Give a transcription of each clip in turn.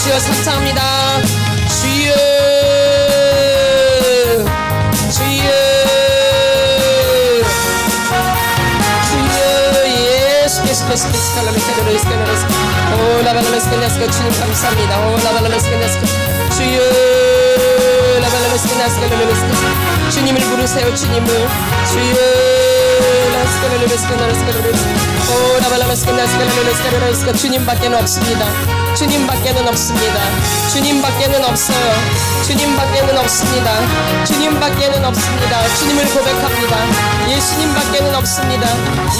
주여 감사합니다. 주여 주여 예수 주님 감사합니다. 주여 주님을 부르세요. 주님을 주여 주님밖에는 없습니다. 주님밖에는 없습니다. 주님밖에는 없어요. 주님밖에는 없습니다. 주님밖에는 없습니다. 주님을 고백합니다. 예수님밖에는 없습니다.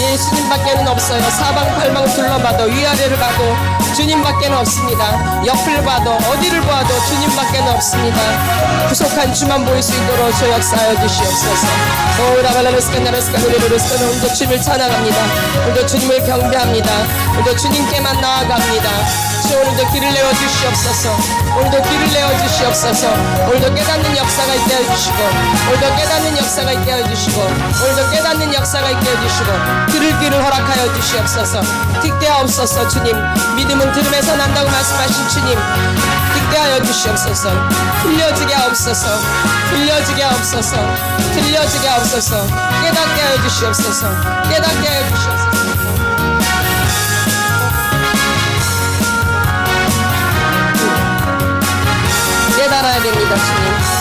예수님밖에는 없어요. 사방팔방 둘러봐도 위아래를 봐도 주님밖에는 없습니다. 옆을 봐도 어디를 봐도 주님밖에는 없습니다. 부족한 주만 보일 수 있도록 저 역사하여 주시옵소서. 오늘도 주님을 찬양합니다. 오늘도 주님을 경배합니다. 오늘도 주님께만 나아갑니다. 오늘도 길을 내어 주시옵소서. 오늘도 길을 내어 주시옵소서. 오늘도 깨닫는 역사가 있게 해주시고, 오늘도 깨닫는 역사가 있게 해주시고, 오늘도 깨닫는 역사가 있게 해주시고, 들을 길을 허락하여 주시옵소서. 틱대하옵소서. 주님, 믿음은 들음에서 난다고 말씀하신 주님, 틱대하여 주시옵소서. 들려지게 하옵소서. 들려지게 하옵소서. 들려지게 하옵소서. 깨닫게 하여 주시옵소서. 깨닫게 하여 주시옵소서. 깨달아야 됩니다. 주님.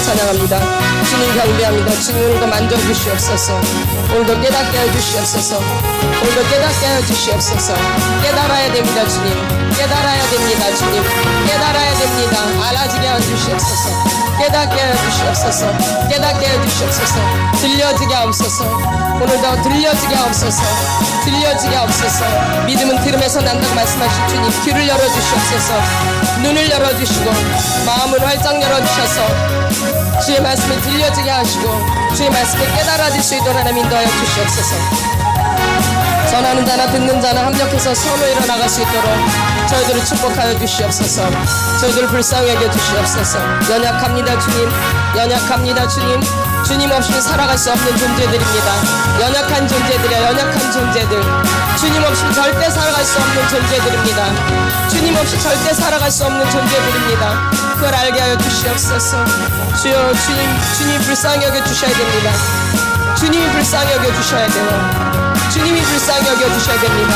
찬양합니다. 주님 경배합니다. 주님 오늘도 만져주시옵소서. 오늘도 깨닫게 해주시옵소서. 오늘도 깨닫게 해주시옵소서. 깨달아야 됩니다. 주님 깨달아야 됩니다. 주님 깨달아야 됩니다. 알아지게 해주시옵소서. 깨닫게 해주시옵소서. 깨닫게 해주시옵소서. 들려지게 하옵소서. 오늘도 들려지게 하옵소서. 들려지게 하옵소서. 믿음은 들음에서 난다고 말씀하신 주님, 귀를 열어주시옵소서. 눈을 열어주시고 마음을 활짝 열어주셔서 주의 말씀이 들려지게 하시고 주의 말씀을 깨달아질 수 있도록 하나님 인도하여 주시옵소서. 전하는 자나 듣는 자나 합력해서 서로 일어나갈 수 있도록 저희들을 축복하여 주시옵소서. 저희들을 불쌍히 여겨 주시옵소서. 연약합니다. 주님 연약합니다. 주님 없이는 살아갈 수 없는 존재들입니다. 연약한 존재들이야. 연약한 존재들. 주님 없이 절대 살아갈 수 없는 존재들입니다. 주님 없이 절대 살아갈 수 없는 존재들입니다. 그걸 알게 하여 주시옵소서. 주여 주님 불쌍히 여겨 주셔야 됩니다. 주님이 불쌍히 여겨 주셔야 돼요. 주님이 불쌍히 여겨주셔야 됩니다.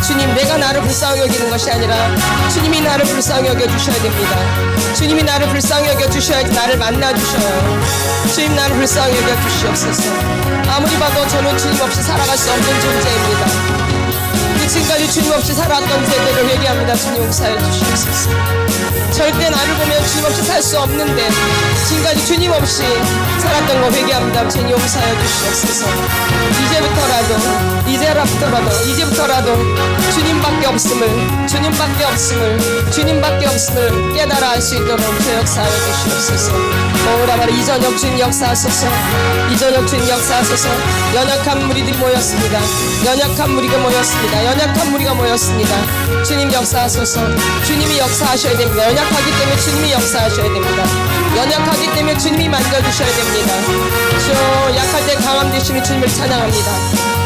주님 내가 나를 불쌍히 여기는 것이 아니라 주님이 나를 불쌍히 여겨주셔야 됩니다. 주님이 나를 불쌍히 여겨주셔야지 나를 만나주셔요. 주님 나를 불쌍히 여겨주시옵소서. 아무리 봐도 저는 주님 없이 살아갈 수 없는 존재입니다. 지금까지 주님 없이 살아왔던 세대를 회개합니다. 주님 용서해 주시옵소서. 절대 나를 보면 주님 없이 살 수 없는데 지금까지 주님 없이 살았던 거 회개합니다. 주님 용서해 주시옵소서. 이제부터라도 주님밖에 없음을 깨달아 알 수 있도록 그 역사하여 주시옵소서. 오라바라 이전역 주님 역사하소서. 이전역 주님 역사하소서. 연약한 무리들이 모였습니다. 연약한 무리가 모였습니다. 주님 역사하소서. 주님이 역사하셔야 됩니다. 연약하기 때문에 주님이 역사하셔야 됩니다. 연약하기 때문에 주님이 만져주셔야 됩니다. 저 약할 때 강함 되시는 주님을 찬양합니다.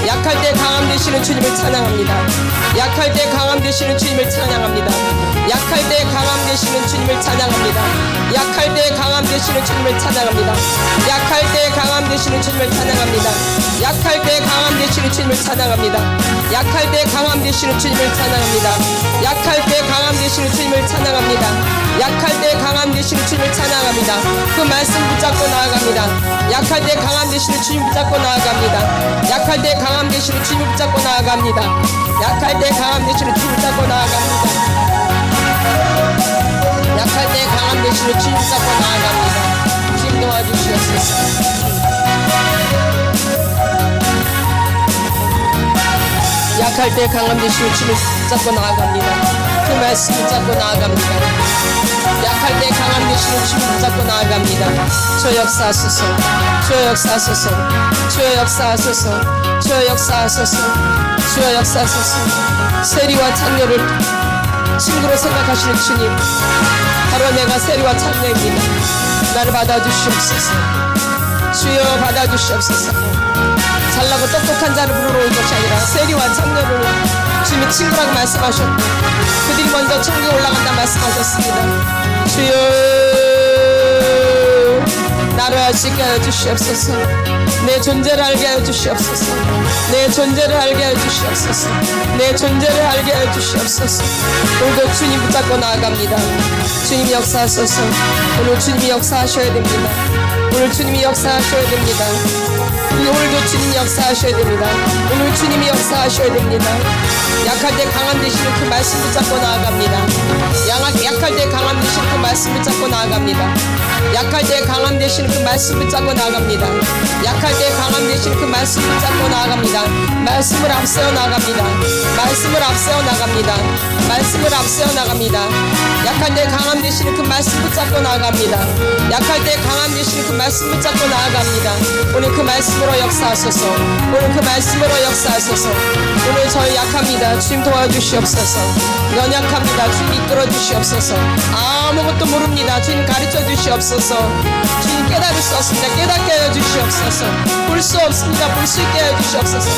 약할 때 강함 되시는 주님을 찬양합니다. 약할 때 강함 되시는 주님을 찬양합니다. 약할 때 강함 되시는 주님을 찬양합니다. 약할 때 강함 되시는 주님을 찬양합니다. 약할 때 강함 되시는 주님을 찬양합니다. 약할 때 강함 되시는 주님을 찬양합니다. 약할 때 강함 되시는 주님을 찬양합니다. 약할 때 강함 되시는 주님을 찬양합니다. 약할 때 강함 되시는 주님을 찬양합니다. 그 말씀 붙잡고 나아갑니다. 약할 때 강함 되시는 주님 붙잡고 나아갑니다. 약할 때 강함 되시는 주님 붙잡고 나아갑니다. 약할 때 강함 되시는 주님 붙잡고 나아갑니다. 약할 때 강함 되시는 주님 붙잡고 나아갑니다. 주님 도와주시옵소서. 약할 때 강함 되시는 주님 붙잡고 나아갑니다. 그 말씀 붙잡고 나아갑니다. 약할 때 강함 되시는 주님 붙잡고 나아갑니다. 주여 역사하소서. 주여 역사하소서. 주여 역사하소서. 주여 역사하소서. 주여 역사하소서. 세리와 창녀를 친구로 생각하시는 주님, 바로 내가 세리와 창녀입니다. 나를 받아주시옵소서. 주여 받아주시옵소서. 잘나고 똑똑한 자를 부르러 온 것이 아니라 세리와 창녀를 주님이 친구라고 말씀하셨고 그들이 먼저 천국에 올라간다 말씀하셨습니다. 주여 나를 알 수 있게 하여 주시옵소서. 내 존재를 알게 하여 주시옵소서. 내 존재를 알게 하여 주시옵소서. 내 존재를 알게 하여 주시옵소서. 오늘도 주님 붙잡고 나아갑니다. 주님 역사하소서. 오늘 주님이 역사하셔야 됩니다. 오늘 주님이 역사하셔야 됩니다. 오늘도 주님 역사하셔야 됩니다. 오늘 주님이 역사하셔야 됩니다. 약할 때 강함 되시는 그 말씀 붙잡고 나아갑니다. 약할 때 강함 되시는 그 말씀 붙잡고 나아갑니다. 약할 때 강함 되시는 그 말씀 붙잡고 나아갑니다. 약할 때 강함 되시는 그 말씀 붙잡고 나아갑니다. 말씀을 앞세워 나갑니다. 말씀을 앞세워 나갑니다. 말씀을 앞세워 나갑니다. 약할 때 강함 되시는 그 말씀 붙잡고 나아갑니다. 약할 때 강함 되시는 그 말씀 붙잡고 나아갑니다. 오늘 그 말씀으로 역사하소서. 오늘 그 말씀으로 역사하소서. 오늘 저희 약합니다. 주님 도와주시옵소서. 연약합니다. 주님 이끌어 주시옵소서. 아무것도 모릅니다. 주님 가르쳐 주시옵소서. 주님 깨달을 수 없습니다. 깨닫게 하여 주시옵소서. 볼 수 없습니다. 볼 수 있게 하여 주시옵소서.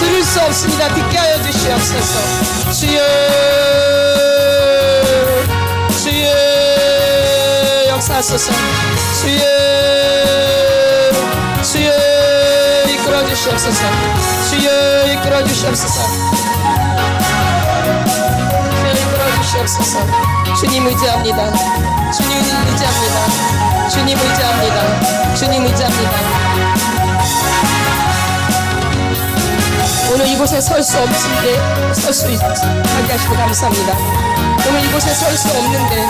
들을 수 없습니다. 듣게 하여 주시옵소서. 주여 주여 역사하소서. 주여 주여 이끌어 주시옵소서. 주여 이끌어 주시옵소서. 주여 이끌어 주시옵소서. 주님 의지합니다. 주님 의지합니다. 주님 의지합니다. 주님 의지합니다. 오늘 이곳에 설 수 없는데 설 수 있게 하시고 감사합니다. 오늘 이곳에 설 수 없는데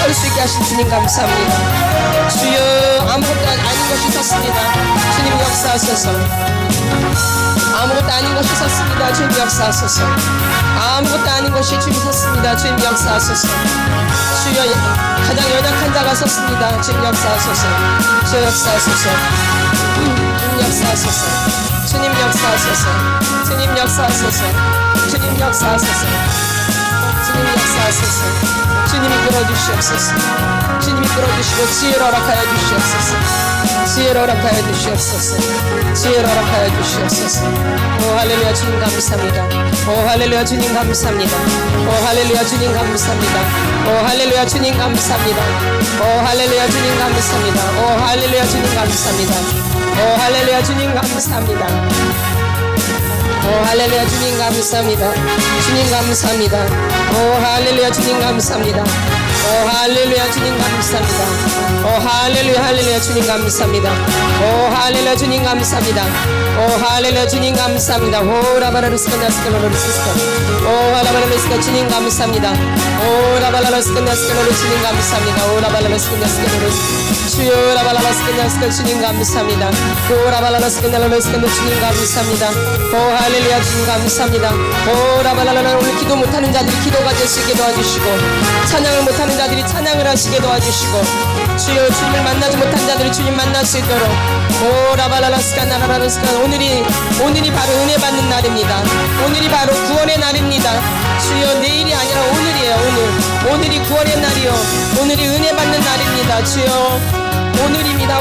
설 수 있게 하신 주님 감사합니다. 주여 아무것도 아닌 것이 섰습니다. 주님 역사하소서. 아무것도 아닌 것이 섰습니다. 주님 역사하소서. 아무것도 아닌 것이 주님 섰습니다. 주님 역사하소서. 주여 가장 연약한 자가 섰습니다. 주님 역사하소서. 주여 역사하소서. 주님 역사하소서. 주님 역사하소서. 주님 역사하소서. 주님 역사하소서. 주님 역사하소서. 주님이 끌어주시옵소서. 주님이 끌어주시고 지혜를 허락하여 주시옵소서. 지혜를 허락하여 주시옵소서. 지혜를 허락하여 주시옵소서. 오 할렐루야 주님 감사합니다. 오 할렐루야 주님 감사합니다. 오 할렐루야 주님 감사합니다. 오 할렐루야 주님 감사합니다. 오 할렐루야 주님 감사합니다. 오 할렐루야 주님 감사합니다. 오 할렐루야 주님 감사합니다. 오 할렐루야 주님 감사합니다. 주님 감사합니다. 오 할렐루야 주님 감사합니다. 오 할렐루야 주님 감사합니다. 오 할렐루야 할렐루야 주님 감사합니다. 오 할렐루야 주님 감사합니다. 오 할렐루야 주님 감사합니다. 오 라바라르스카나스카노르스카 오 라바라르스카 주님 감사합니다. 오 라바라르스카나스카노르 주님 감사합니다. 오 라바라르스카나스카노르 주여 라바라르스카나스카 주님 감사합니다. 오 라바라르스카나르스카노 주님 감사합니다. 오 할렐루야 주님 감사합니다. 오 라바라라 오늘 기도 못하는 자들이 기도가 될 수 있게 도와주시고 찬양을 못하는 자들이 찬양을 하시게 도와주시고 주여 주님을 만나지 못한 자들이 주님 만날 수 있도록 오 라바라라스카 나라라스카 오늘이 바로 은혜 받는 날입니다. 오늘이 바로 구원의 날입니다. 주여 내일이 아니라 오늘이에요. 오늘이 구원의 날이요 오늘이 은혜 받는 날입니다. 주여 오늘입니다.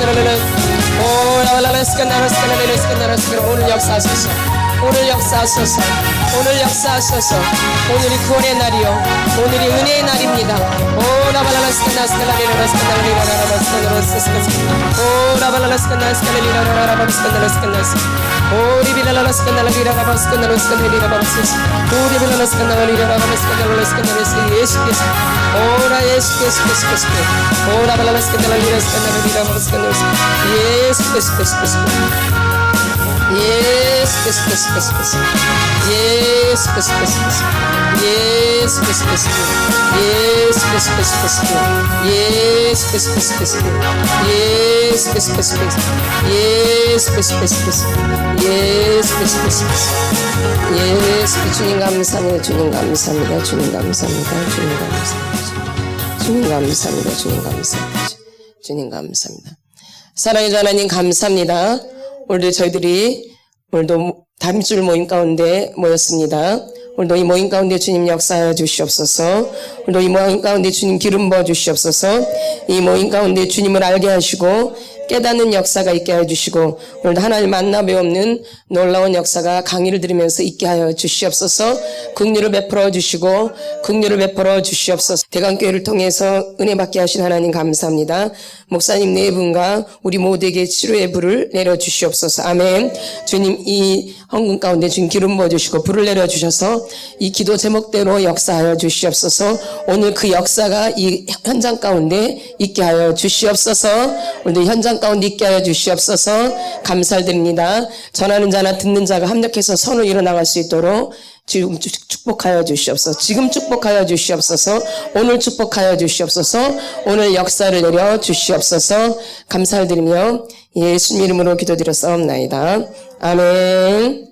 오늘 역사하소서. 오늘 역사하소서. 오늘 역사하소서. 오늘이 구원의 날이요 오늘이 은혜의 날입니다. 오 라발라스카나 스칼라리라 스칼라리라 스칼라리라 스칼라리라 오 라발라스카나 스칼라리라 스칼라리라 오 리빌라라 스칼라리라 스칼라리라 스칼라리라 오 리빌라라 스칼라리라 스칼라리라 스칼라리라 예수께서 오라 예수께서 오 라발라라 스칼라리라 스칼라리라 스칼라리라 예수께서 Yes, yes, yes, yes, yes. Yes, yes, yes, yes. Yes, yes, yes, yes. Yes, yes, yes, yes. Yes, yes, yes, yes. Yes, yes, yes, yes. Yes, yes, yes, yes. Yes, yes, yes, yes. Yes, 주님 감사합니다. 주님 감사합니다. 주님 감사합니다. 주님 감사합니다. 주님 감사합니다. 주님 감사합니다. 주님 감사합니다. 사랑의 하나님 감사합니다. 오늘도 저희들이 오늘도 다림줄 모임 가운데 모였습니다. 오늘도 이 모임 가운데 주님 역사하여 주시옵소서. 오늘도 이 모임 가운데 주님 기름 부어 주시옵소서. 이 모임 가운데 주님을 알게 하시고 깨닫는 역사가 있게 하여 주시고 오늘도 하나님 만나 배우는 놀라운 역사가 강의를 들으면서 있게 하여 주시옵소서. 긍휼을 베풀어 주시고 긍휼을 베풀어 주시옵소서. 대강교회를 통해서 은혜 받게 하신 하나님 감사합니다. 목사님 네 분과 우리 모두에게 치료의 불을 내려 주시옵소서. 아멘. 주님 이 헌금 가운데 주님 기름 부어 주시고 불을 내려 주셔서 이 기도 제목대로 역사하여 주시옵소서. 오늘 그 역사가 이 현장 가운데 있게 하여 주시옵소서. 오늘 현장 가운데 있게 하여 주시옵소서. 감사드립니다. 전하는 자나 듣는 자가 합력해서 선을 이뤄나갈 수 있도록 지금 축복하여 주시옵소서. 지금 축복하여 주시옵소서. 오늘 축복하여 주시옵소서. 오늘 역사를 내려 주시옵소서. 감사드리며 예수님 이름으로 기도드렸사옵나이다. 아멘.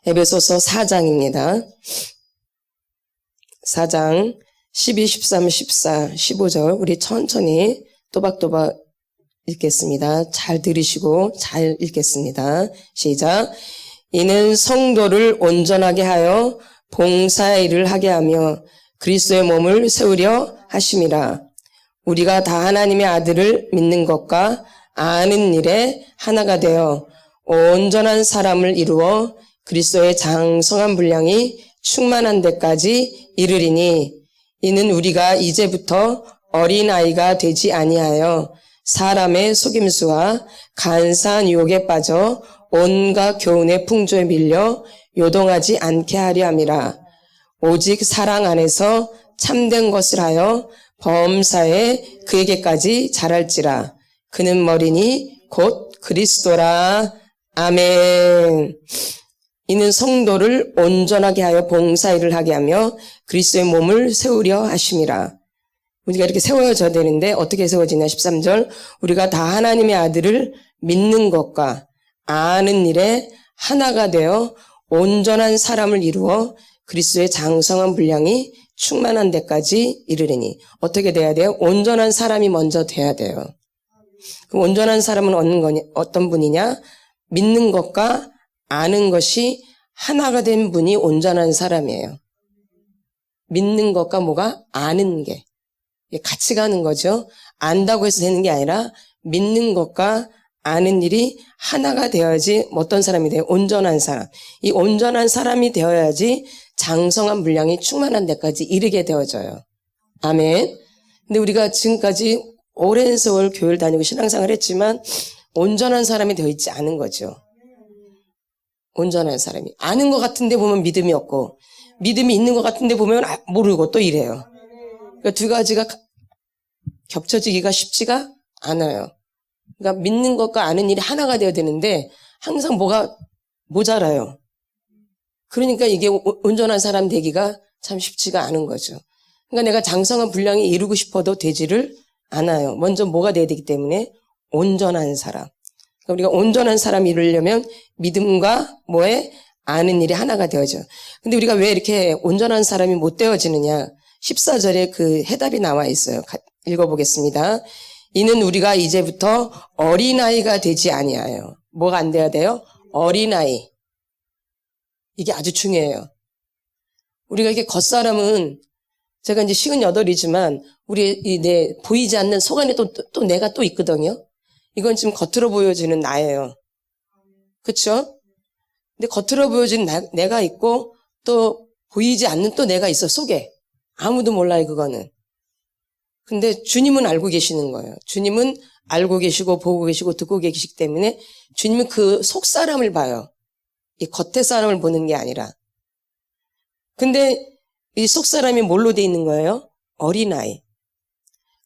에베소서 4장입니다. 4장 12, 13, 14, 15절 우리 천천히 또박또박 읽겠습니다. 잘 들으시고 잘 읽겠습니다. 시작. 이는 성도를 온전하게 하여 봉사의 일을 하게 하며 그리스도의 몸을 세우려 하심이라. 우리가 다 하나님의 아들을 믿는 것과 아는 일에 하나가 되어 온전한 사람을 이루어 그리스도의 장성한 분량이 충만한 데까지 이르리니 이는 우리가 이제부터 어린아이가 되지 아니하여 사람의 속임수와 간사한 유혹에 빠져 온갖 교훈의 풍조에 밀려 요동하지 않게 하려 함이라. 오직 사랑 안에서 참된 것을 하여 범사에 그에게까지 자랄지라. 그는 머리니 곧 그리스도라. 아멘. 이는 성도를 온전하게 하여 봉사일을 하게 하며 그리스도의 몸을 세우려 하심이라. 우리가 이렇게 세워져야 되는데 어떻게 세워지냐 13절. 우리가 다 하나님의 아들을 믿는 것과 아는 일에 하나가 되어 온전한 사람을 이루어 그리스도의 장성한 분량이 충만한 데까지 이르리니. 어떻게 돼야 돼요? 온전한 사람이 먼저 돼야 돼요. 그 온전한 사람은 어떤 분이냐? 믿는 것과 아는 것이 하나가 된 분이 온전한 사람이에요. 믿는 것과 뭐가? 아는 게. 같이 가는 거죠. 안다고 해서 되는 게 아니라 믿는 것과 아는 일이 하나가 되어야지 어떤 사람이 돼요? 온전한 사람. 이 온전한 사람이 되어야지 장성한 분량이 충만한 데까지 이르게 되어져요. 아멘. 근데 우리가 지금까지 오랜 세월 교회를 다니고 신앙생활을 했지만 온전한 사람이 되어 있지 않은 거죠. 온전한 사람이. 아는 것 같은데 보면 믿음이 없고 믿음이 있는 것 같은데 보면 모르고 또 이래요. 그러니까 두 가지가 겹쳐지기가 쉽지가 않아요. 그러니까 믿는 것과 아는 일이 하나가 되어야 되는데 항상 뭐가 모자라요. 그러니까 이게 온전한 사람 되기가 참 쉽지가 않은 거죠. 그러니까 내가 장성한 분량이 이루고 싶어도 되지를 않아요. 먼저 뭐가 돼야 되기 때문에 온전한 사람. 그러니까 우리가 온전한 사람 이루려면 믿음과 뭐에 아는 일이 하나가 되어져. 근데 우리가 왜 이렇게 온전한 사람이 못 되어지느냐? 14절에 그 해답이 나와 있어요. 읽어보겠습니다. 이는 우리가 이제부터 어린아이가 되지 아니하여. 뭐가 안 돼야 돼요? 어린아이. 이게 아주 중요해요. 우리가 이렇게 겉사람은 제가 이제 58이지만 우리 내 보이지 않는 속 안에 또 내가 또 있거든요. 이건 지금 겉으로 보여지는 나예요. 그렇죠? 근데 겉으로 보여지는 내가 있고 또 보이지 않는 또 내가 있어 속에. 아무도 몰라요 그거는. 근데 주님은 알고 계시는 거예요. 주님은 알고 계시고 보고 계시고 듣고 계시기 때문에 주님은 그 속 사람을 봐요. 이 겉의 사람을 보는 게 아니라. 근데 이 속 사람이 뭘로 돼 있는 거예요? 어린아이.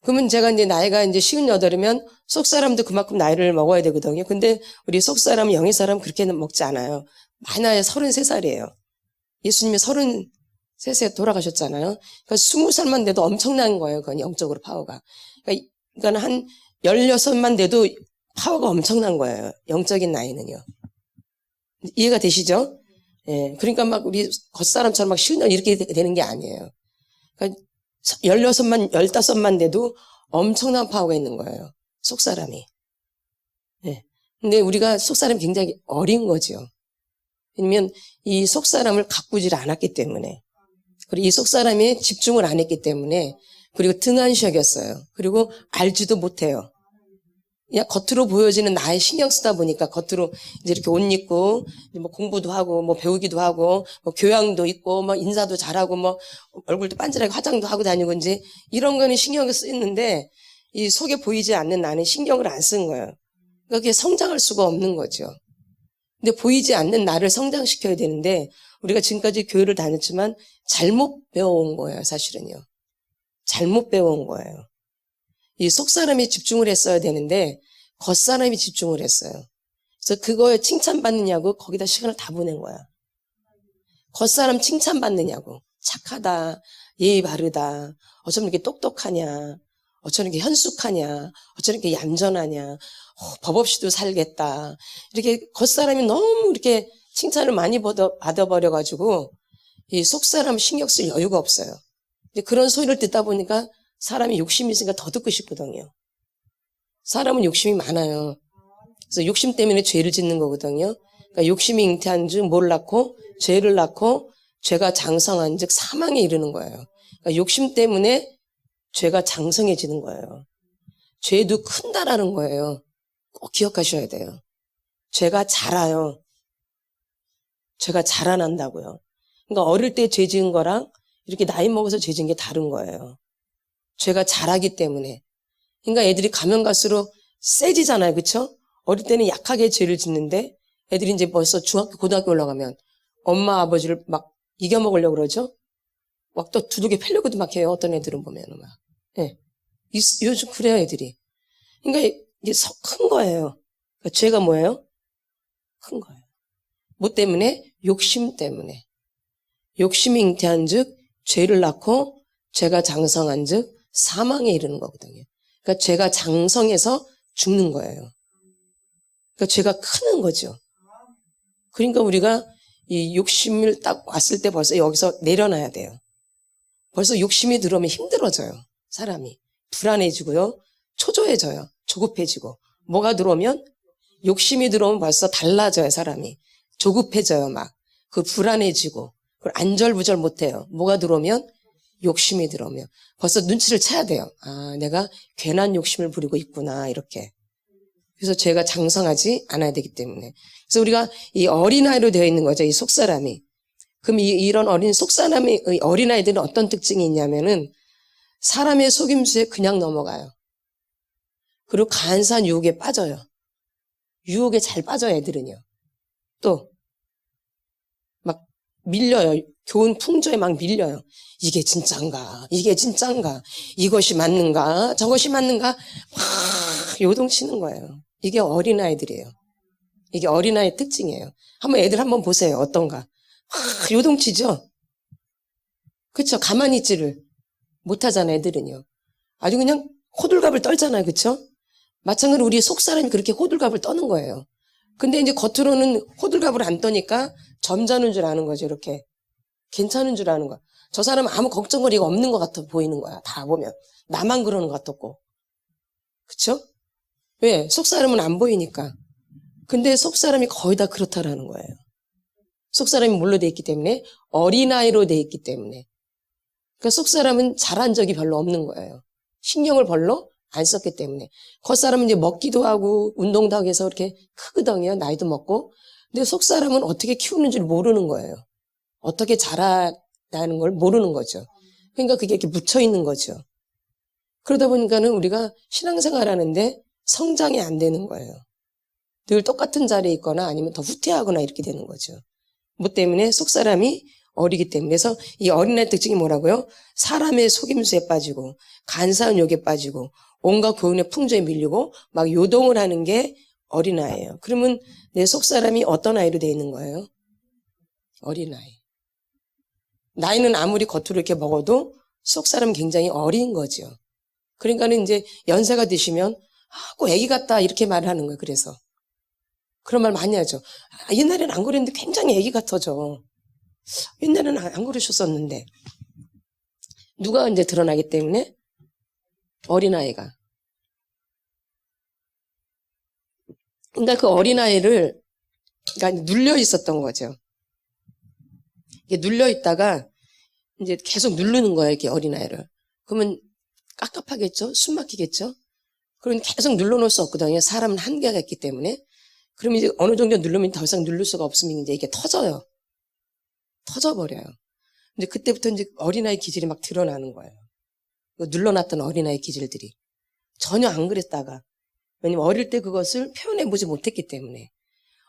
그러면 제가 이제 나이가 이제 58이면 속 사람도 그만큼 나이를 먹어야 되거든요. 근데 우리 속 사람, 영의 사람 그렇게는 먹지 않아요. 많아야 33살이에요. 예수님이 33세 돌아가셨잖아요. 그러니까 20살만 돼도 엄청난 거예요. 그건 영적으로 파워가. 그러니까 한 16만 돼도 파워가 엄청난 거예요. 영적인 나이는요. 이해가 되시죠? 예. 그러니까 막 우리 겉사람처럼 막 쉬운 날 이렇게 되는 게 아니에요. 그러니까 16만, 15만 돼도 엄청난 파워가 있는 거예요. 속사람이. 예. 근데 우리가 속사람이 굉장히 어린 거죠. 왜냐면 이 속사람을 가꾸질 않았기 때문에. 그리고 이 속사람에 집중을 안 했기 때문에. 그리고 등한시여겼어요. 그리고 알지도 못해요. 그냥 겉으로 보여지는 나의 신경 쓰다 보니까 겉으로 이제 이렇게 옷 입고 뭐 공부도 하고 뭐 배우기도 하고 뭐 교양도 있고 뭐 인사도 잘하고 뭐 얼굴도 반질하게 화장도 하고 다니고 이제 이런 거는 신경을 쓰이는데 이 속에 보이지 않는 나는 신경을 안 쓴 거예요. 그러니까 그게 성장할 수가 없는 거죠. 근데 보이지 않는 나를 성장시켜야 되는데 우리가 지금까지 교회를 다녔지만 잘못 배워온 거예요, 사실은요. 잘못 배워온 거예요. 이 속사람이 집중을 했어야 되는데 겉사람이 집중을 했어요. 그래서 그거에 칭찬받느냐고 거기다 시간을 다 보낸 거야. 겉사람 칭찬받느냐고. 착하다, 예의 바르다, 어쩜 이렇게 똑똑하냐, 어쩜 이렇게 현숙하냐, 어쩜 이렇게 얌전하냐, 법 없이도 살겠다. 이렇게 겉사람이 너무 이렇게 칭찬을 많이 받아버려가지고 이 속사람 신경 쓸 여유가 없어요. 근데 그런 소리를 듣다 보니까 사람이 욕심이 있으니까 더 듣고 싶거든요. 사람은 욕심이 많아요. 그래서 욕심 때문에 죄를 짓는 거거든요. 그러니까 욕심이 잉태한 즉 뭘 낳고 죄를 낳고 죄가 장성한 즉 사망에 이르는 거예요. 그러니까 욕심 때문에 죄가 장성해지는 거예요. 죄도 큰다라는 거예요. 꼭 기억하셔야 돼요. 죄가 자라요. 죄가 자라난다고요. 그러니까 어릴 때 죄 지은 거랑 이렇게 나이 먹어서 죄 지은 게 다른 거예요. 죄가 자라기 때문에. 그러니까 애들이 가면 갈수록 세지잖아요. 그렇죠? 어릴 때는 약하게 죄를 짓는데 애들이 이제 벌써 중학교, 고등학교 올라가면 엄마, 아버지를 막 이겨먹으려고 그러죠? 막 또 두둑이 패려고도 막 해요. 어떤 애들은 보면은 막. 예. 요즘 그래요, 애들이. 그러니까 이게 큰 거예요. 그러니까 죄가 뭐예요? 큰 거예요. 뭐 때문에? 욕심 때문에. 욕심이 잉태한 즉 죄를 낳고 죄가 장성한 즉 사망에 이르는 거거든요. 그러니까 죄가 장성해서 죽는 거예요. 그러니까 죄가 크는 거죠. 그러니까 우리가 이 욕심을 딱 왔을 때 벌써 여기서 내려놔야 돼요. 벌써 욕심이 들어오면 힘들어져요. 사람이. 불안해지고요. 초조해져요. 조급해지고. 뭐가 들어오면? 욕심이 들어오면 벌써 달라져요. 사람이. 조급해져요. 막. 그 불안해지고. 그걸 안절부절 못해요. 뭐가 들어오면? 욕심이 들어오면. 벌써 눈치를 채야 돼요. 아, 내가 괜한 욕심을 부리고 있구나. 이렇게. 그래서 죄가 장성하지 않아야 되기 때문에. 그래서 우리가 이 어린아이로 되어 있는 거죠. 이 속사람이. 그럼 이런 어린아이들은 어떤 특징이 있냐면은 사람의 속임수에 그냥 넘어가요. 그리고 간사한 유혹에 빠져요. 유혹에 잘 빠져요, 애들은요. 또, 막 밀려요. 교훈 풍조에 막 밀려요. 이게 진짠가? 이게 진짠가? 이것이 맞는가? 저것이 맞는가? 막 요동치는 거예요. 이게 어린아이들이에요. 이게 어린아이의 특징이에요. 애들 한번 보세요. 어떤가? 요동치죠? 그쵸? 가만히 있지를 못하잖아요, 애들은요. 아주 그냥 호들갑을 떨잖아요, 그쵸? 마찬가지로 우리 속사람이 그렇게 호들갑을 떠는 거예요. 근데 이제 겉으로는 호들갑을 안 떠니까 점잖은 줄 아는 거죠. 이렇게 괜찮은 줄 아는 거야. 저 사람은 아무 걱정거리가 없는 것 같아 보이는 거야. 다 보면 나만 그러는 것 같았고, 그쵸? 왜? 속사람은 안 보이니까. 근데 속사람이 거의 다 그렇다라는 거예요. 속사람이 뭘로 돼 있기 때문에? 어린아이로 돼 있기 때문에. 그러니까 속사람은 잘한 적이 별로 없는 거예요. 신경을 별로 안 썼기 때문에. 겉사람은 이제 먹기도 하고 운동도 하고 해서 이렇게 크거든요. 나이도 먹고. 근데 속사람은 어떻게 키우는 줄 모르는 거예요. 어떻게 자라나는 걸 모르는 거죠. 그러니까 그게 이렇게 묻혀 있는 거죠. 그러다 보니까는 우리가 신앙생활 하는데 성장이 안 되는 거예요. 늘 똑같은 자리에 있거나 아니면 더 후퇴하거나 이렇게 되는 거죠. 뭐 때문에? 속사람이 어리기 때문에. 그래서 이 어린아이 특징이 뭐라고요? 사람의 속임수에 빠지고 간사한 욕에 빠지고 온갖 교훈의 풍조에 밀리고 막 요동을 하는 게 어린아이예요. 그러면 내 속사람이 어떤 아이로 되어 있는 거예요? 어린아이. 나이는 아무리 겉으로 이렇게 먹어도 속사람은 굉장히 어린 거죠. 그러니까는 이제 연세가 드시면 꼭 애기 같다 이렇게 말을 하는 거예요. 그래서 그런 말 많이 하죠. 옛날에는 안 그랬는데 굉장히 애기 같아져. 옛날에는 안 그러셨었는데. 누가 이제 드러나기 때문에? 어린아이가. 그러니까 그 어린아이를 그러니까 눌려 있었던 거죠. 이게 눌려 있다가 이제 계속 누르는 거예요. 이렇게 어린아이를. 그러면 깝깝하겠죠? 숨 막히겠죠? 그러면 계속 눌러놓을 수 없거든요. 사람은 한계가 있기 때문에. 그러면 이제 어느 정도 누르면 더 이상 누를 수가 없으면 이제 이게 터져요. 터져버려요. 근데 그때부터 이제 어린아이 기질이 막 드러나는 거예요. 눌러놨던 어린아이 기질들이. 전혀 안 그랬다가. 왜냐면 어릴 때 그것을 표현해보지 못했기 때문에.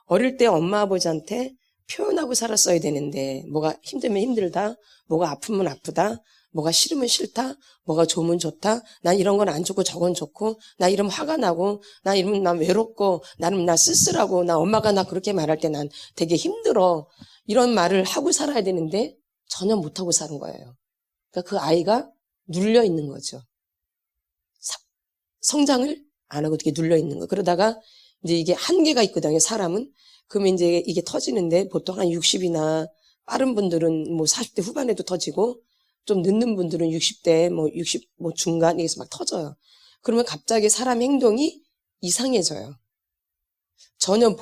어릴 때 엄마 아버지한테 표현하고 살았어야 되는데 뭐가 힘들면 힘들다, 뭐가 아프면 아프다, 뭐가 싫으면 싫다, 뭐가 좋으면 좋다, 난 이런 건 안 좋고 저건 좋고, 나 이러면 화가 나고, 나 이러면 난 외롭고, 나는 나 쓸쓸하고, 나 엄마가 나 그렇게 말할 때 난 되게 힘들어. 이런 말을 하고 살아야 되는데 전혀 못하고 사는 거예요. 그러니까 그 아이가 눌려 있는 거죠. 성장을 안 하고 어떻게 눌려 있는 거. 그러다가 이제 이게 한계가 있거든요, 사람은. 그러면 이제 이게 터지는데 보통 한 60이나 빠른 분들은 뭐 40대 후반에도 터지고 좀 늦는 분들은 60대 뭐 60 뭐 중간에서 막 터져요. 그러면 갑자기 사람 행동이 이상해져요. 전혀 못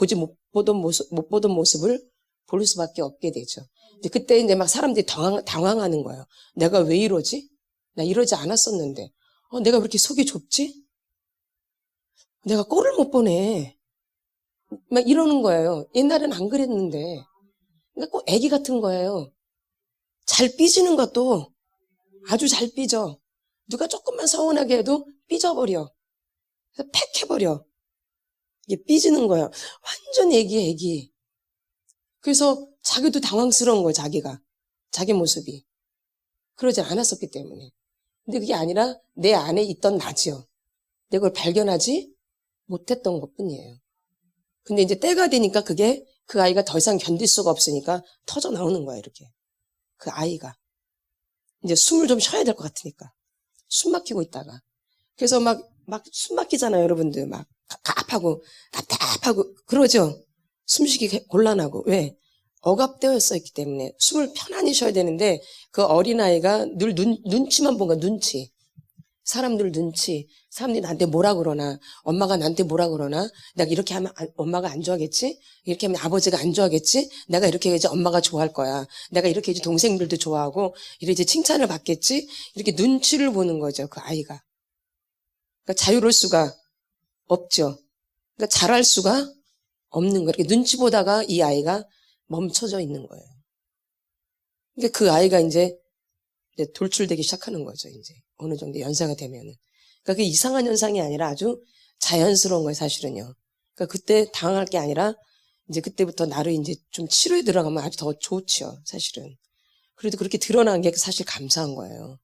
보던 모습을 볼 수밖에 없게 되죠. 그때 이제 막 사람들이 당황하는 거예요. 내가 왜 이러지? 나 이러지 않았었는데. 내가 왜 이렇게 속이 좁지? 내가 꼴을 못 보네. 막 이러는 거예요. 옛날엔 안 그랬는데. 그러니까 꼭 애기 같은 거예요. 잘 삐지는 것도 아주 잘 삐져. 누가 조금만 서운하게 해도 삐져버려. 그래서 팩 해버려. 이게 삐지는 거예요. 완전 애기. 그래서 자기도 당황스러운 거예요, 자기가. 자기 모습이. 그러지 않았었기 때문에. 근데 그게 아니라 내 안에 있던 나지요. 내가 그걸 발견하지 못했던 것 뿐이에요. 근데 이제 때가 되니까 그게 그 아이가 더 이상 견딜 수가 없으니까 터져 나오는 거야, 이렇게. 그 아이가. 이제 숨을 좀 쉬어야 될 것 같으니까. 숨 막히고 있다가. 그래서 막 숨 막히잖아요, 여러분들. 막 갑갑하고 답답하고 그러죠. 숨쉬기 곤란하고. 왜? 억압되어 있기 때문에 숨을 편안히 쉬어야 되는데 그 어린아이가 늘 눈치만 본 거야, 눈치. 사람들 눈치. 사람들이 나한테 뭐라 그러나, 엄마가 나한테 뭐라 그러나, 내가 이렇게 하면 엄마가 안 좋아하겠지? 이렇게 하면 아버지가 안 좋아하겠지? 내가 이렇게 해야지 엄마가 좋아할 거야. 내가 이렇게 해야지 동생들도 좋아하고, 이렇게 칭찬을 받겠지? 이렇게 눈치를 보는 거죠, 그 아이가. 그러니까 자유로울 수가 없죠. 그러니까 잘할 수가 없는 거예요. 이렇게 눈치 보다가 이 아이가 멈춰져 있는 거예요. 그러니까 그 아이가 이제 돌출되기 시작하는 거죠, 이제. 어느 정도 연세가 되면은. 그러니까 그게 이상한 현상이 아니라 아주 자연스러운 거예요, 사실은요. 그러니까 그때 당황할 게 아니라 이제 그때부터 나를 이제 좀 치료에 들어가면 아주 더 좋죠, 사실은. 그래도 그렇게 드러난 게 사실 감사한 거예요.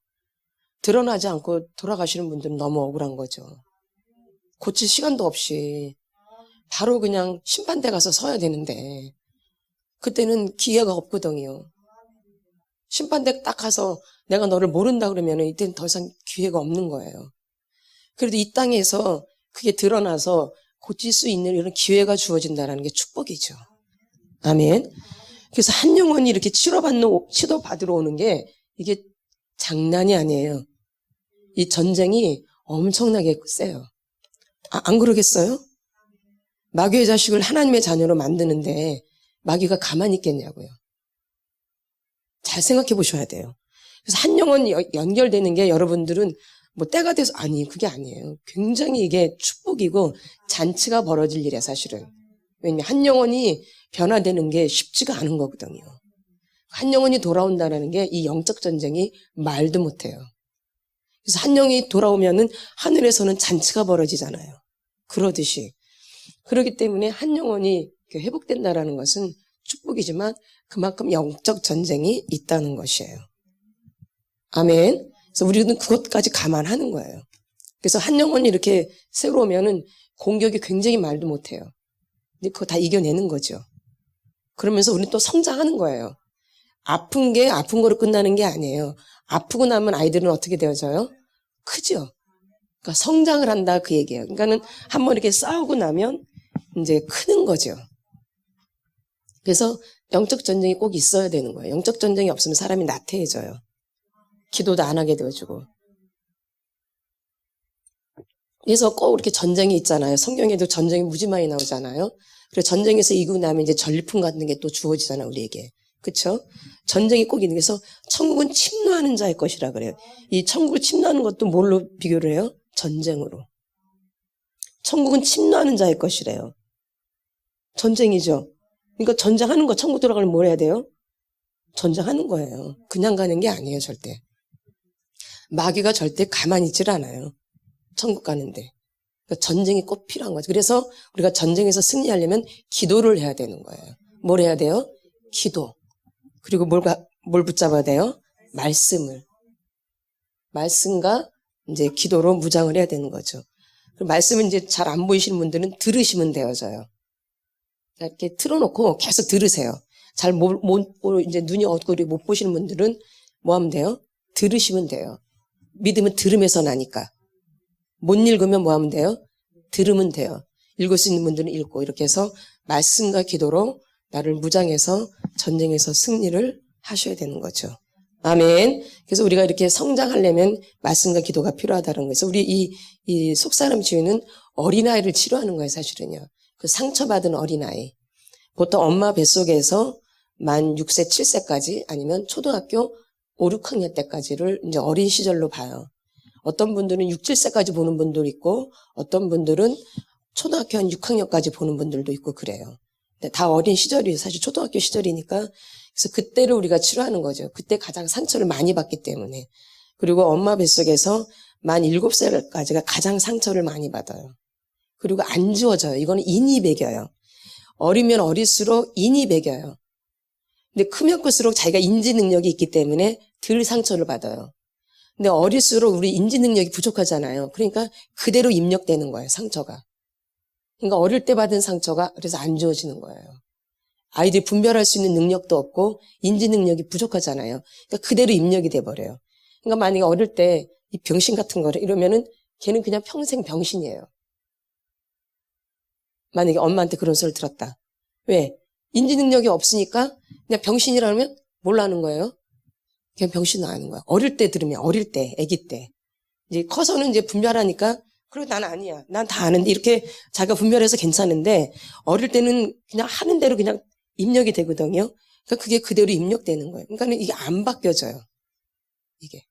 드러나지 않고 돌아가시는 분들은 너무 억울한 거죠. 고칠 시간도 없이 바로 그냥 심판대 가서 서야 되는데 그때는 기회가 없거든요. 심판대 딱 가서 내가 너를 모른다 그러면 이때는 더 이상 기회가 없는 거예요. 그래도 이 땅에서 그게 드러나서 고칠 수 있는 이런 기회가 주어진다는 게 축복이죠. 아멘. 그래서 한 영혼이 이렇게 치료받으러 오는 게 이게 장난이 아니에요. 이 전쟁이 엄청나게 세요. 안 그러겠어요? 마귀의 자식을 하나님의 자녀로 만드는데 마귀가 가만히 있겠냐고요. 잘 생각해 보셔야 돼요. 그래서 한 영혼이 연결되는 게 여러분들은 뭐 때가 돼서 그게 아니에요. 굉장히 이게 축복이고 잔치가 벌어질 일이에요, 사실은. 왜냐면 한 영혼이 변화되는 게 쉽지가 않은 거거든요. 한 영혼이 돌아온다는 게 이 영적 전쟁이 말도 못해요. 그래서 한 영이 돌아오면은 하늘에서는 잔치가 벌어지잖아요. 그러듯이. 그렇기 때문에 한 영혼이 회복된다라는 것은 축복이지만 그만큼 영적 전쟁이 있다는 것이에요. 아멘. 그래서 우리는 그것까지 감안하는 거예요. 그래서 한 영혼이 이렇게 새로 오면은 공격이 굉장히 말도 못해요. 근데 그거 다 이겨내는 거죠. 그러면서 우리는 또 성장하는 거예요. 아픈 게 아픈 거로 끝나는 게 아니에요. 아프고 나면 아이들은 어떻게 되어져요? 크죠. 그러니까 성장을 한다 그 얘기예요. 그러니까는 한번 이렇게 싸우고 나면 이제 크는 거죠. 그래서 영적 전쟁이 꼭 있어야 되는 거예요. 영적 전쟁이 없으면 사람이 나태해져요. 기도도 안 하게 되어지고. 그래서 꼭 이렇게 전쟁이 있잖아요. 성경에도 전쟁이 무지 많이 나오잖아요. 그래서 전쟁에서 이기고 나면 이제 전리품 같은 게 또 주어지잖아요, 우리에게. 그렇죠? 전쟁이 꼭 있는 게, 그래서 천국은 침노하는 자의 것이라 그래요. 이 천국을 침노하는 것도 뭘로 비교를 해요? 전쟁으로. 천국은 침노하는 자의 것이래요. 전쟁이죠. 그러니까 전쟁하는 거, 천국 들어가려면 뭘 해야 돼요? 전쟁하는 거예요. 그냥 가는 게 아니에요, 절대. 마귀가 절대 가만히 있질 않아요. 천국 가는데. 그러니까 전쟁이 꼭 필요한 거죠. 그래서 우리가 전쟁에서 승리하려면 기도를 해야 되는 거예요. 뭘 해야 돼요? 기도. 그리고 뭘 붙잡아야 돼요? 말씀을. 말씀과 이제 기도로 무장을 해야 되는 거죠. 말씀은 이제 잘 안 보이시는 분들은 들으시면 되어져요. 이렇게 틀어놓고 계속 들으세요. 잘 이제 눈이 없고 못 보시는 분들은 뭐 하면 돼요? 들으시면 돼요. 믿음은 들음에서 나니까. 못 읽으면 뭐 하면 돼요? 들으면 돼요. 읽을 수 있는 분들은 읽고, 이렇게 해서 말씀과 기도로 나를 무장해서 전쟁에서 승리를 하셔야 되는 거죠. 아멘. 그래서 우리가 이렇게 성장하려면 말씀과 기도가 필요하다는 거예요. 그래서 우리 이 속사람 치유는 어린아이를 치료하는 거예요, 사실은요. 그 상처받은 어린아이. 보통 엄마 뱃속에서 만 6세, 7세까지 아니면 초등학교 5, 6학년 때까지를 이제 어린 시절로 봐요. 어떤 분들은 6, 7세까지 보는 분도 있고, 어떤 분들은 초등학교 한 6학년까지 보는 분들도 있고 그래요. 다 어린 시절이에요. 사실 초등학교 시절이니까. 그래서 그때를 우리가 치료하는 거죠. 그때 가장 상처를 많이 받기 때문에. 그리고 엄마 뱃속에서 만 7살까지가 가장 상처를 많이 받아요. 그리고 안 지워져요. 이거는 인이 배겨요. 어리면 어릴수록 인이 배겨요. 근데 크면 클수록 자기가 인지 능력이 있기 때문에 덜 상처를 받아요. 근데 어릴수록 우리 인지 능력이 부족하잖아요. 그러니까 그대로 입력되는 거예요, 상처가. 그러니까 어릴 때 받은 상처가 그래서 안 지워지는 거예요. 아이들이 분별할 수 있는 능력도 없고 인지 능력이 부족하잖아요. 그러니까 그대로 입력이 돼버려요. 그러니까 만약에 어릴 때 이 병신 같은 거를 이러면은 걔는 그냥 평생 병신이에요. 만약에 엄마한테 그런 소리를 들었다. 왜? 인지 능력이 없으니까 그냥 병신이라면 뭘 하는 거예요? 그냥 병신을 하는 거야. 어릴 때 들으면, 어릴 때, 아기 때. 이제 커서는 이제 분별하니까, 그리고 난 아니야. 난 다 아는데, 이렇게 자기가 분별해서 괜찮은데, 어릴 때는 그냥 하는 대로 그냥 입력이 되거든요. 그러니까 그게 그대로 입력되는 거예요. 그러니까 이게 안 바뀌어져요. 이게.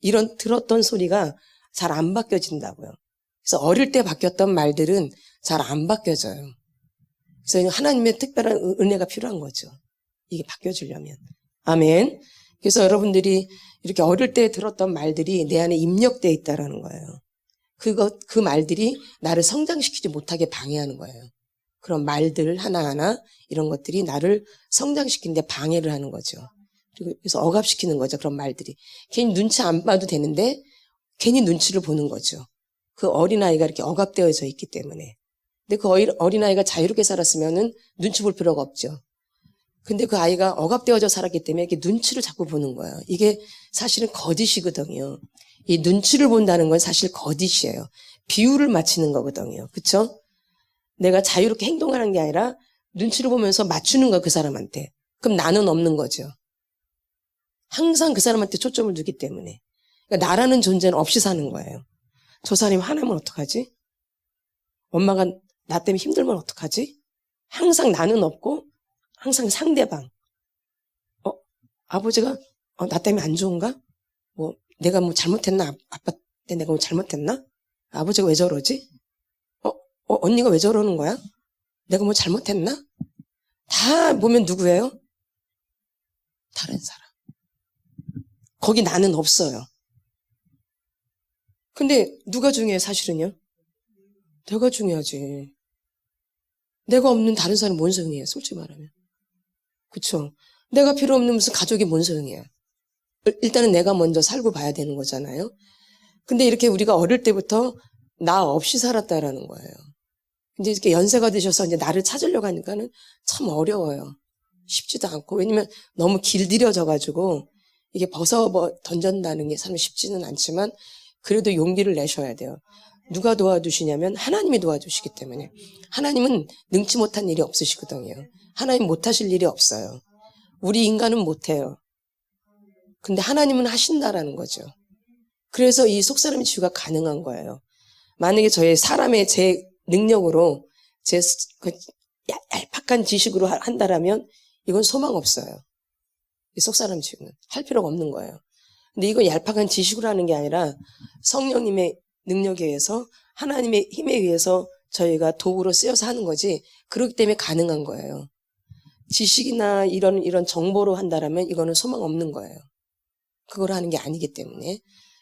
이런 들었던 소리가 잘 안 바뀌어진다고요. 그래서 어릴 때 바뀌었던 말들은 잘 안 바뀌어져요. 그래서 하나님의 특별한 은혜가 필요한 거죠. 이게 바뀌어지려면. 아멘. 그래서 여러분들이 이렇게 어릴 때 들었던 말들이 내 안에 입력되어 있다라는 거예요. 그 말들이 나를 성장시키지 못하게 방해하는 거예요. 그런 말들 하나하나 이런 것들이 나를 성장시키는데 방해를 하는 거죠. 그래서 억압시키는 거죠. 그런 말들이. 괜히 눈치 안 봐도 되는데 괜히 눈치를 보는 거죠. 그 어린아이가 이렇게 억압되어져 있기 때문에. 근데 그 어린아이가 자유롭게 살았으면은 눈치 볼 필요가 없죠. 근데 그 아이가 억압되어져 살았기 때문에 이렇게 눈치를 자꾸 보는 거예요. 이게 사실은 거짓이거든요. 이 눈치를 본다는 건 사실 거짓이에요. 비율을 맞추는 거거든요. 그렇죠? 내가 자유롭게 행동하는 게 아니라 눈치를 보면서 맞추는 거야, 그 사람한테. 그럼 나는 없는 거죠. 항상 그 사람한테 초점을 두기 때문에. 그러니까 나라는 존재는 없이 사는 거예요. 저 사람이 화나면 어떡하지? 엄마가 나 때문에 힘들면 어떡하지? 항상 나는 없고 항상 상대방. 아버지가 나 때문에 안 좋은가? 내가 잘못했나? 아빠 때 내가 잘못했나? 아버지가 왜 저러지? 언니가 왜 저러는 거야? 내가 잘못했나? 다 보면 누구예요? 다른 사람. 거기 나는 없어요. 근데 누가 중요해 사실은요? 내가 중요하지. 내가 없는 다른 사람이 뭔 소용이에요, 솔직히 말하면. 그쵸? 내가 필요 없는 무슨 가족이 뭔 소용이에요. 일단은 내가 먼저 살고 봐야 되는 거잖아요. 근데 이렇게 우리가 어릴 때부터 나 없이 살았다라는 거예요. 근데 이렇게 연세가 드셔서 이제 나를 찾으려고 하니까는 참 어려워요. 쉽지도 않고. 왜냐면 너무 길들여져가지고 이게 던전다는 게 사람 쉽지는 않지만 그래도 용기를 내셔야 돼요. 누가 도와주시냐면 하나님이 도와주시기 때문에. 하나님은 능치 못한 일이 없으시거든요. 하나님 못하실 일이 없어요. 우리 인간은 못해요. 근데 하나님은 하신다라는 거죠. 그래서 이 속사람의 치유가 가능한 거예요. 만약에 사람의 제 능력으로 제 얄팍한 지식으로 한다라면 이건 소망 없어요. 이 속사람 치유는 할 필요가 없는 거예요. 근데 이건 얄팍한 지식으로 하는 게 아니라 성령님의 능력에 의해서 하나님의 힘에 의해서 저희가 도구로 쓰여서 하는 거지 그렇기 때문에 가능한 거예요. 지식이나 이런 정보로 한다라면 이거는 소망 없는 거예요. 그걸 하는 게 아니기 때문에.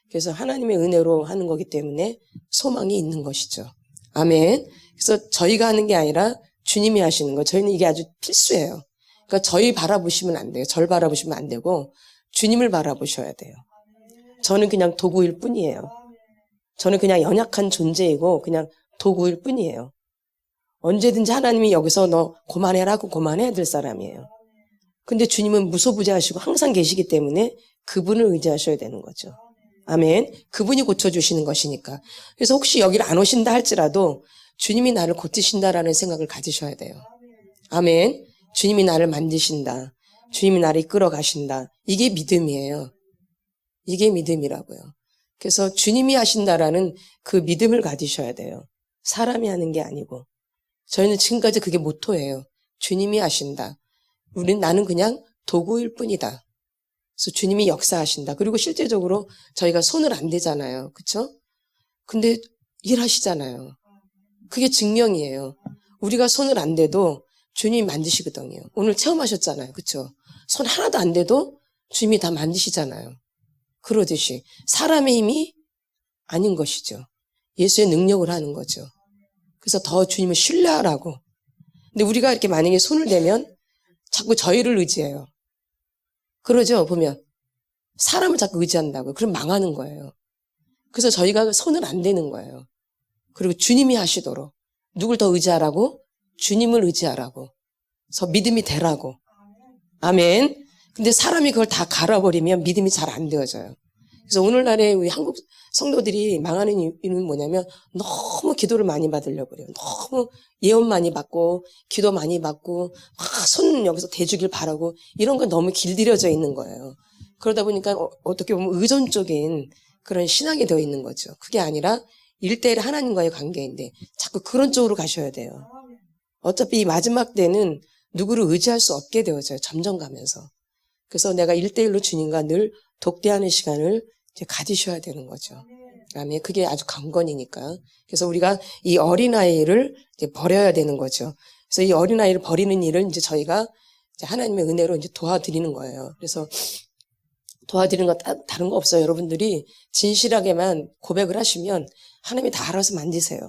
그래서 하나님의 은혜로 하는 거기 때문에 소망이 있는 것이죠. 아멘. 그래서 저희가 하는 게 아니라 주님이 하시는 거. 저희는 이게 아주 필수예요. 그러니까 저희 바라보시면 안 돼요. 절 바라보시면 안 되고 주님을 바라보셔야 돼요. 저는 그냥 도구일 뿐이에요. 저는 그냥 연약한 존재이고 그냥 도구일 뿐이에요. 언제든지 하나님이 여기서 너 그만해라고 그만해야 될 사람이에요. 근데 주님은 무소부재하시고 항상 계시기 때문에 그분을 의지하셔야 되는 거죠. 아멘. 그분이 고쳐주시는 것이니까. 그래서 혹시 여기를 안 오신다 할지라도 주님이 나를 고치신다라는 생각을 가지셔야 돼요. 아멘. 주님이 나를 만드신다. 주님이 나를 이끌어 가신다. 이게 믿음이에요. 이게 믿음이라고요. 그래서 주님이 하신다라는 그 믿음을 가지셔야 돼요. 사람이 하는 게 아니고. 저희는 지금까지 그게 모토예요. 주님이 하신다. 나는 그냥 도구일 뿐이다. 그래서 주님이 역사하신다. 그리고 실제적으로 저희가 손을 안 대잖아요. 그쵸? 근데 일하시잖아요. 그게 증명이에요. 우리가 손을 안 대도 주님이 만드시거든요. 오늘 체험하셨잖아요. 그쵸? 손 하나도 안 대도 주님이 다 만드시잖아요. 그러듯이 사람의 힘이 아닌 것이죠. 예수의 능력을 하는 거죠. 그래서 더 주님을 신뢰하라고. 근데 우리가 이렇게 만약에 손을 대면 자꾸 저희를 의지해요. 그러죠, 보면. 사람을 자꾸 의지한다고요. 그럼 망하는 거예요. 그래서 저희가 손을 안 대는 거예요. 그리고 주님이 하시도록. 누굴 더 의지하라고? 주님을 의지하라고. 그래서 믿음이 되라고. 아멘. 근데 사람이 그걸 다 갈아버리면 믿음이 잘 안 되어져요. 그래서 오늘날에 우리 한국 성도들이 망하는 이유는 뭐냐면 너무 기도를 많이 받으려고 그래요. 너무 예언 많이 받고 기도 많이 받고 막 손 여기서 대주길 바라고 이런 건 너무 길들여져 있는 거예요. 그러다 보니까 어떻게 보면 의존적인 그런 신앙이 되어 있는 거죠. 그게 아니라 1대1 하나님과의 관계인데 자꾸 그런 쪽으로 가셔야 돼요. 어차피 이 마지막 때는 누구를 의지할 수 없게 되어져요. 점점 가면서. 그래서 내가 1대1로 주님과 늘 독대하는 시간을 이제 가지셔야 되는 거죠. 아멘. 그게 아주 강건이니까. 그래서 우리가 이 어린아이를 이제 버려야 되는 거죠. 그래서 이 어린아이를 버리는 일을 이제 저희가 이제 하나님의 은혜로 이제 도와드리는 거예요. 그래서 도와드리는 거 다른 거 없어요. 여러분들이 진실하게만 고백을 하시면 하나님이 다 알아서 만지세요.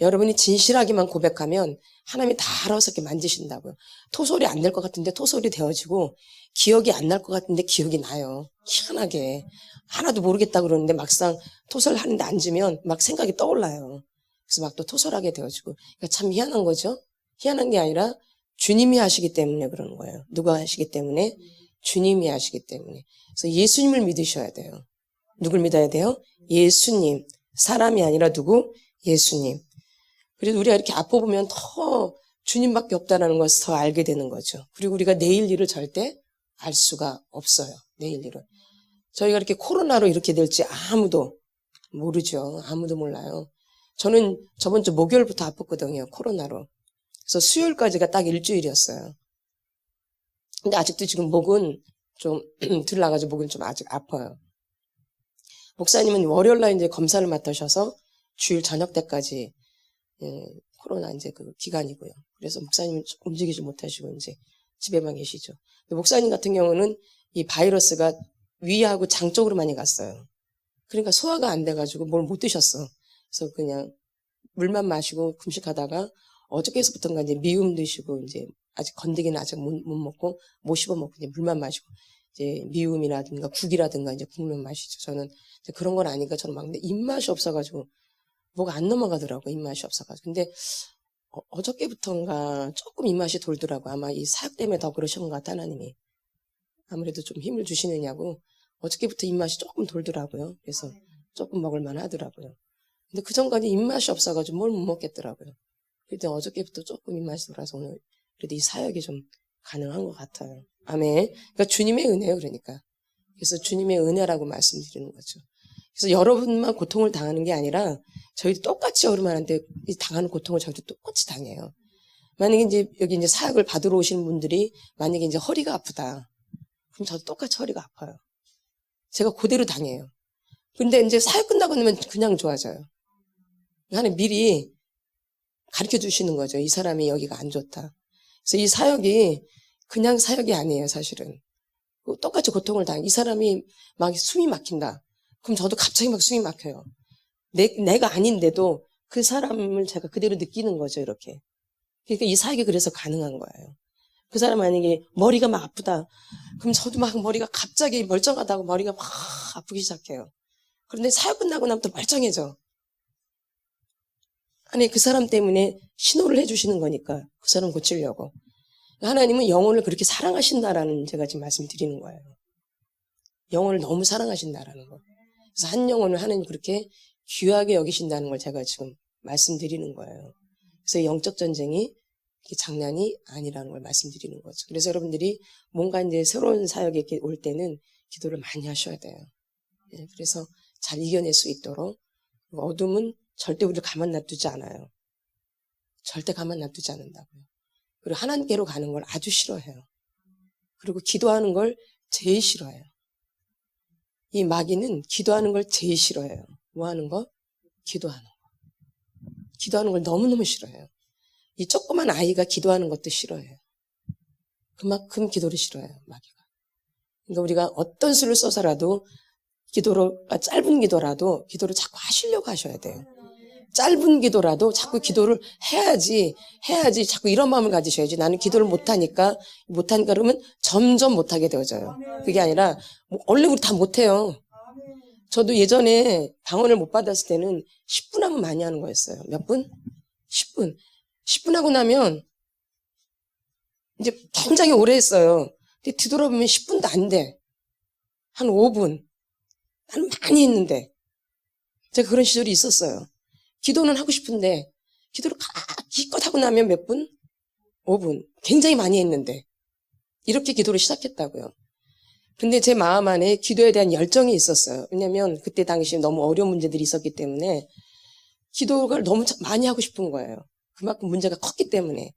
여러분이 진실하게만 고백하면 하나님이 다 알아서 이렇게 만지신다고요. 토솔이 안 될 것 같은데 토솔이 되어지고 기억이 안 날 것 같은데 기억이 나요. 희한하게. 하나도 모르겠다 그러는데 막상 토설하는데 앉으면 막 생각이 떠올라요. 그래서 막 또 토설하게 되어지고. 그러니까 참 희한한 거죠. 희한한 게 아니라 주님이 하시기 때문에 그러는 거예요. 누가 하시기 때문에? 주님이 하시기 때문에. 그래서 예수님을 믿으셔야 돼요. 누굴 믿어야 돼요? 예수님. 사람이 아니라 누구? 예수님. 그래서 우리가 이렇게 앞에 보면 더 주님밖에 없다는 것을 더 알게 되는 거죠. 그리고 우리가 내일 일을 절대 알 수가 없어요. 내일 일은. 저희가 이렇게 코로나로 이렇게 될지 아무도 모르죠. 아무도 몰라요. 저는 저번 주 목요일부터 아팠거든요. 코로나로. 그래서 수요일까지가 딱 일주일이었어요. 근데 아직도 지금 목은 좀 덜 나가지고 목은 좀 아직 아파요. 목사님은 월요일 날 이제 검사를 맡으셔서 주일 저녁 때까지 코로나 이제 그 기간이고요. 그래서 목사님은 움직이지 못하시고 이제 집에만 계시죠. 목사님 같은 경우는 이 바이러스가 위하고 장 쪽으로 많이 갔어요. 그러니까 소화가 안 돼가지고 뭘 못 드셨어. 그래서 그냥 물만 마시고 금식하다가 어저께서부터인가 이제 미음 드시고 이제 아직 건더기는 아직 못 먹고 못 씹어 먹고 이제 물만 마시고 이제 미음이라든가 국이라든가 이제 국물 마시죠. 저는 이제 그런 건 아니까 저는 막 입맛이 없어가지고 뭐가 안 넘어가더라고. 입맛이 없어가지고. 근데 어저께부터인가 조금 입맛이 돌더라고. 아마 이 사역 때문에 더 그러신 것 같아, 하나님이. 아무래도 좀 힘을 주시느냐고 어저께부터 입맛이 조금 돌더라고요. 그래서 조금 먹을만 하더라고요. 근데 그 전까지 입맛이 없어가지고 뭘 못 먹겠더라고요. 그때 어저께부터 조금 입맛이 돌아서 오늘 그래도 이 사역이 좀 가능한 것 같아요. 아멘. 그러니까 주님의 은혜예요, 그러니까. 그래서 주님의 은혜라고 말씀드리는 거죠. 그래서 여러분만 고통을 당하는 게 아니라 저희도 똑같이 여러분한테 당하는 고통을 저희도 똑같이 당해요. 만약에 이제 여기 이제 사역을 받으러 오시는 분들이 만약에 이제 허리가 아프다. 그럼 저도 똑같이 허리가 아파요. 제가 그대로 당해요. 근데 이제 사역 끝나고 나면 그냥 좋아져요. 하나님 미리 가르쳐 주시는 거죠. 이 사람이 여기가 안 좋다. 그래서 이 사역이 그냥 사역이 아니에요, 사실은. 똑같이 고통을 당해. 이 사람이 막 숨이 막힌다. 그럼 저도 갑자기 막 숨이 막혀요. 내가 아닌데도 그 사람을 제가 그대로 느끼는 거죠, 이렇게. 그러니까 이 사역이 그래서 가능한 거예요. 그 사람 만약에 머리가 막 아프다. 그럼 저도 막 머리가 갑자기 멀쩡하다고 머리가 막 아프기 시작해요. 그런데 사역 끝나고 나면 또 멀쩡해져. 아니, 그 사람 때문에 신호를 해주시는 거니까 그 사람 고치려고. 하나님은 영혼을 그렇게 사랑하신다라는 제가 지금 말씀드리는 거예요. 영혼을 너무 사랑하신다라는 거. 그래서 한 영혼을 하나님 그렇게 귀하게 여기신다는 걸 제가 지금 말씀드리는 거예요. 그래서 영적 전쟁이 장난이 아니라는 걸 말씀드리는 거죠. 그래서 여러분들이 뭔가 이제 새로운 사역에 이렇게 올 때는 기도를 많이 하셔야 돼요. 그래서 잘 이겨낼 수 있도록. 어둠은 절대 우리를 가만 놔두지 않아요. 절대 가만 놔두지 않는다고요. 그리고 하나님께로 가는 걸 아주 싫어해요. 그리고 기도하는 걸 제일 싫어해요. 이 마귀는 기도하는 걸 제일 싫어해요. 뭐 하는 거? 기도하는 거. 기도하는 걸 너무너무 싫어해요. 이 조그만 아이가 기도하는 것도 싫어해요. 그만큼 기도를 싫어해요, 마귀가. 그러니까 우리가 어떤 수를 써서라도 짧은 기도라도 기도를 자꾸 하시려고 하셔야 돼요. 짧은 기도라도 자꾸 기도를 해야지 자꾸 이런 마음을 가지셔야지. 나는 기도를 못하니까 그러면 점점 못하게 되어져요. 그게 아니라 원래 우리 다 못해요. 저도 예전에 방언을 못 받았을 때는 10분 하면 많이 하는 거였어요. 몇 분? 10분. 10분 하고 나면 이제 굉장히 오래 했어요. 근데 뒤돌아보면 10분도 안 돼. 한 5분. 나는 많이 했는데. 제가 그런 시절이 있었어요. 기도는 하고 싶은데 기도를 기껏 하고 나면 몇 분? 5분. 굉장히 많이 했는데. 이렇게 기도를 시작했다고요. 근데 제 마음 안에 기도에 대한 열정이 있었어요. 왜냐면 그때 당시에 너무 어려운 문제들이 있었기 때문에 기도를 너무 많이 하고 싶은 거예요. 그만큼 문제가 컸기 때문에.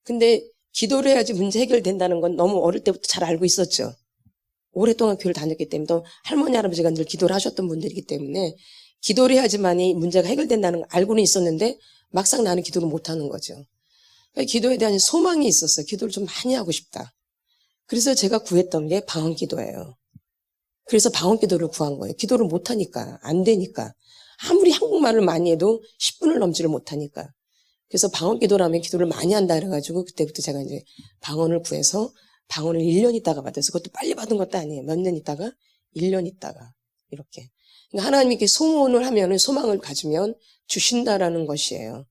근데 기도를 해야지 문제 해결된다는 건 너무 어릴 때부터 잘 알고 있었죠. 오랫동안 교회를 다녔기 때문에 또 할머니, 할아버지가 늘 기도를 하셨던 분들이기 때문에 기도를 해야지만이 문제가 해결된다는 걸 알고는 있었는데 막상 나는 기도를 못하는 거죠. 그러니까 기도에 대한 소망이 있었어요. 기도를 좀 많이 하고 싶다. 그래서 제가 구했던 게 방언 기도예요. 그래서 방언 기도를 구한 거예요. 기도를 못하니까, 안 되니까. 아무리 한국말을 많이 해도 10분을 넘지를 못하니까. 그래서 방언 기도라면 기도를 많이 한다 그래가지고 그때부터 제가 이제 방언을 구해서 방언을 1년 있다가 받았어요. 그것도 빨리 받은 것도 아니에요. 몇 년 있다가 1년 있다가 이렇게. 그러니까 하나님이 이렇게 소원을 하면은 소망을 가지면 주신다라는 것이에요.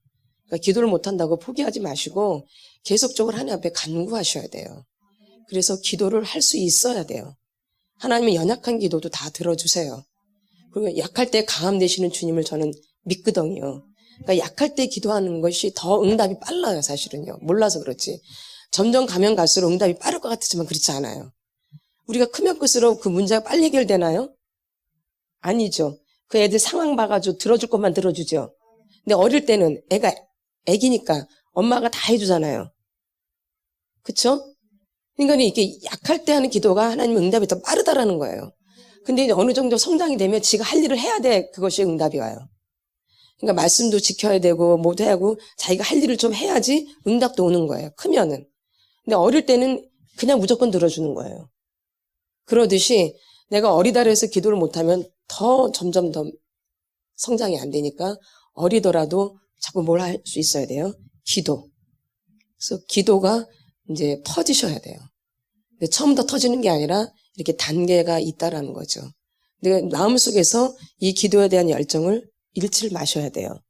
그러니까 기도를 못한다고 포기하지 마시고 계속적으로 하나님 앞에 간구하셔야 돼요. 그래서 기도를 할 수 있어야 돼요. 하나님은 연약한 기도도 다 들어주세요. 그리고 약할 때 강함 되시는 주님을 저는 믿거든요. 그러니까 약할 때 기도하는 것이 더 응답이 빨라요, 사실은요. 몰라서 그렇지. 점점 가면 갈수록 응답이 빠를 것 같지만 그렇지 않아요. 우리가 크면 클수록 그 문제가 빨리 해결되나요? 아니죠. 그 애들 상황 봐가지고 들어줄 것만 들어주죠. 근데 어릴 때는 애가 애기니까 엄마가 다 해주잖아요. 그쵸? 그러니까 이게 약할 때 하는 기도가 하나님 응답이 더 빠르다라는 거예요. 근데 이제 어느 정도 성장이 되면 지가 할 일을 해야 돼. 그것이 응답이 와요. 그러니까 말씀도 지켜야 되고 뭐도 해야 하고 자기가 할 일을 좀 해야지 응답도 오는 거예요. 크면은. 근데 어릴 때는 그냥 무조건 들어주는 거예요. 그러듯이 내가 어리다 해서 기도를 못하면 더 점점 더 성장이 안 되니까 어리더라도 자꾸 뭘 할 수 있어야 돼요? 기도. 그래서 기도가 이제 터지셔야 돼요. 근데 처음부터 터지는 게 아니라 이렇게 단계가 있다라는 거죠. 내가 마음속에서 이 기도에 대한 열정을 잃지 마셔야 돼요.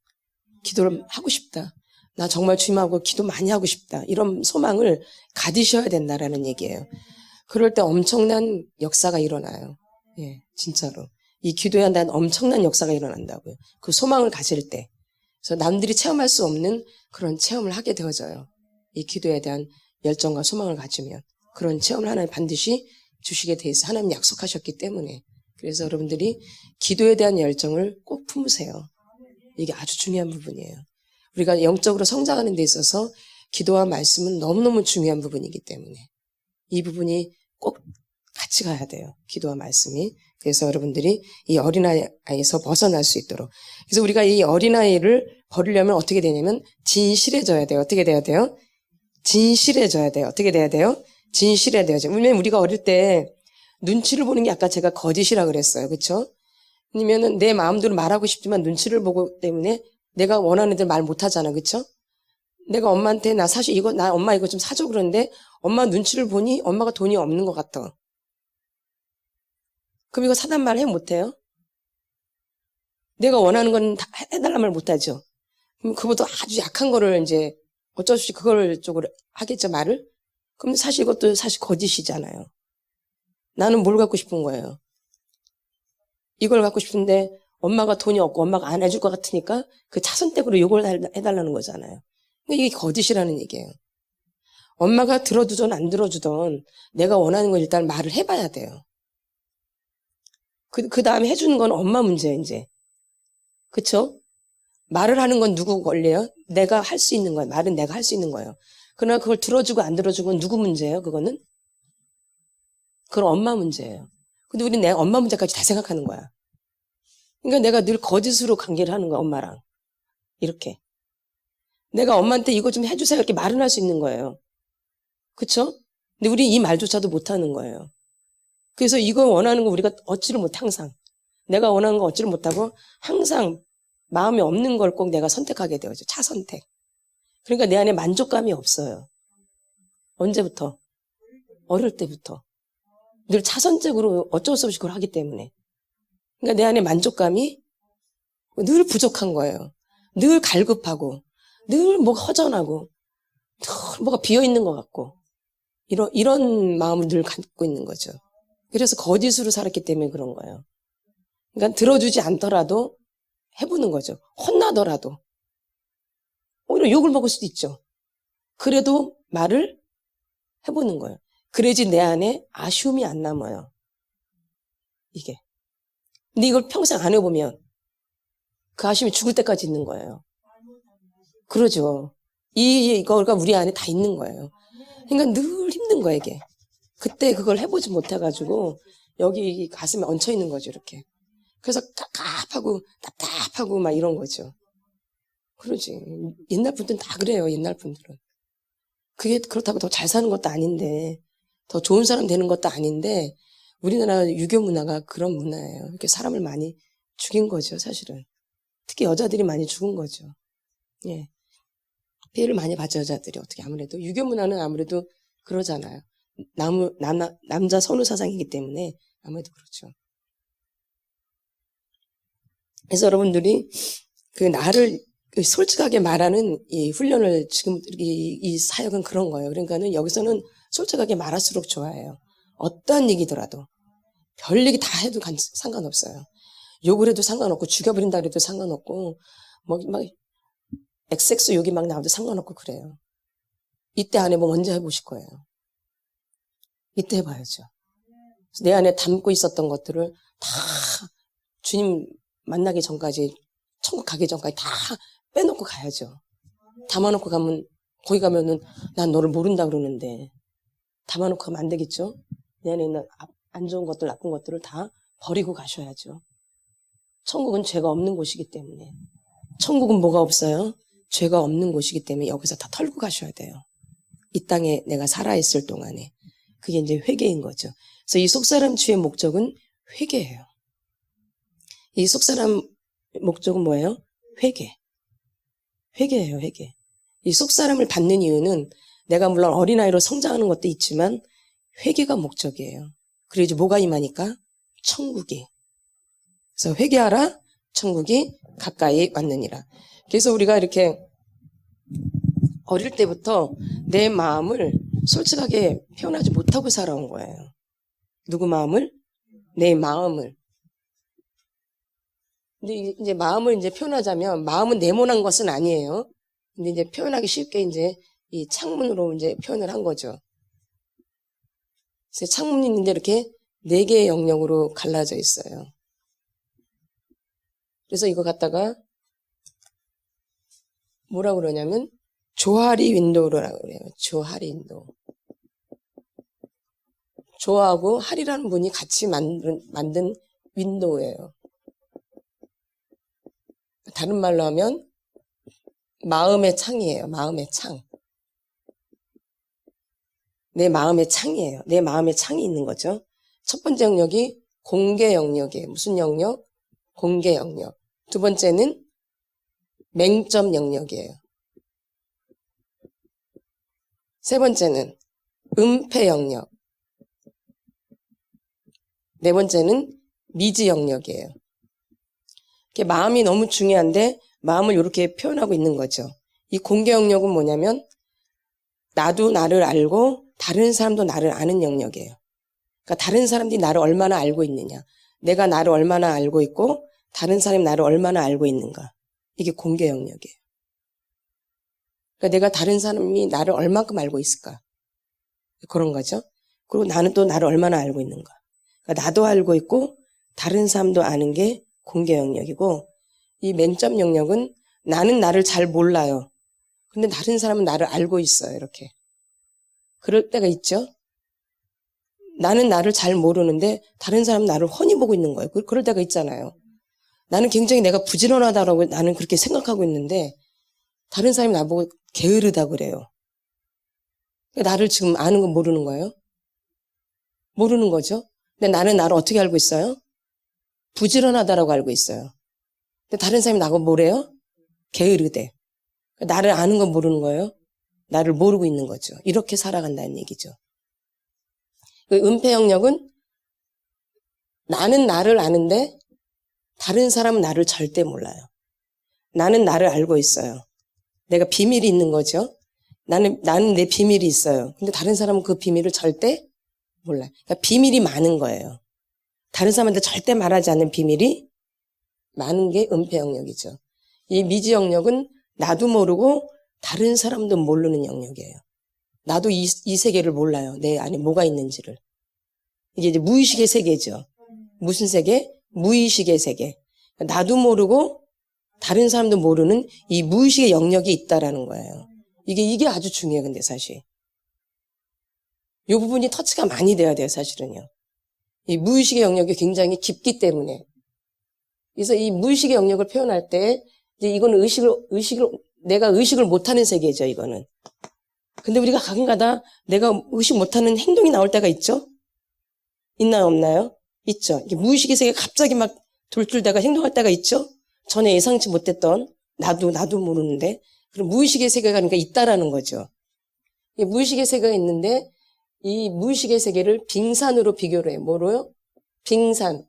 기도를 하고 싶다. 나 정말 주님하고 기도 많이 하고 싶다. 이런 소망을 가지셔야 된다라는 얘기예요. 그럴 때 엄청난 역사가 일어나요. 예, 진짜로. 이 기도에 대한 엄청난 역사가 일어난다고요. 그 소망을 가질 때. 그래서 남들이 체험할 수 없는 그런 체험을 하게 되어져요. 이 기도에 대한 열정과 소망을 가지면. 그런 체험을 하나님 반드시 주시게 돼 있어. 하나님 약속하셨기 때문에. 그래서 여러분들이 기도에 대한 열정을 꼭 품으세요. 이게 아주 중요한 부분이에요. 우리가 영적으로 성장하는 데 있어서 기도와 말씀은 너무너무 중요한 부분이기 때문에 이 부분이 꼭 같이 가야 돼요. 기도와 말씀이. 그래서 여러분들이 이 어린아이에서 벗어날 수 있도록. 그래서 우리가 이 어린아이를 버리려면 어떻게 되냐면 진실해져야 돼요. 어떻게 돼야 돼요? 진실해져야 돼요. 어떻게 돼야 돼요? 진실해져야 돼요. 왜냐면 우리가 어릴 때 눈치를 보는 게 아까 제가 거짓이라 그랬어요. 그렇죠? 아니면은 내 마음대로 말하고 싶지만 눈치를 보고 때문에 내가 원하는 대로 말 못하잖아. 그렇죠? 내가 엄마한테 나 사실 이거 나 엄마 이거 좀 사줘 그러는데 엄마 눈치를 보니 엄마가 돈이 없는 것 같아. 그럼 이거 사단 말 해 못해요? 내가 원하는 건 다 해달란 말 못하죠. 그럼 그보다 아주 약한 거를 이제 어쩔 수 없이 그걸 쪽으로 하겠죠, 말을? 그럼 사실 이것도 사실 거짓이잖아요. 나는 뭘 갖고 싶은 거예요? 이걸 갖고 싶은데 엄마가 돈이 없고 엄마가 안 해줄 것 같으니까 그 차선택으로 요걸 해달라는 거잖아요. 이게 거짓이라는 얘기예요. 엄마가 들어주든 안 들어주든 내가 원하는 걸 일단 말을 해봐야 돼요. 그 다음에 해주는 건 엄마 문제예요, 이제. 그쵸? 말을 하는 건 누구 권리예요? 내가 할 수 있는 거예요. 말은 내가 할 수 있는 거예요. 그러나 그걸 들어주고 안 들어주고 건 누구 문제예요, 그거는? 그건 엄마 문제예요. 근데 우리는 내 엄마 문제까지 다 생각하는 거야. 그러니까 내가 늘 거짓으로 관계를 하는 거야, 엄마랑. 이렇게. 내가 엄마한테 이거 좀 해주세요. 이렇게 말은 할 수 있는 거예요. 그쵸? 근데 우리 이 말조차도 못하는 거예요. 그래서 이거 원하는 거 우리가 얻지를 못해, 항상. 내가 원하는 거 얻지를 못하고 항상 마음에 없는 걸 꼭 내가 선택하게 되어져. 차선택. 그러니까 내 안에 만족감이 없어요. 언제부터? 어릴 때부터. 늘 차선적으로 어쩔 수 없이 그걸 하기 때문에. 그러니까 내 안에 만족감이 늘 부족한 거예요. 늘 갈급하고, 늘 뭐가 허전하고, 늘 뭐가 비어있는 것 같고, 이런 마음을 늘 갖고 있는 거죠. 그래서 거짓으로 살았기 때문에 그런 거예요. 그러니까 들어주지 않더라도 해보는 거죠. 혼나더라도. 오히려 욕을 먹을 수도 있죠. 그래도 말을 해보는 거예요. 그래야지 내 안에 아쉬움이 안 남아요. 이게. 근데 이걸 평생 안 해보면 그 아쉬움이 죽을 때까지 있는 거예요. 그러죠. 이거가 우리 안에 다 있는 거예요. 그러니까 늘 힘든 거예요, 이게. 그때 그걸 해보지 못해가지고 여기 가슴에 얹혀 있는 거죠, 이렇게. 그래서 갑갑하고 답답하고 막 이런 거죠. 그러지. 옛날 분들은 다 그래요, 옛날 분들은. 그게 그렇다고 더 잘 사는 것도 아닌데, 더 좋은 사람 되는 것도 아닌데, 우리나라 유교 문화가 그런 문화예요. 이렇게 사람을 많이 죽인 거죠, 사실은. 특히 여자들이 많이 죽은 거죠. 예. 피해를 많이 받죠, 여자들이. 어떻게 아무래도. 유교 문화는 아무래도 그러잖아요. 남자 선우 사상이기 때문에 아무래도 그렇죠. 그래서 여러분들이 그 나를 솔직하게 말하는 이 훈련을 지금 이 사역은 그런 거예요. 그러니까는 여기서는 솔직하게 말할수록 좋아해요. 어떠한 얘기더라도. 별 얘기 다 해도 상관없어요. 욕을 해도 상관없고 죽여버린다 그래도 상관없고 막 XX 욕이 막 나와도 상관없고 그래요. 이때 안에 뭐 먼저 해보실 거예요. 이때 해봐야죠. 내 안에 담고 있었던 것들을 다 주님 만나기 전까지, 천국 가기 전까지 다 빼놓고 가야죠. 담아놓고 가면, 거기 가면은 난 너를 모른다 그러는데, 담아놓고 가면 안 되겠죠? 내 안에 있는 안 좋은 것들, 나쁜 것들을 다 버리고 가셔야죠. 천국은 죄가 없는 곳이기 때문에. 천국은 뭐가 없어요? 죄가 없는 곳이기 때문에 여기서 다 털고 가셔야 돼요. 이 땅에 내가 살아있을 동안에. 그게 이제 회개인 거죠. 그래서 이 속사람 치유의 목적은 회개예요. 이 속사람 목적은 뭐예요? 회개. 회개예요, 회개. 이 속사람을 받는 이유는 내가 물론 어린아이로 성장하는 것도 있지만 회개가 목적이에요. 그리고 이제 뭐가 임하니까? 천국이. 그래서 회개하라, 천국이 가까이 왔느니라. 그래서 우리가 이렇게 어릴 때부터 내 마음을 솔직하게 표현하지 못하고 살아온 거예요. 누구 마음을? 내 마음을. 근데 이제 마음을 이제 표현하자면 마음은 네모난 것은 아니에요. 근데 이제 표현하기 쉽게 이제 이 창문으로 이제 표현을 한 거죠. 그래서 창문이 있는데 이렇게 4개의 영역으로 갈라져 있어요. 그래서 이거 갖다가 뭐라고 그러냐면 조하리 윈도우라고 그래요. 조하리 윈도우. 조하고 하리라는 분이 같이 만든 윈도우예요. 다른 말로 하면 마음의 창이에요. 마음의 창. 내 마음의 창이에요. 내 마음의 창이 있는 거죠. 첫 번째 영역이 공개 영역이에요. 무슨 영역? 공개 영역. 두 번째는 맹점 영역이에요. 세 번째는 은폐 영역. 네 번째는 미지 영역이에요. 마음이 너무 중요한데 마음을 이렇게 표현하고 있는 거죠. 이 공개 영역은 뭐냐면 나도 나를 알고 다른 사람도 나를 아는 영역이에요. 그러니까 다른 사람들이 나를 얼마나 알고 있느냐. 내가 나를 얼마나 알고 있고 다른 사람이 나를 얼마나 알고 있는가. 이게 공개 영역이에요. 그러니까 내가 다른 사람이 나를 얼만큼 알고 있을까. 그런 거죠. 그리고 나는 또 나를 얼마나 알고 있는가. 그러니까 나도 알고 있고 다른 사람도 아는 게 공개 영역이고 이 맹점 영역은 나는 나를 잘 몰라요. 근데 다른 사람은 나를 알고 있어요. 이렇게. 그럴 때가 있죠. 나는 나를 잘 모르는데 다른 사람은 나를 훤히 보고 있는 거예요. 그럴 때가 있잖아요. 나는 굉장히 내가 부지런하다라고 나는 그렇게 생각하고 있는데 다른 사람이 나보고 게으르다 그래요. 나를 지금 아는 건 모르는 거예요? 모르는 거죠. 근데 나는 나를 어떻게 알고 있어요? 부지런하다라고 알고 있어요. 근데 다른 사람이 나하고 뭐래요? 게으르대. 나를 아는 건 모르는 거예요? 나를 모르고 있는 거죠. 이렇게 살아간다는 얘기죠. 은폐 영역은 나는 나를 아는데 다른 사람은 나를 절대 몰라요. 나는 나를 알고 있어요. 내가 비밀이 있는 거죠. 나는 내 비밀이 있어요. 근데 다른 사람은 그 비밀을 절대 몰라요. 그러니까 비밀이 많은 거예요. 다른 사람한테 절대 말하지 않는 비밀이 많은 게 은폐 영역이죠. 이 미지 영역은 나도 모르고 다른 사람도 모르는 영역이에요. 나도 이 세계를 몰라요. 내 안에 뭐가 있는지를. 이게 이제 무의식의 세계죠. 무슨 세계? 무의식의 세계. 나도 모르고 다른 사람도 모르는 이 무의식의 영역이 있다라는 거예요. 이게 아주 중요해요. 근데 사실. 이 부분이 터치가 많이 돼야 돼요. 사실은요. 이 무의식의 영역이 굉장히 깊기 때문에. 그래서 이 무의식의 영역을 표현할 때 이제 이거는 내가 의식을 못하는 세계죠. 이거는. 근데 우리가 가끔가다 내가 의식 못하는 행동이 나올 때가 있죠? 있나요? 없나요? 있죠. 이게 무의식의 세계가 갑자기 막 돌출되가 행동할 때가 있죠? 전에 예상치 못했던 나도 모르는데 그럼 무의식의 세계가 그러니까 있다라는 거죠. 이 무의식의 세계가 있는데 이 무의식의 세계를 빙산으로 비교를 해요. 뭐로요? 빙산.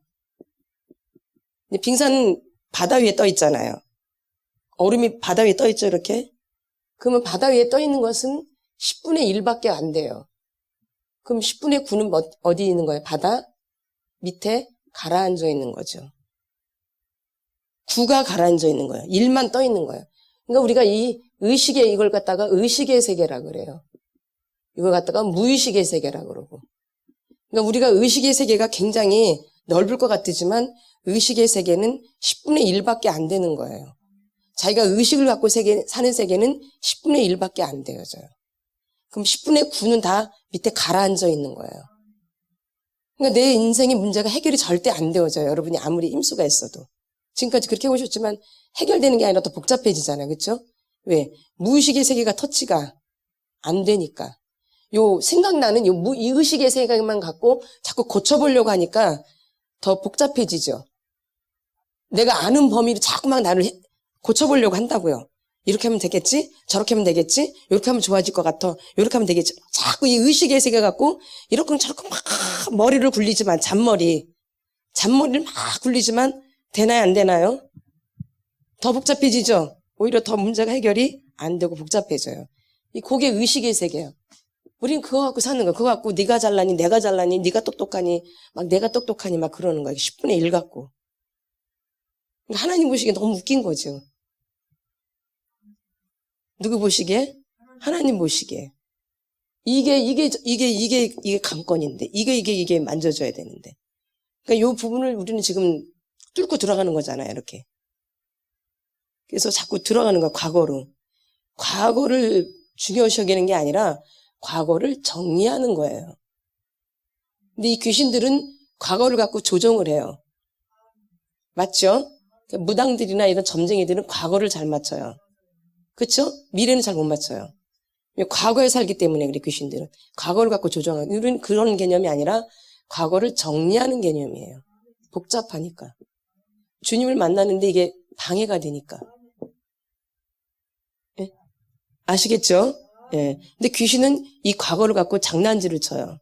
빙산은 바다 위에 떠 있잖아요. 얼음이 바다 위에 떠 있죠, 이렇게. 그러면 바다 위에 떠 있는 것은 10분의 1밖에 안 돼요. 그럼 10분의 9는 어디 있는 거예요? 바다 밑에 가라앉아 있는 거죠. 9가 가라앉아 있는 거예요. 1만 떠 있는 거예요. 그러니까 우리가 이 의식의 이걸 갖다가 의식의 세계라 그래요. 이걸 갖다가 무의식의 세계라 그러고. 그러니까 우리가 의식의 세계가 굉장히 넓을 것 같지만 의식의 세계는 10분의 1밖에 안 되는 거예요. 자기가 의식을 갖고 사는 세계는 10분의 1밖에 안 되어져요. 그럼 10분의 9는 다 밑에 가라앉아 있는 거예요. 그러니까 내 인생의 문제가 해결이 절대 안 되어져요. 여러분이 아무리 힘수가 있어도. 지금까지 그렇게 해오셨지만 해결되는 게 아니라 더 복잡해지잖아요. 그렇죠? 왜? 무의식의 세계가 터치가 안 되니까. 요 생각나는 이 의식의 세계만 갖고 자꾸 고쳐보려고 하니까 더 복잡해지죠. 내가 아는 범위를 자꾸 막 나를 고쳐보려고 한다고요. 이렇게 하면 되겠지? 저렇게 하면 되겠지? 이렇게 하면 좋아질 것 같아. 이렇게 하면 되겠지? 자꾸 이 의식의 세계 갖고 이렇게 저렇게 막 머리를 굴리지만 잔머리를 막 굴리지만 되나요? 안 되나요? 더 복잡해지죠? 오히려 더 문제가 해결이 안 되고 복잡해져요. 그게 의식의 세계예요. 우린 그거 갖고 사는 거야. 그거 갖고 네가 잘나니 내가 잘나니 네가 똑똑하니 막 내가 똑똑하니 막 그러는 거야. 10분의 1 갖고. 하나님 보시기에 너무 웃긴 거죠. 누구 보시기에? 하나님 보시기에. 이게 관건인데. 이게 만져줘야 되는데. 그러니까 이 부분을 우리는 지금 뚫고 들어가는 거잖아요. 이렇게. 그래서 자꾸 들어가는 거야. 과거로. 과거를 중요시 여기는 게 아니라 과거를 정리하는 거예요. 근데 이 귀신들은 과거를 갖고 조종을 해요. 맞죠? 무당들이나 이런 점쟁이들은 과거를 잘 맞춰요. 그렇죠? 미래는 잘 못 맞춰요. 과거에 살기 때문에 그래 귀신들은. 과거를 갖고 조정하는. 우리는 그런 개념이 아니라 과거를 정리하는 개념이에요. 복잡하니까. 주님을 만나는데 이게 방해가 되니까. 예? 아시겠죠? 예. 근데 귀신은 이 과거를 갖고 장난질을 쳐요.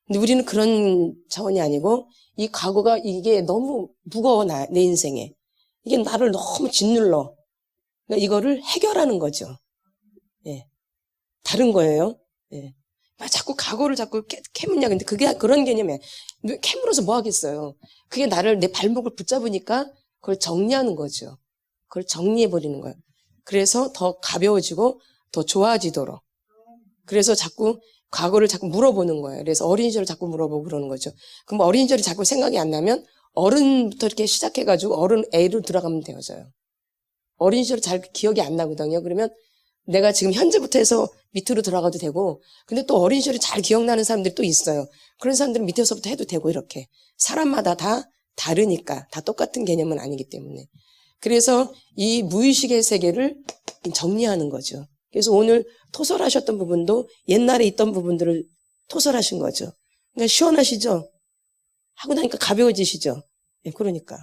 근데 우리는 그런 차원이 아니고 이 과거가 이게 너무 무거워 내 인생에. 이게 나를 너무 짓눌러. 그러니까 이거를 해결하는 거죠. 예. 다른 거예요. 예. 자꾸 과거를 자꾸 캐묻냐. 근데 그게 그런 개념이에요. 캐물어서 뭐 하겠어요. 그게 나를 내 발목을 붙잡으니까 그걸 정리하는 거죠. 그걸 정리해버리는 거예요. 그래서 더 가벼워지고 더 좋아지도록. 그래서 자꾸 과거를 자꾸 물어보는 거예요. 그래서 어린 시절을 자꾸 물어보고 그러는 거죠. 그럼 어린 시절이 자꾸 생각이 안 나면 어른부터 이렇게 시작해가지고 애로 들어가면 되어져요. 어린 시절 잘 기억이 안 나거든요. 그러면 내가 지금 현재부터 해서 밑으로 들어가도 되고, 근데 또 어린 시절이 잘 기억나는 사람들이 또 있어요. 그런 사람들은 밑에서부터 해도 되고 이렇게. 사람마다 다 다르니까 다 똑같은 개념은 아니기 때문에. 그래서 이 무의식의 세계를 정리하는 거죠. 그래서 오늘 토설하셨던 부분도 옛날에 있던 부분들을 토설하신 거죠. 그러니까 시원하시죠? 하고 나니까 가벼워지시죠? 네, 그러니까.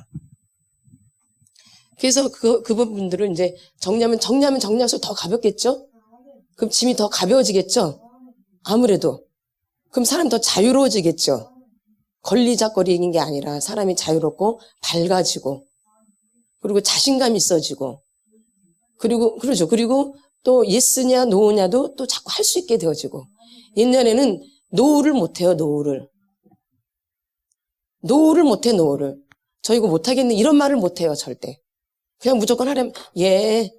그래서 그 부분들을 이제 정리하면 정리할수록 더 가볍겠죠? 그럼 짐이 더 가벼워지겠죠? 아무래도. 그럼 사람이 더 자유로워지겠죠? 걸리작거리는 게 아니라 사람이 자유롭고 밝아지고, 그리고 자신감이 있어지고, 그러죠. 그리고 또 예스냐 노냐도 또 자꾸 할 수 있게 되어지고. 옛날에는 노를 못해요. 노를 못해. 저 이거 못하겠네 이런 말을 못해요. 절대. 그냥 무조건 하려면 예.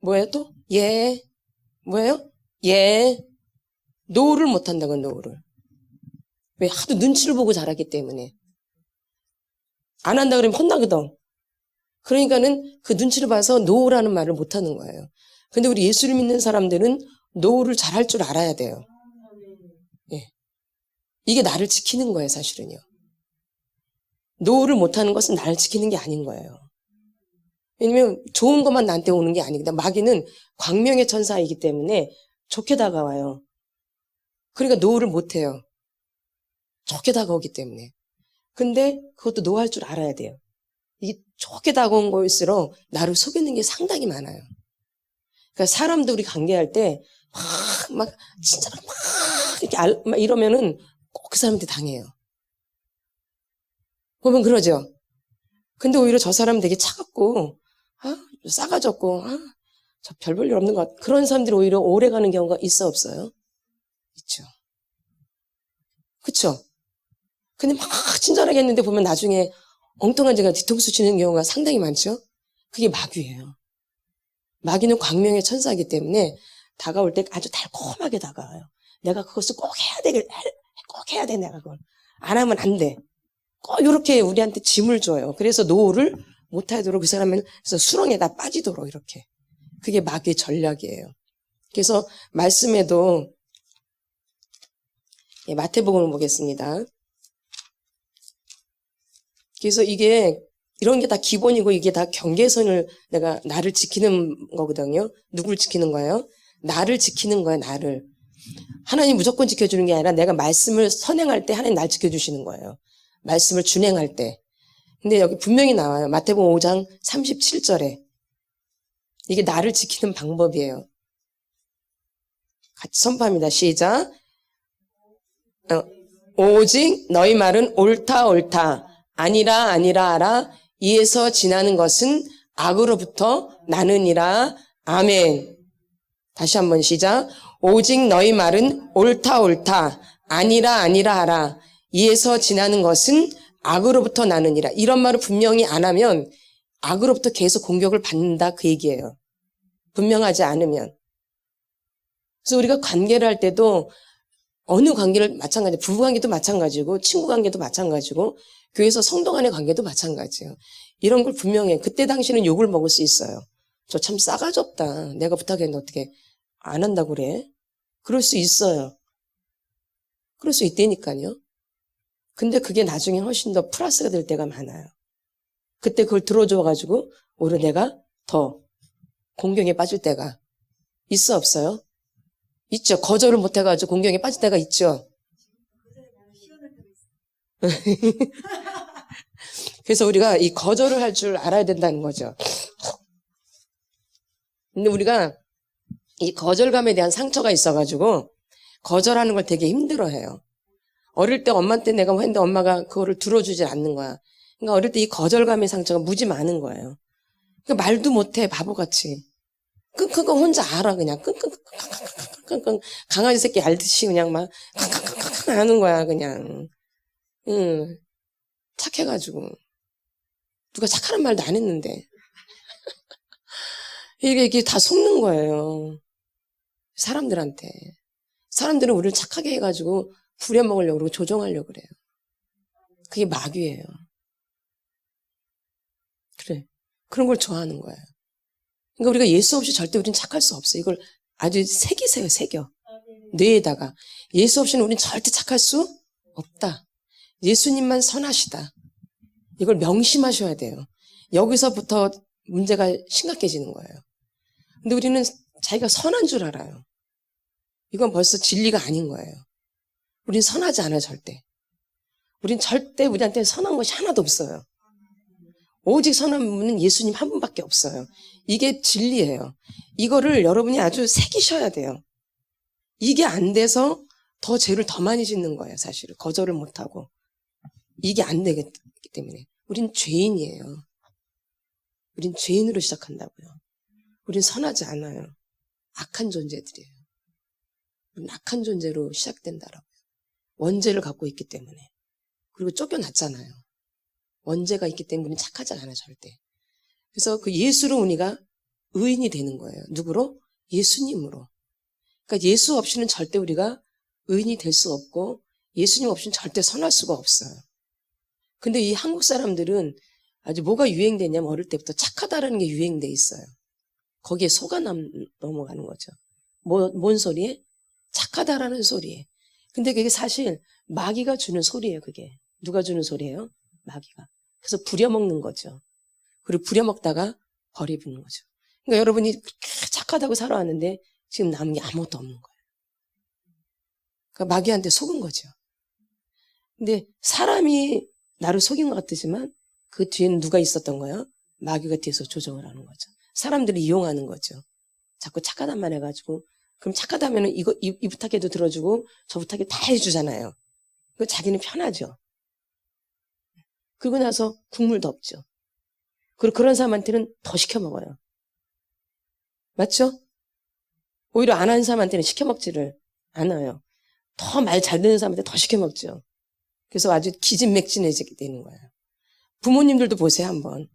뭐예요 또? 예. 뭐예요? 예. 노를 못한다고. 노를. 왜? 하도 눈치를 보고 자라기 때문에. 안 한다 그러면 혼나거든. 그러니까는 그 눈치를 봐서 노라는 말을 못하는 거예요. 근데 우리 예수를 믿는 사람들은 노를 잘할 줄 알아야 돼요. 예. 이게 나를 지키는 거예요. 사실은요. 노를 못하는 것은 나를 지키는 게 아닌 거예요. 왜냐면 좋은 것만 나한테 오는 게 아니거든. 마귀는 광명의 천사이기 때문에 좋게 다가와요. 그러니까 노를 못해요. 좋게 다가오기 때문에. 근데 그것도 노할 줄 알아야 돼요. 이게 좋게 다가온 거일수록 나를 속이는 게 상당히 많아요. 그러니까 사람도 우리 관계할 때 막 진짜로 막 이렇게 막 이러면은 꼭 그 사람한테 당해요. 보면 그러죠. 근데 오히려 저 사람은 되게 차갑고 싸가졌고 저 별 볼 일 없는 것 같아. 그런 사람들이 오히려 오래 가는 경우가 있어 없어요? 있죠. 그쵸? 근데 막 친절하게 했는데 보면 나중에 엉뚱한 제가 뒤통수 치는 경우가 상당히 많죠? 그게 마귀예요. 마귀는 광명의 천사이기 때문에 다가올 때 아주 달콤하게 다가와요. 내가 그것을 꼭 해야 돼, 내가 그걸. 안 하면 안 돼. 꼭 이렇게 우리한테 짐을 줘요. 그래서 노를 못하도록 그 사람은 그래서 수렁에다 빠지도록 이렇게. 그게 마귀의 전략이에요. 그래서 말씀에도 마태복음을 보겠습니다. 그래서 이게 이런 게 다 기본이고 이게 다 경계선을 내가 나를 지키는 거거든요. 누굴 지키는 거예요? 나를 지키는 거예요. 나를. 하나님 무조건 지켜주는 게 아니라 내가 말씀을 선행할 때 하나님 날 지켜주시는 거예요. 말씀을 준행할 때. 근데 여기 분명히 나와요. 마태복음 5장 37절에. 이게 나를 지키는 방법이에요. 같이 선포합니다. 시작. 오직 너희 말은 옳다 옳다 아니라 아니라 하라 이에서 지나는 것은 악으로부터 나느니라. 아멘. 다시 한번 시작. 오직 너희 말은 옳다 옳다 아니라 아니라 하라 이에서 지나는 것은 악으로부터 나느니라. 이런 말을 분명히 안 하면 악으로부터 계속 공격을 받는다 그 얘기예요. 분명하지 않으면. 그래서 우리가 관계를 할 때도 어느 관계를 마찬가지, 부부관계도 마찬가지고 친구관계도 마찬가지고 교회에서 성도 간의 관계도 마찬가지예요. 이런 걸 분명해. 그때 당시는 욕을 먹을 수 있어요. 저 참 싸가지 없다. 내가 부탁했는데 어떻게 안 한다고 그래? 그럴 수 있어요. 그럴 수 있다니까요. 근데 그게 나중에 훨씬 더 플러스가 될 때가 많아요. 그때 그걸 들어줘가지고 오히려 내가 더 공경에 빠질 때가 있어 없어요? 있죠. 거절을 못해가지고 공경에 빠질 때가 있죠. 그래서 우리가 이 거절을 할 줄 알아야 된다는 거죠. 근데 우리가 이 거절감에 대한 상처가 있어가지고 거절하는 걸 되게 힘들어해요. 어릴 때 엄마한테 내가 뭐 했는데 엄마가 그거를 들어주질 않는 거야. 그러니까 어릴 때 이 거절감의 상처가 무지 많은 거예요. 그러니까 말도 못해 바보같이. 끙끙끙 혼자 알아 그냥 끙끙끙끙 강아지 새끼 알듯이 그냥 막 끙끙끙 하는 거야 그냥. 착해가지고 누가 착하란 말도 안 했는데 이게 다 속는 거예요. 사람들한테. 사람들은 우리를 착하게 해가지고 부려먹으려고 그러고 조종하려고 그래요. 그게 마귀예요. 그래. 그런 걸 좋아하는 거예요. 그러니까 우리가 예수 없이 절대 우리는 착할 수 없어요. 이걸 아주 새기세요, 새겨. 뇌에다가. 예수 없이는 우리는 절대 착할 수 없다. 예수님만 선하시다. 이걸 명심하셔야 돼요. 여기서부터 문제가 심각해지는 거예요. 근데 우리는 자기가 선한 줄 알아요. 이건 벌써 진리가 아닌 거예요. 우린 선하지 않아요, 절대. 우린 절대 우리한테 선한 것이 하나도 없어요. 오직 선한 분은 예수님 한 분밖에 없어요. 이게 진리예요. 이거를 여러분이 아주 새기셔야 돼요. 이게 안 돼서 더 죄를 더 많이 짓는 거예요, 사실은. 거절을 못하고. 이게 안 되기 때문에. 우린 죄인이에요. 우린 죄인으로 시작한다고요. 우린 선하지 않아요. 악한 존재들이에요. 우린 악한 존재로 시작된다라고요. 원죄를 갖고 있기 때문에. 그리고 쫓겨났잖아요. 원죄가 있기 때문에 우리는 착하지 않아요, 절대. 그래서 그 예수로 우리가 의인이 되는 거예요. 누구로? 예수님으로. 그러니까 예수 없이는 절대 우리가 의인이 될 수 없고 예수님 없이는 절대 선할 수가 없어요. 근데 이 한국 사람들은 아주 뭐가 유행되냐면 어릴 때부터 착하다라는 게 유행돼 있어요. 거기에 속아 넘어가는 거죠. 뭔 소리에? 착하다라는 소리에. 근데 그게 사실 마귀가 주는 소리예요, 그게. 누가 주는 소리예요? 마귀가. 그래서 부려먹는 거죠. 그리고 부려먹다가 버리는 거죠. 그러니까 여러분이 착하다고 살아왔는데 지금 남은 게 아무것도 없는 거예요. 그러니까 마귀한테 속은 거죠. 근데 사람이 나를 속인 것 같지만 그 뒤에는 누가 있었던 거예요? 마귀가 뒤에서 조정을 하는 거죠. 사람들이 이용하는 거죠. 자꾸 착하단 말 해가지고 그럼 착하다면 이거 이 부탁해도 들어주고 저 부탁해 다 해주잖아요. 그 자기는 편하죠. 그러고 나서 국물도 없죠. 그리고 그런 사람한테는 더 시켜 먹어요. 맞죠? 오히려 안 하는 사람한테는 시켜 먹지를 않아요. 더 말 잘 듣는 사람한테 더 시켜 먹죠. 그래서 아주 기진맥진해지게 되는 거예요. 부모님들도 보세요, 한번.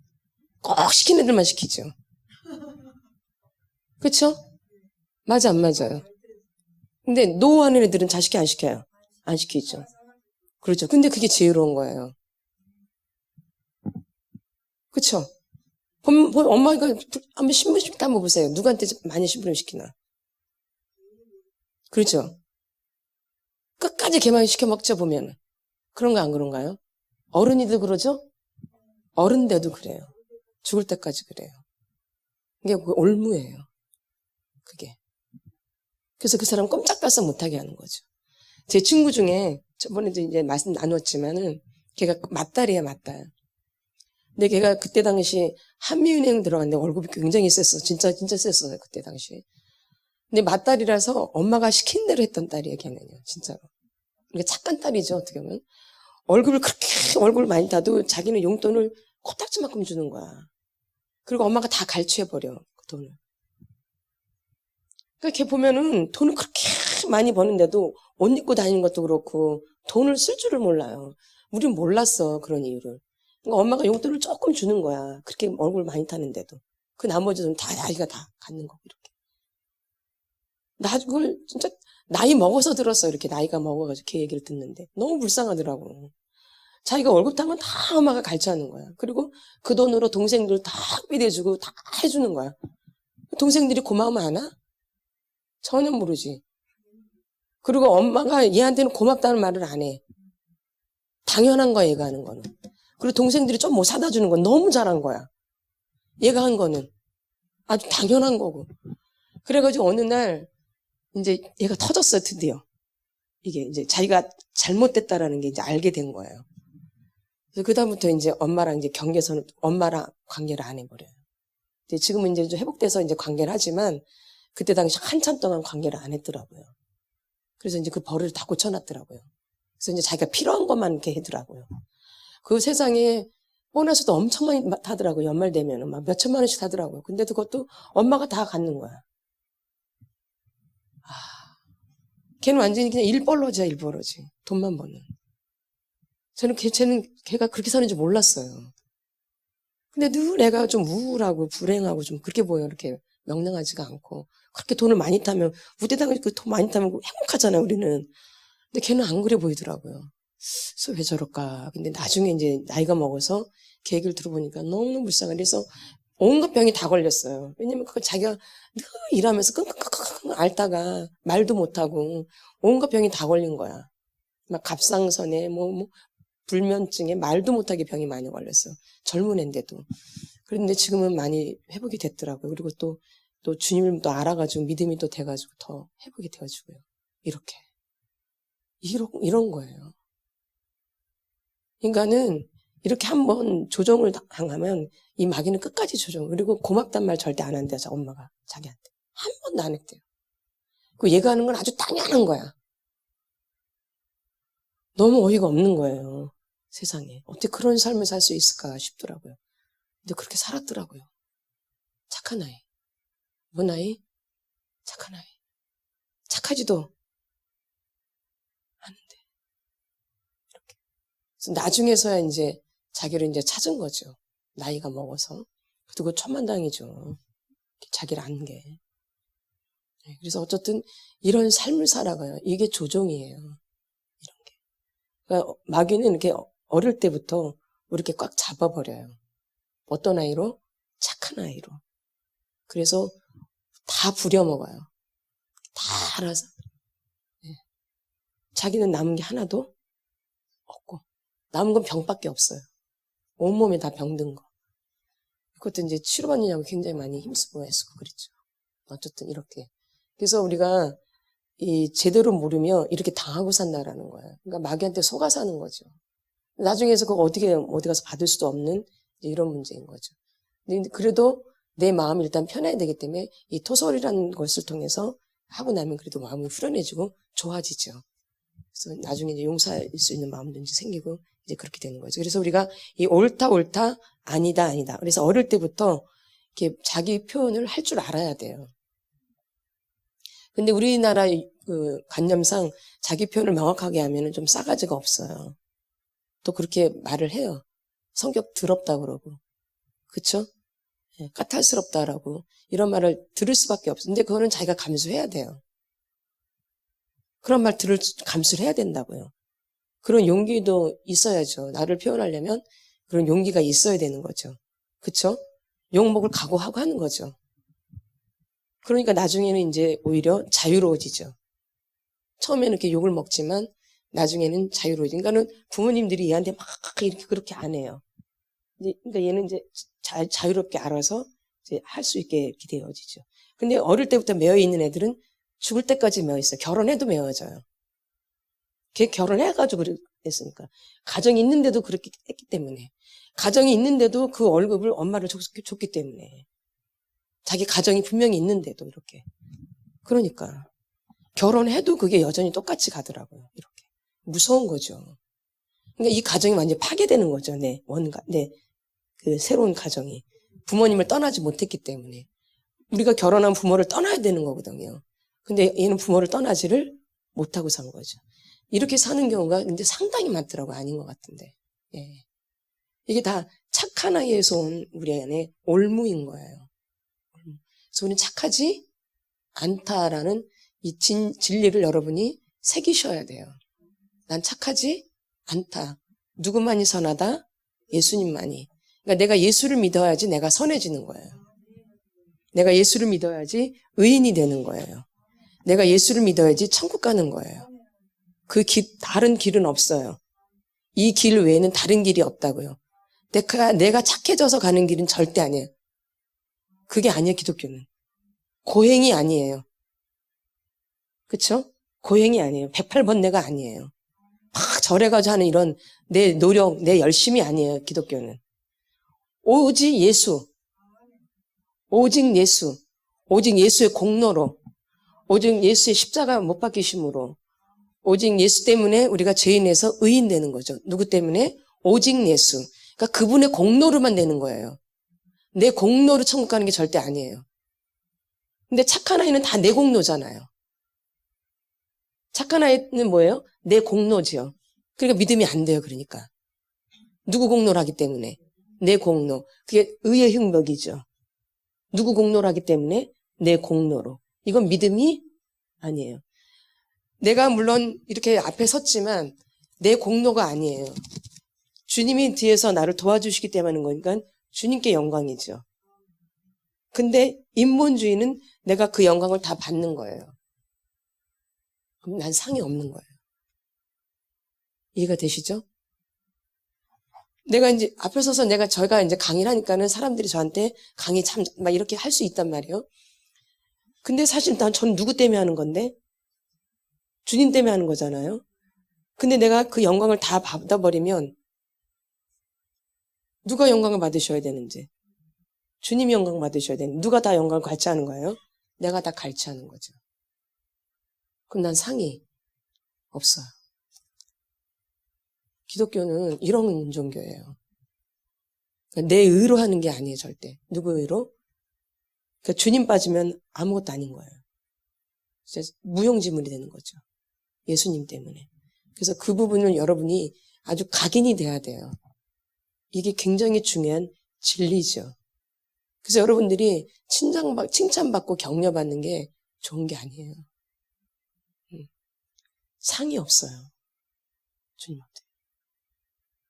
꼭 시키는 애들만 시키죠. 그쵸? 맞아, 안 맞아요? 근데 노하는 애들은 잘 시켜, 안 시켜요? 안 시키죠. 그렇죠. 근데 그게 지혜로운 거예요. 그쵸? 엄마가 한번 신부식 한번 보세요. 누구한테 많이 신부름 시키나? 그렇죠? 끝까지 개만 시켜 먹자 보면 그런 거 안 그런가요? 어른이도 그러죠? 어른데도 그래요. 죽을 때까지 그래요. 이게 올무예요. 그게. 그래서 그 사람 꼼짝달싹 못하게 하는 거죠. 제 친구 중에 저번에도 이제 말씀 나눴지만은 걔가 맞딸이야, 맞딸. 근데 걔가 그때 당시 한미은행 들어갔는데 월급이 굉장히 셌어. 진짜 셌어요. 그때 당시. 근데 맞딸이라서 엄마가 시킨 대로 했던 딸이에요, 걔는요. 진짜로. 그러니까 착한 딸이죠, 어떻게 보면. 월급을 많이 타도 자기는 용돈을 코딱지만큼 주는 거야. 그리고 엄마가 다 갈취해버려, 그 돈을. 그러니까 걔 보면은 돈을 그렇게 많이 버는데도 옷 입고 다니는 것도 그렇고 돈을 쓸 줄을 몰라요. 우린 몰랐어, 그런 이유를. 그러니까 엄마가 용돈을 조금 주는 거야. 그렇게 얼굴 많이 타는데도. 그 나머지 돈 다 자기가 다 갖는 거고, 이렇게. 나 그걸 진짜 나이 먹어서 들었어. 이렇게 나이가 먹어가지고 걔 얘기를 듣는데. 너무 불쌍하더라고. 자기가 월급 타면 다 엄마가 갈취하는 거야. 그리고 그 돈으로 동생들 다 학비대주고 다 해주는 거야. 동생들이 고마우면 아나? 전혀 모르지. 그리고 엄마가 얘한테는 고맙다는 말을 안 해. 당연한 거야, 얘가 하는 거는. 그리고 동생들이 좀 뭐 사다 주는 건 너무 잘한 거야. 얘가 한 거는 아주 당연한 거고. 그래가지고 어느 날 이제 얘가 터졌어요, 드디어. 이게 이제 자기가 잘못됐다라는 게 이제 알게 된 거예요. 그래서 그다음부터 이제 엄마랑 이제 경계선을, 엄마랑 관계를 안 해버려요. 근데 지금은 이제 좀 회복돼서 이제 관계를 하지만 그때 당시 한참 동안 관계를 안 했더라고요. 그래서 이제 그 버릇을 다 고쳐놨더라고요. 그래서 이제 자기가 필요한 것만 이렇게 하더라고요. 그 세상에 보너스도 엄청 많이 타더라고요. 연말 되면은 막 몇천만 원씩 타더라고요. 근데도 그것도 엄마가 다 갖는 거야. 걔는 완전히 그냥 일벌러지야, 일벌러지. 돈만 버는. 저는 걔가 그렇게 사는 줄 몰랐어요. 근데 늘 애가 좀 우울하고 불행하고 좀 그렇게 보여요. 이렇게 명랑하지가 않고. 그렇게 돈을 많이 타면, 우대당에 그 돈 많이 타면 행복하잖아요, 우리는. 근데 걔는 안 그래 보이더라고요. 그래서 왜 저럴까. 근데 나중에 이제 나이가 먹어서 걔 얘기를 들어보니까 너무너무 불쌍해. 그래서 온갖 병이 다 걸렸어요. 왜냐면 그걸 자기가 늘 일하면서 끙끙끙끙 앓다가 말도 못하고 온갖 병이 다 걸린 거야. 막 갑상선에 불면증에 말도 못하게 병이 많이 걸렸어. 젊은 애인데도. 그런데 지금은 많이 회복이 됐더라고요. 그리고 또 주님을 또 알아가지고 믿음이 또 돼가지고 더 회복이 돼가지고요. 이렇게. 이런 거예요. 인간은 이렇게 한번 조정을 당하면 이 마귀는 끝까지 조정. 그리고 고맙단 말 절대 안 한대요. 엄마가 자기한테. 한 번도 안 했대요. 그 얘가 하는 건 아주 당연한 거야. 너무 어이가 없는 거예요. 세상에. 어떻게 그런 삶을 살 수 있을까 싶더라고요. 근데 그렇게 살았더라고요. 착한 아이. 뭔 아이? 착한 아이. 착하지도 않은데. 이렇게. 그래서 나중에서야 이제 자기를 이제 찾은 거죠. 나이가 먹어서. 그리고 천만당이죠. 자기를 안 게. 그래서 어쨌든 이런 삶을 살아가요. 이게 조종이에요. 이런 게. 그러니까 마귀는 이렇게 어릴 때부터 이렇게 꽉 잡아버려요. 어떤 아이로? 착한 아이로. 그래서 다 부려먹어요. 다 알아서. 자기는 남은 게 하나도 없고 남은 건 병밖에 없어요. 온몸에 다 병든 거. 그것도 이제 치료받느냐고 굉장히 많이 힘쓰고 애쓰고 그랬죠. 어쨌든 이렇게. 그래서 우리가 제대로 모르면 이렇게 당하고 산다라는 거예요. 그러니까 마귀한테 속아 사는 거죠. 나중에서 그거 어디 가서 받을 수도 없는 이런 문제인 거죠. 근데 그래도 내 마음이 일단 편해야 되기 때문에 이 토설이라는 것을 통해서 하고 나면 그래도 마음이 후련해지고 좋아지죠. 그래서 나중에 이제 용서할 수 있는 마음도 이제 생기고 이제 그렇게 되는 거죠. 그래서 우리가 이 옳다, 아니다. 그래서 어릴 때부터 이렇게 자기 표현을 할 줄 알아야 돼요. 근데 우리나라 그 관념상 자기 표현을 명확하게 하면은 좀 싸가지가 없어요. 또 그렇게 말을 해요. 성격 더럽다 그러고. 그쵸? 까탈스럽다라고 이런 말을 들을 수밖에 없어. 근데 그거는 자기가 감수해야 돼요. 그런 말 감수를 해야 된다고요. 그런 용기도 있어야죠. 나를 표현하려면 그런 용기가 있어야 되는 거죠. 그쵸? 욕먹을 각오하고 하는 거죠. 그러니까 나중에는 이제 오히려 자유로워지죠. 처음에는 이렇게 욕을 먹지만 나중에는 자유로워지죠. 그러니까는 부모님들이 얘한테 막 이렇게 그렇게 안 해요. 그러니까 얘는 이제 자유롭게 알아서 이제 할 수 있게 이렇게 되어지죠. 근데 어릴 때부터 매여 있는 애들은 죽을 때까지 매여 있어요. 결혼해도 매여져요. 걔 결혼해가지고 그랬으니까. 가정이 있는데도 그렇게 했기 때문에. 가정이 있는데도 그 월급을 엄마를 줬기 때문에. 자기 가정이 분명히 있는데도 이렇게. 그러니까. 결혼해도 그게 여전히 똑같이 가더라고요. 이렇게. 무서운 거죠. 그러니까 이 가정이 완전히 파괴되는 거죠. 그 새로운 가정이. 부모님을 떠나지 못했기 때문에. 우리가 결혼한 부모를 떠나야 되는 거거든요. 근데 얘는 부모를 떠나지를 못하고 산 거죠. 이렇게 사는 경우가 근데 상당히 많더라고요. 아닌 것 같은데. 예. 이게 다 착한 아이에서 온 우리 안에 올무인 거예요. 그래서 우리는 착하지 않다라는 이 진리를 여러분이 새기셔야 돼요. 난 착하지 않다. 누구만이 선하다? 예수님만이. 그러니까 내가 예수를 믿어야지 내가 선해지는 거예요. 내가 예수를 믿어야지 의인이 되는 거예요. 내가 예수를 믿어야지 천국 가는 거예요. 다른 길은 없어요. 이 길 외에는 다른 길이 없다고요. 내가 착해져서 가는 길은 절대 아니에요. 그게 아니에요, 기독교는. 고행이 아니에요. 그쵸? 고행이 아니에요. 108번뇌가 아니에요. 막 절해가지고 하는 이런 내 노력, 내 열심이 아니에요, 기독교는. 오직 예수. 오직 예수. 오직 예수의 공로로. 오직 예수의 십자가 못 박히심으로. 오직 예수 때문에 우리가 죄인에서 의인 되는 거죠. 누구 때문에? 오직 예수. 그러니까 그분의 공로로만 되는 거예요. 내 공로로 천국 가는 게 절대 아니에요. 근데 착한 아이는 다 내 공로잖아요. 착한 아이는 뭐예요? 내 공로지요. 그러니까 믿음이 안 돼요. 그러니까. 누구 공로를 하기 때문에? 내 공로. 그게 의의 흉벽이죠. 누구 공로를 하기 때문에? 내 공로로. 이건 믿음이 아니에요. 내가 물론 이렇게 앞에 섰지만 내 공로가 아니에요. 주님이 뒤에서 나를 도와주시기 때문에 하는 거니까 주님께 영광이죠. 근데 인본주의는 내가 그 영광을 다 받는 거예요. 그럼 난 상이 없는 거예요. 이해가 되시죠? 내가 이제 앞에 서서 저희가 이제 강의를 하니까는 사람들이 저한테 강의 참 막 이렇게 할 수 있단 말이에요. 근데 사실 전 누구 때문에 하는 건데? 주님 때문에 하는 거잖아요. 근데 내가 그 영광을 다 받아버리면 누가 영광을 받으셔야 되는지. 주님이 영광 받으셔야 되는데 누가 다 영광을 갈취하는 거예요? 내가 다 갈취하는 거죠. 그럼 난 상이 없어요. 기독교는 이런 종교예요. 그러니까 내 의로 하는 게 아니에요, 절대. 누구 의로? 그러니까 주님 빠지면 아무것도 아닌 거예요. 진짜 무용지물이 되는 거죠. 예수님 때문에. 그래서 그 부분을 여러분이 아주 각인이 돼야 돼요. 이게 굉장히 중요한 진리죠. 그래서 여러분들이 칭찬받고 격려받는 게 좋은 게 아니에요. 상이 없어요. 주님 앞에.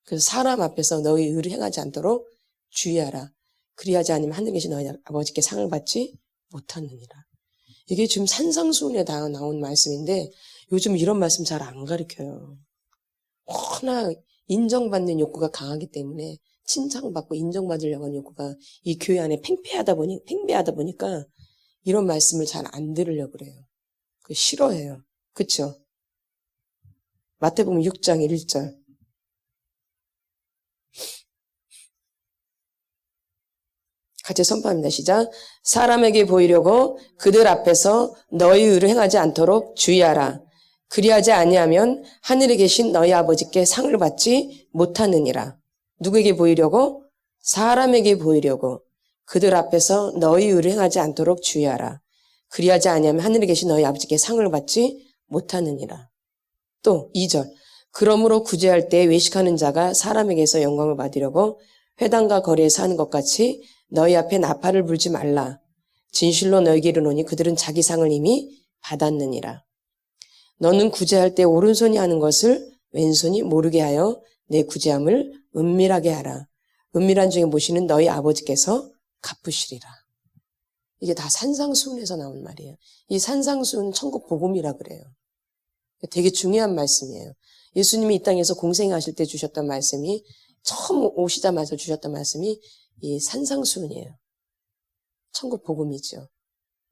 그래서 사람 앞에서 너희 의를 행하지 않도록 주의하라. 그리하지 않으면 하늘에 계신 너희 아버지께 상을 받지 못하느니라. 이게 지금 산상수훈에 나온 말씀인데 요즘 이런 말씀 잘 안 가르쳐요. 워낙 인정받는 욕구가 강하기 때문에 칭찬받고 인정받으려고 하는 욕구가 이 교회 안에 팽배하다 보니까 이런 말씀을 잘 안 들으려고 그래요. 싫어해요. 그쵸? 마태복음 6장 1절. 같이 선포합니다. 시작. 사람에게 보이려고 그들 앞에서 너희 의를 행하지 않도록 주의하라. 그리하지 아니하면 하늘에 계신 너희 아버지께 상을 받지 못하느니라. 누구에게 보이려고? 사람에게 보이려고 그들 앞에서 너희 의를 행하지 않도록 주의하라. 그리하지 아니하면 하늘에 계신 너희 아버지께 상을 받지 못하느니라. 또 2절. 그러므로 구제할 때 외식하는 자가 사람에게서 영광을 받으려고 회당과 거리에서 하는 것 같이 너희 앞에 나팔을 불지 말라. 진실로 너희에게 이르노니 그들은 자기 상을 이미 받았느니라. 너는 구제할 때 오른손이 하는 것을 왼손이 모르게 하여 내 구제함을 은밀하게 하라. 은밀한 중에 모시는 너희 아버지께서 갚으시리라. 이게 다 산상수훈에서 나온 말이에요. 이 산상수훈은 천국 복음이라 그래요. 되게 중요한 말씀이에요. 예수님이 이 땅에서 공생하실 때 주셨던 말씀이, 처음 오시자마자 주셨던 말씀이 이 산상수훈이에요. 천국 복음이죠.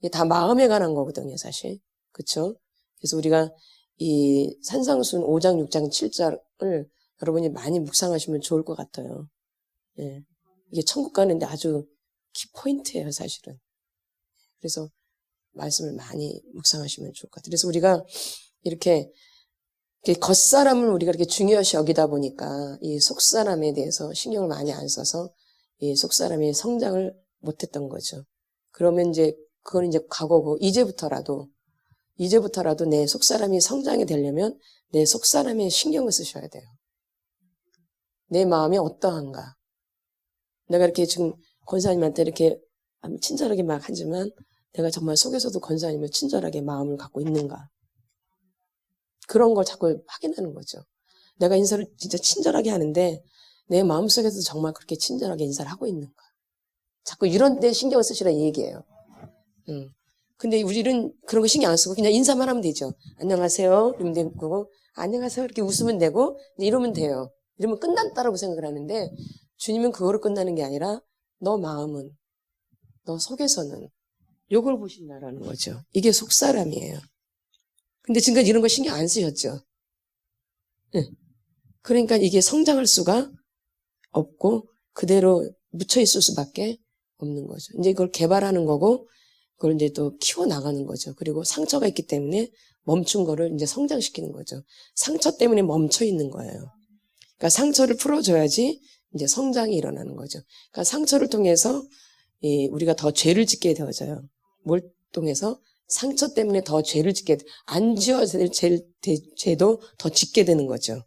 이게 다 마음에 관한 거거든요, 사실. 그렇죠? 그래서 우리가 이 산상수훈 5장, 6장, 7장을 여러분이 많이 묵상하시면 좋을 것 같아요. 예. 이게 천국 가는데 아주 키포인트예요, 사실은. 그래서 말씀을 많이 묵상하시면 좋을 것 같아요. 그래서 우리가 이렇게 겉사람을 우리가 이렇게 중요시 여기다 보니까 이 속사람에 대해서 신경을 많이 안 써서 이 속사람이 성장을 못했던 거죠. 그러면 이제 그건 이제 과거고, 이제부터라도 내 속사람이 성장이 되려면 내 속사람에 신경을 쓰셔야 돼요. 내 마음이 어떠한가. 내가 이렇게 지금 권사님한테 이렇게 친절하게 막 하지만 내가 정말 속에서도 권사님을 친절하게 마음을 갖고 있는가. 그런 걸 자꾸 확인하는 거죠. 내가 인사를 진짜 친절하게 하는데 내 마음속에서 정말 그렇게 친절하게 인사를 하고 있는가. 자꾸 이런 데 신경을 쓰시라 이 얘기예요. 근데 우리는 그런 거 신경 안 쓰고 그냥 인사만 하면 되죠. 안녕하세요. 이러면 되고, 안녕하세요. 이렇게 웃으면 되고, 이러면 돼요. 이러면 끝났다라고 생각을 하는데, 주님은 그거로 끝나는 게 아니라, 너 마음은, 너 속에서는 요걸 보신다라는 거죠. 이게 속사람이에요. 근데 지금까지 이런 거 신경 안 쓰셨죠? 네. 그러니까 이게 성장할 수가 없고, 그대로 묻혀있을 수밖에 없는 거죠. 이제 이걸 개발하는 거고, 그걸 이제 또 키워나가는 거죠. 그리고 상처가 있기 때문에 멈춘 거를 이제 성장시키는 거죠. 상처 때문에 멈춰 있는 거예요. 그러니까 상처를 풀어줘야지 이제 성장이 일어나는 거죠. 그러니까 상처를 통해서 우리가 더 죄를 짓게 되어져요. 뭘 통해서? 상처 때문에 더 죄를 짓게, 안 지어야 될 죄도 더 짓게 되는 거죠.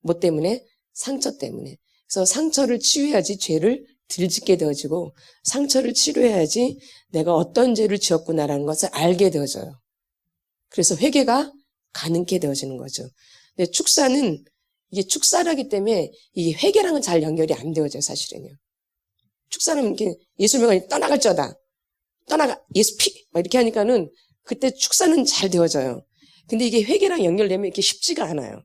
뭐 때문에? 상처 때문에. 그래서 상처를 치유해야지 죄를 덜 짓게 되어지고, 상처를 치료해야지 내가 어떤 죄를 지었구나라는 것을 알게 되어져요. 그래서 회개가 가능케 되어지는 거죠. 근데 축사는 이게 축사라기 때문에 이게 회개랑은 잘 연결이 안 되어져요, 사실은요. 축사는 이렇게 예수 명하니 떠나갈지어다. 떠나가, 예수 피! 막 이렇게 하니까는 그때 축사는 잘 되어져요. 근데 이게 회개랑 연결되면 이렇게 쉽지가 않아요.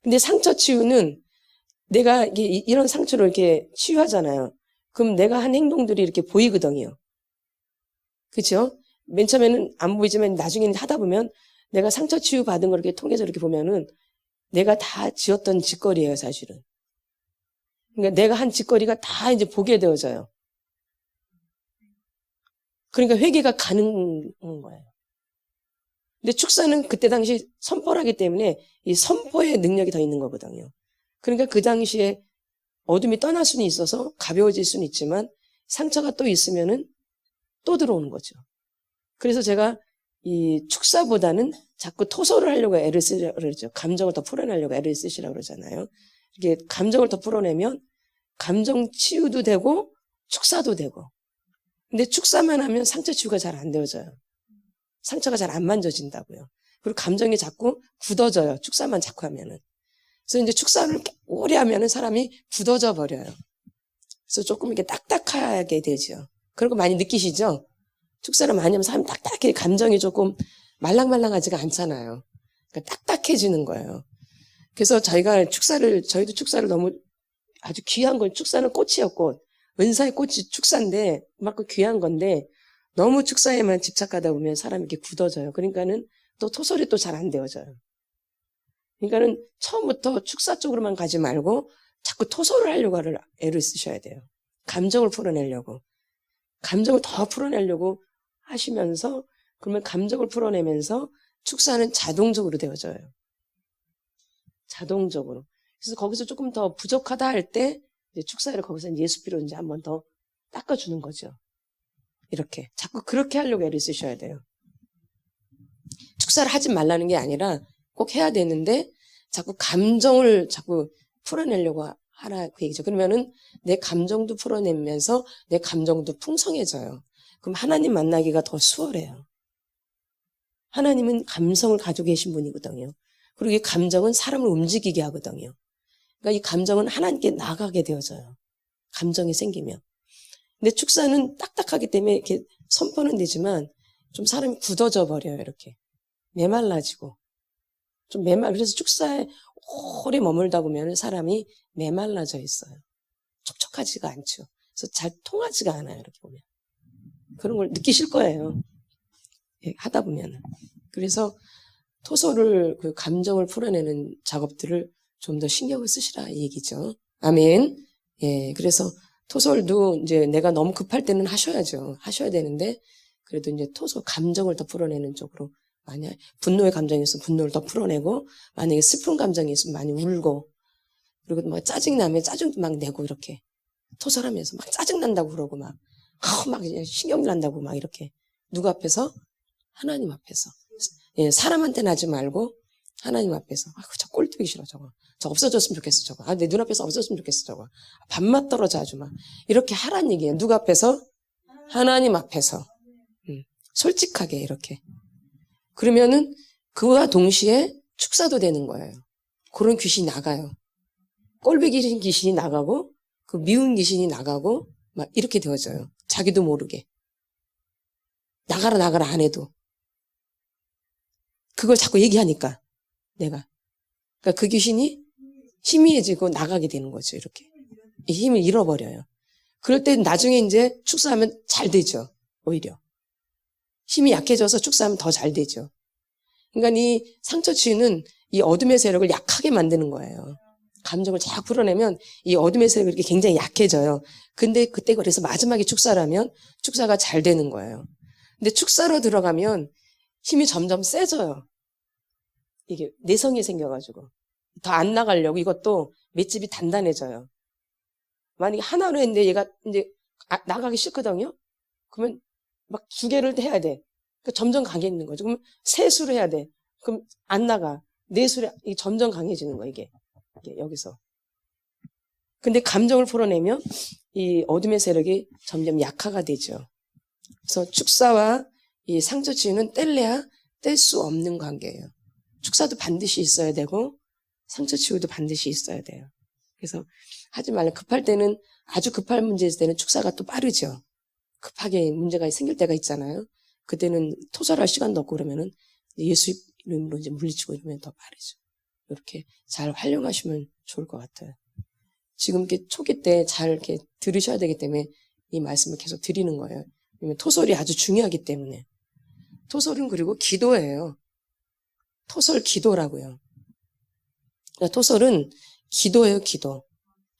근데 상처 치유는 내가 이런 상처를 이렇게 치유하잖아요. 그럼 내가 한 행동들이 이렇게 보이거든요. 그렇죠? 맨 처음에는 안 보이지만 나중에는 하다 보면 내가 상처 치유 받은 걸 이렇게 통해서 이렇게 보면은 내가 다 지었던 짓거리예요, 사실은. 그러니까 내가 한 짓거리가 다 이제 보게 되어져요. 그러니까 회개가 가능한 거예요. 근데 축사는 그때 당시 선포하기 때문에 이 선포의 능력이 더 있는 거거든요. 그러니까 그 당시에 어둠이 떠날 수는 있어서 가벼워질 수는 있지만 상처가 또 있으면은 또 들어오는 거죠. 그래서 제가 이 축사보다는 자꾸 토설을 하려고 애를 쓰려고 그러죠. 감정을 더 풀어내려고 애를 쓰시라고 그러잖아요. 이게 감정을 더 풀어내면 감정 치유도 되고 축사도 되고. 근데 축사만 하면 상처 치유가 잘 안 되어져요. 상처가 잘 안 만져진다고요. 그리고 감정이 자꾸 굳어져요. 축사만 자꾸 하면은. 그래서 이제 축사를 오래 하면은 사람이 굳어져 버려요. 그래서 조금 이렇게 딱딱하게 되죠. 그런 거 많이 느끼시죠? 축사를 많이 하면 사람이 딱딱해, 감정이 조금 말랑말랑하지가 않잖아요. 그러니까 딱딱해지는 거예요. 그래서 저희도 축사를 너무 아주 귀한 건, 축사는 꽃이에요, 꽃. 은사의 꽃이 축사인데, 막 귀한 건데, 너무 축사에만 집착하다 보면 사람이 이렇게 굳어져요. 그러니까는 또 토설이 또 잘 안 되어져요. 그러니까는 처음부터 축사 쪽으로만 가지 말고 자꾸 토설을 하려고 애를 쓰셔야 돼요. 감정을 풀어내려고. 감정을 더 풀어내려고 하시면서, 그러면 감정을 풀어내면서 축사는 자동적으로 되어져요. 자동적으로. 그래서 거기서 조금 더 부족하다 할 때 축사를 거기서 예수피로 이제 한 번 더 닦아주는 거죠. 이렇게. 자꾸 그렇게 하려고 애를 쓰셔야 돼요. 축사를 하지 말라는 게 아니라 꼭 해야 되는데 자꾸 감정을 자꾸 풀어내려고 하라 그 얘기죠. 그러면은 내 감정도 풀어내면서 내 감정도 풍성해져요. 그럼 하나님 만나기가 더 수월해요. 하나님은 감성을 가지고 계신 분이거든요. 그리고 이 감정은 사람을 움직이게 하거든요. 그러니까 이 감정은 하나님께 나가게 되어져요. 감정이 생기면. 근데 축사는 딱딱하기 때문에 이렇게 선포는 되지만 좀 사람이 굳어져 버려요. 이렇게 메말라지고 좀 그래서 축사에 오래 머물다 보면 사람이 메말라져 있어요. 촉촉하지가 않죠. 그래서 잘 통하지가 않아요. 이렇게 보면 그런 걸 느끼실 거예요. 예, 하다 보면은. 그래서 토소를 그 감정을 풀어내는 작업들을 좀 더 신경을 쓰시라 이 얘기죠. 아멘. 예, 그래서 토솔도 이제 내가 너무 급할 때는 하셔야죠. 하셔야 되는데 그래도 이제 토소 감정을 더 풀어내는 쪽으로 만약 분노의 감정이 있으면 분노를 더 풀어내고 만약에 슬픈 감정이 있으면 많이 울고 그리고 막 짜증 나면 짜증도 막 내고 이렇게 토설하면서 막 짜증 난다고 그러고 막 신경 난다고 막 이렇게 누구 앞에서? 하나님 앞에서. 예, 사람한테 나지 말고 하나님 앞에서. 저 꼴뚜기 싫어 저거. 저 없어졌으면 좋겠어 저거. 내 눈앞에서 없어졌으면 좋겠어 저거. 밥맛 떨어져 아주 막. 이렇게 하란 얘기예요. 누구 앞에서? 하나님 앞에서. 솔직하게 이렇게. 그러면은 그와 동시에 축사도 되는 거예요. 그런 귀신이 나가요. 꼴배기 귀신이 나가고 그 미운 귀신이 나가고 막 이렇게 되어져요. 자기도 모르게. 나가라 안 해도. 그걸 자꾸 얘기하니까 내가. 그러니까 그 귀신이 희미해지고 나가게 되는 거죠. 이렇게. 이 힘을 잃어버려요. 그럴 때 나중에 이제 축사하면 잘 되죠. 오히려. 힘이 약해져서 축사하면 더 잘 되죠. 그러니까 이 상처 치유는 이 어둠의 세력을 약하게 만드는 거예요. 감정을 잘 풀어내면 이 어둠의 세력이 이렇게 굉장히 약해져요. 근데 그때 그래서 마지막에 축사라면 축사가 잘 되는 거예요. 근데 축사로 들어가면 힘이 점점 세져요. 이게 내성이 생겨가지고. 더 안 나가려고 이것도 맷집이 단단해져요. 만약에 하나로 했는데 얘가 이제 나가기 싫거든요? 그러면 막 2개를 해야 돼. 그러니까 점점 강해지는 거죠. 그럼 3수를 해야 돼. 그럼 안 나가. 4수를, 이게 점점 강해지는 거예요, 이게 여기서. 근데 감정을 풀어내면 이 어둠의 세력이 점점 약화가 되죠. 그래서 축사와 이 상처 치유는 뗄래야 뗄 수 없는 관계예요. 축사도 반드시 있어야 되고 상처 치유도 반드시 있어야 돼요. 그래서 하지 말라. 급할 때는 아주 급할 문제 있을 때는 축사가 또 빠르죠. 급하게 문제가 생길 때가 있잖아요. 그때는 토설할 시간도 없고 그러면은 예수 이름으로 이제 물리치고 이러면 더 빠르죠. 이렇게 잘 활용하시면 좋을 것 같아요. 지금 이렇게 초기 때 잘 이렇게 들으셔야 되기 때문에 이 말씀을 계속 드리는 거예요. 왜냐면 토설이 아주 중요하기 때문에. 토설은 그리고 기도예요. 토설 기도라고요. 그러니까 토설은 기도예요, 기도.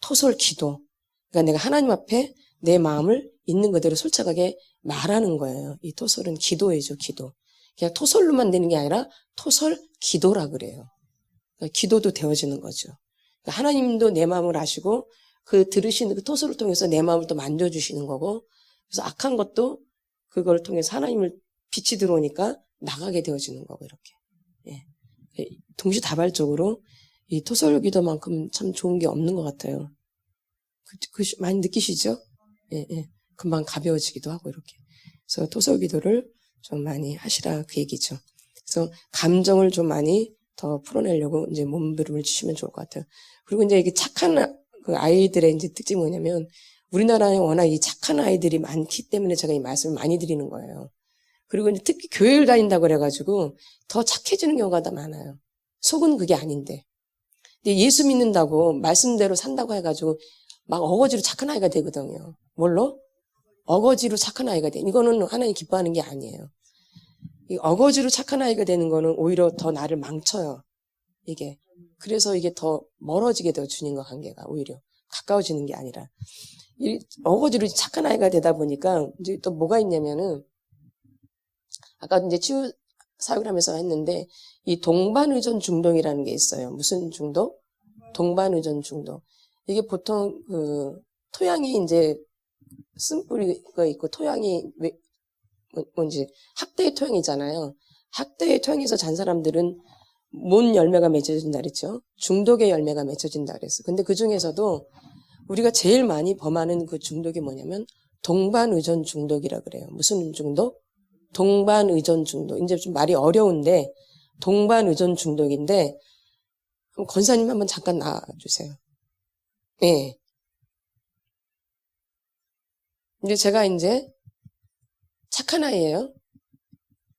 토설 기도. 그러니까 내가 하나님 앞에 내 마음을 있는 그대로 솔직하게 말하는 거예요. 이 토설은 기도예죠, 기도. 그냥 토설로만 되는 게 아니라 토설 기도라 그래요. 그러니까 기도도 되어지는 거죠. 그러니까 하나님도 내 마음을 아시고 그 들으시는 그 토설을 통해서 내 마음을 또 만져주시는 거고 그래서 악한 것도 그걸 통해서 하나님을 빛이 들어오니까 나가게 되어지는 거고 이렇게. 예. 동시다발적으로 이 토설 기도만큼 참 좋은 게 없는 것 같아요. 많이 느끼시죠? 예, 예. 금방 가벼워지기도 하고 이렇게. 그래서 토설 기도를 좀 많이 하시라 그 얘기죠. 그래서 감정을 좀 많이 더 풀어내려고 이제 몸부림을 주시면 좋을 것 같아요. 그리고 이제 이게 착한 그 아이들의 이제 특징이 뭐냐면 우리나라에 워낙 이 착한 아이들이 많기 때문에 제가 이 말씀을 많이 드리는 거예요. 그리고 이제 특히 교회를 다닌다고 그래가지고 더 착해지는 경우가 더 많아요. 속은 그게 아닌데. 근데 예수 믿는다고 말씀대로 산다고 해가지고 막 어거지로 착한 아이가 되거든요. 뭘로? 어거지로 착한 아이가 돼. 이거는 하나님 기뻐하는 게 아니에요. 이 어거지로 착한 아이가 되는 거는 오히려 더 나를 망쳐요. 이게. 그래서 이게 더 멀어지게 돼요. 주님과 관계가 오히려. 가까워지는 게 아니라. 이 어거지로 착한 아이가 되다 보니까 이제 또 뭐가 있냐면은 아까 이제 치유 사역을 하면서 했는데 이 동반의존 중독이라는 게 있어요. 무슨 중독? 동반의존 중독. 이게 보통 그 토양이 이제 쓴뿌리가 있고 토양이 뭔지 학대의 토양이잖아요. 학대의 토양에서 잔 사람들은 뭔 열매가 맺어진다 그랬죠? 중독의 열매가 맺어진다 그랬어. 근데 그 중에서도 우리가 제일 많이 범하는 그 중독이 뭐냐면 동반의존 중독이라 그래요. 무슨 중독? 동반의존 중독. 이제 좀 말이 어려운데 동반의존 중독인데 권사님 한번 잠깐 나와주세요. 예. 이제 제가 이제 착한 아이예요.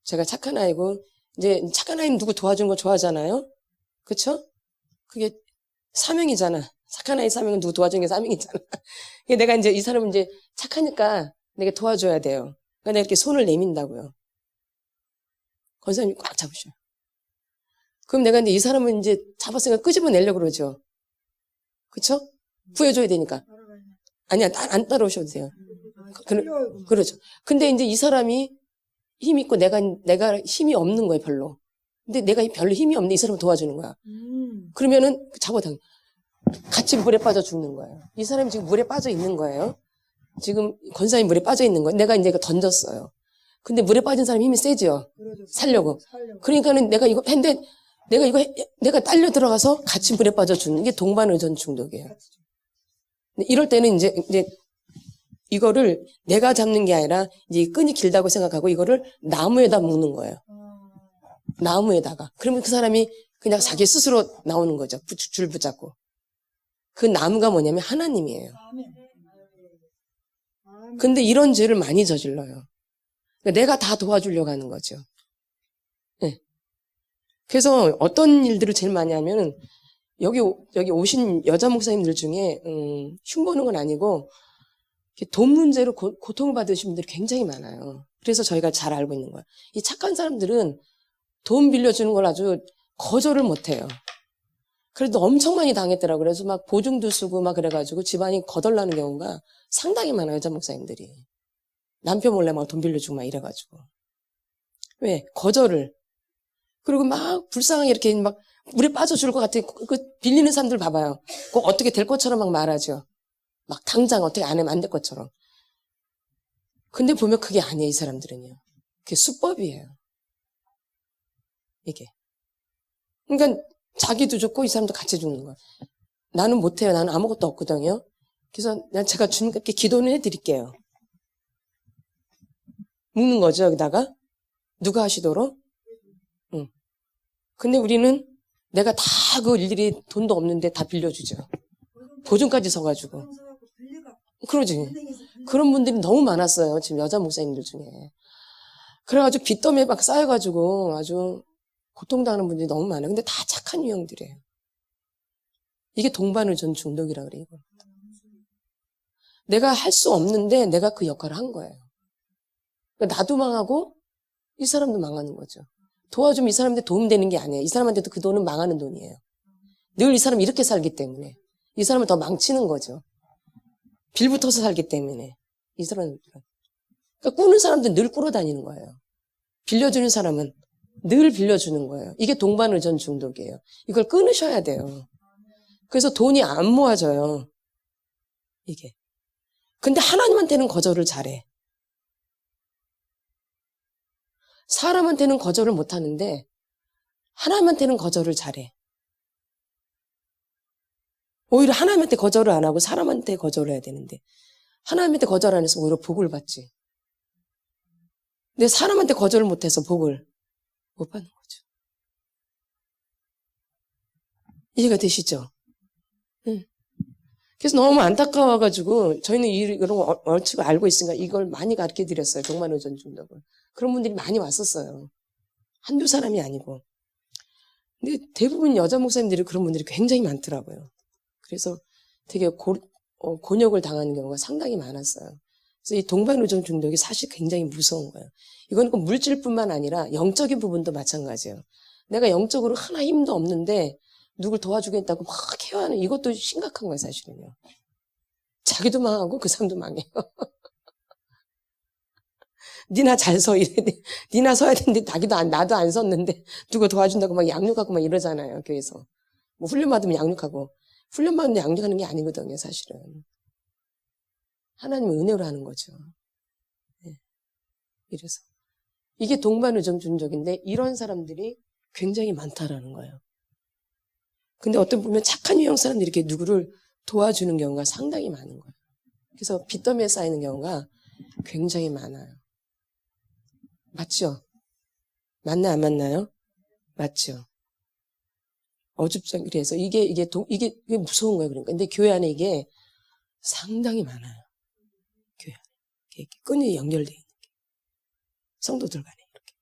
제가 착한 아이고 이제 착한 아이는 누구 도와주는 거 좋아하잖아요. 그쵸? 그게 사명이잖아. 착한 아이 사명은 누구 도와주는 게 사명이잖아. 내가 이제 이 사람은 이제 착하니까 내가 도와줘야 돼요. 그러니까 내가 이렇게 손을 내민다고요. 권사님이 꽉 잡으셔요. 그럼 내가 이제 이 사람은 이제 잡았으니까 끄집어내려고 그러죠. 그쵸? 구해줘야 되니까. 아니야, 안 따라오셔도 돼요. 그렇죠. 근데 이제 이 사람이 힘 있고 내가 힘이 없는 거예요, 별로. 근데 내가 별로 힘이 없는데 이 사람을 도와주는 거야. 그러면은 잡아당 같이 물에 빠져 죽는 거예요. 이 사람이 지금 물에 빠져 있는 거예요. 지금 권사님 물에 빠져 있는 거예요. 내가 이제 이거 던졌어요. 근데 물에 빠진 사람 힘이 세죠. 살려고. 그러니까는 내가 이거 했는데 내가 딸려 들어가서 같이 물에 빠져 죽는 게 동반의존 중독이에요. 이럴 때는 이제 이거를 내가 잡는 게 아니라 이제 끈이 길다고 생각하고 이거를 나무에다 묶는 거예요. 나무에다가. 그러면 그 사람이 그냥 자기 스스로 나오는 거죠. 줄 붙잡고. 그 나무가 뭐냐면 하나님이에요. 근데 이런 죄를 많이 저질러요. 그러니까 내가 다 도와주려고 하는 거죠. 네. 그래서 어떤 일들을 제일 많이 하면은 여기 오신 여자 목사님들 중에 흉보는 건 아니고 돈 문제로 고통을 받으신 분들이 굉장히 많아요. 그래서 저희가 잘 알고 있는 거예요. 이 착한 사람들은 돈 빌려주는 걸 아주 거절을 못해요. 그래도 엄청 많이 당했더라고요. 그래서 막 보증도 쓰고 막 그래가지고 집안이 거덜나는 경우가 상당히 많아요. 여자 목사님들이. 남편 몰래 막 돈 빌려주고 막 이래가지고. 왜? 거절을. 그리고 막 불쌍하게 이렇게 막 물에 빠져 죽을 것 같아. 그 빌리는 사람들 봐봐요. 꼭 어떻게 될 것처럼 막 말하죠. 막 당장 어떻게 안 하면 안 될 것처럼. 근데 보면 그게 아니에요, 이 사람들은요. 그게 수법이에요. 이게. 그러니까 자기도 죽고 이 사람도 같이 죽는 거야. 나는 못해요. 나는 아무것도 없거든요. 그래서 제가 주님께 기도는 해드릴게요. 묻는 거죠, 여기다가. 누가 하시도록? 응. 근데 우리는 내가 다 그 일일이 돈도 없는데 다 빌려주죠. 보증까지 서가지고. 그러지. 그런 분들이 너무 많았어요. 지금 여자 목사님들 중에. 그래가지고 빚더미에 막 쌓여가지고 아주 고통당하는 분들이 너무 많아요. 근데 다 착한 유형들이에요. 이게 동반의존 중독이라 그래요. 이거. 내가 할 수 없는데 내가 그 역할을 한 거예요. 그러니까 나도 망하고 이 사람도 망하는 거죠. 도와주면 이 사람한테 도움되는 게 아니에요. 이 사람한테도 그 돈은 망하는 돈이에요. 늘 이 사람이 이렇게 살기 때문에 이 사람을 더 망치는 거죠. 빌붙어서 살기 때문에 이 사람은. 그러니까 꾸는 사람들은 늘 꾸러 다니는 거예요. 빌려주는 사람은 늘 빌려주는 거예요. 이게 동반의존 중독이에요. 이걸 끊으셔야 돼요. 그래서 돈이 안 모아져요. 이게. 근데 하나님한테는 거절을 잘해. 사람한테는 거절을 못하는데 하나님한테는 거절을 잘해. 오히려 하나님한테 거절을 안 하고 사람한테 거절을 해야 되는데 하나님한테 거절 안 해서 오히려 복을 받지. 근데 사람한테 거절을 못해서 복을 못 받는 거죠. 이해가 되시죠? 응. 그래서 너무 안타까워가지고 저희는 이런 거 얼추 알고 있으니까 이걸 많이 가르쳐 드렸어요. 동반의존 중독을. 그런 분들이 많이 왔었어요. 한두 사람이 아니고. 근데 대부분 여자 목사님들이 그런 분들이 굉장히 많더라고요. 그래서 되게 곤욕을 당하는 경우가 상당히 많았어요. 그래서 이 동반의존 중독이 사실 굉장히 무서운 거예요. 이건 그 물질뿐만 아니라 영적인 부분도 마찬가지예요. 내가 영적으로 하나 힘도 없는데 누굴 도와주겠다고 막 케어하는 이것도 심각한 거예요, 사실은요. 자기도 망하고 그 사람도 망해요. 니나 잘 서 이래. 니나 서야 되는데 나도 안 섰는데 누가 도와준다고 막 양육하고 막 이러잖아요, 교회에서. 뭐 훈련 받으면 양육하고. 훈련 받으면 양육하는 게 아니거든요, 사실은. 하나님의 은혜로 하는 거죠. 네. 이래서. 이게 동반의존 중독인데 이런 사람들이 굉장히 많다라는 거예요. 근데 어떤 보면 착한 유형 사람들이 이렇게 누구를 도와주는 경우가 상당히 많은 거예요. 그래서 빚더미에 쌓이는 경우가 굉장히 많아요. 맞죠? 맞나 안 맞나요? 맞죠? 어줍잖아요. 그래서 이게 무서운 거예요. 그러니까. 근데 교회 안에 이게 상당히 많아요. 교회 안에. 이렇게 끈이 연결되어 있는 게. 성도들 간에 이렇게.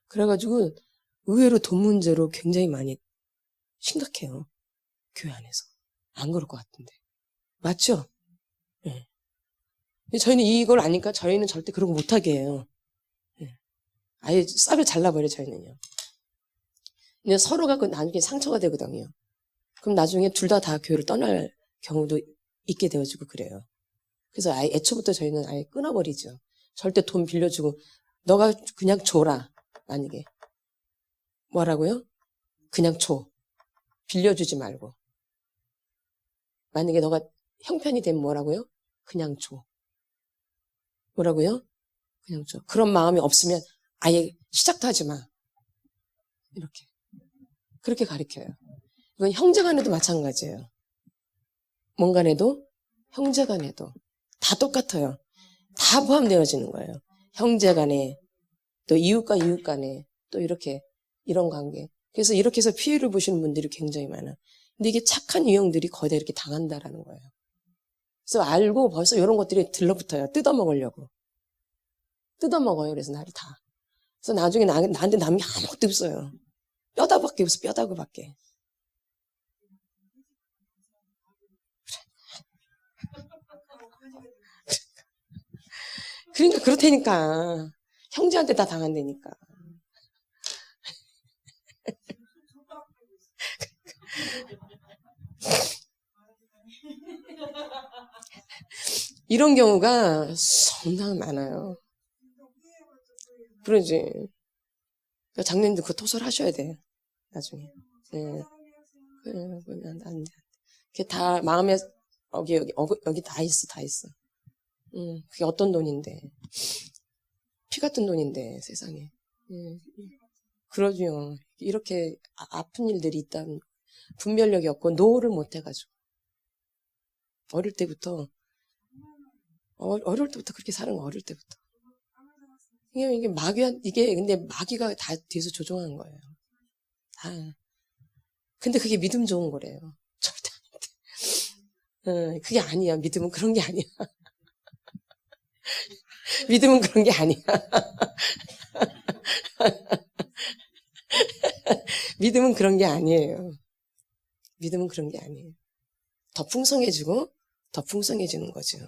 그래가지고 의외로 돈 문제로 굉장히 많이 심각해요. 교회 안에서. 안 그럴 것 같은데. 맞죠? 네. 저희는 이걸 아니까 저희는 절대 그런 거 못하게 해요. 네. 아예 싹을 잘라버려 저희는요. 근데 서로가 나중에 상처가 되거든요. 그럼 나중에 둘 다 교회를 떠날 경우도 있게 되어지고 그래요. 그래서 아예 애초부터 저희는 아예 끊어버리죠. 절대 돈 빌려주고 너가 그냥 줘라. 만약에 뭐라고요? 그냥 줘. 빌려주지 말고. 만약에 너가 형편이 되면 뭐라고요? 그냥 줘. 뭐라고요? 그냥 줘. 그런 마음이 없으면 아예 시작도 하지 마. 이렇게. 그렇게 가르쳐요. 이건 형제간에도 마찬가지예요. 뭔간에도 형제간에도 다 똑같아요. 다 포함되어지는 거예요. 형제간에 또 이웃과 이웃간에 또 이렇게 이런 관계. 그래서 이렇게 해서 피해를 보시는 분들이 굉장히 많아. 근데 이게 착한 유형들이 거의 다 이렇게 당한다라는 거예요. 그래서 알고 벌써 이런 것들이 들러붙어요. 뜯어먹으려고. 뜯어먹어요. 그래서 나를 다. 그래서 나중에 나한테 남이 아무것도 없어요. 뼈다밖에 없어. 뼈다구밖에. 그러니까 그렇다니까. 형제한테 다 당한다니까. 이런 경우가 상당히 많아요. 그러지. 장로님들 그거 토설하셔야 돼. 나중에. 네. 안 돼. 그게 다 마음에 여기 다 있어, 다 있어. 그게 어떤 돈인데. 피 같은 돈인데, 세상에. 그러죠. 이렇게 아픈 일들이 있다는 분별력이 없고 노를 못 해가지고. 어릴 때부터 그렇게 사는 거, 어릴 때부터. 이게 근데 마귀가 다 뒤에서 조종한 거예요. 다. 근데 그게 믿음 좋은 거래요. 절대 아닌데. 그게 아니야. 믿음은 그런 게 아니야. 믿음은 그런 게 아니야. 믿음은 그런 게 아니에요. 믿음은 그런 게 아니에요. 더 풍성해지고 더 풍성해지는 거죠.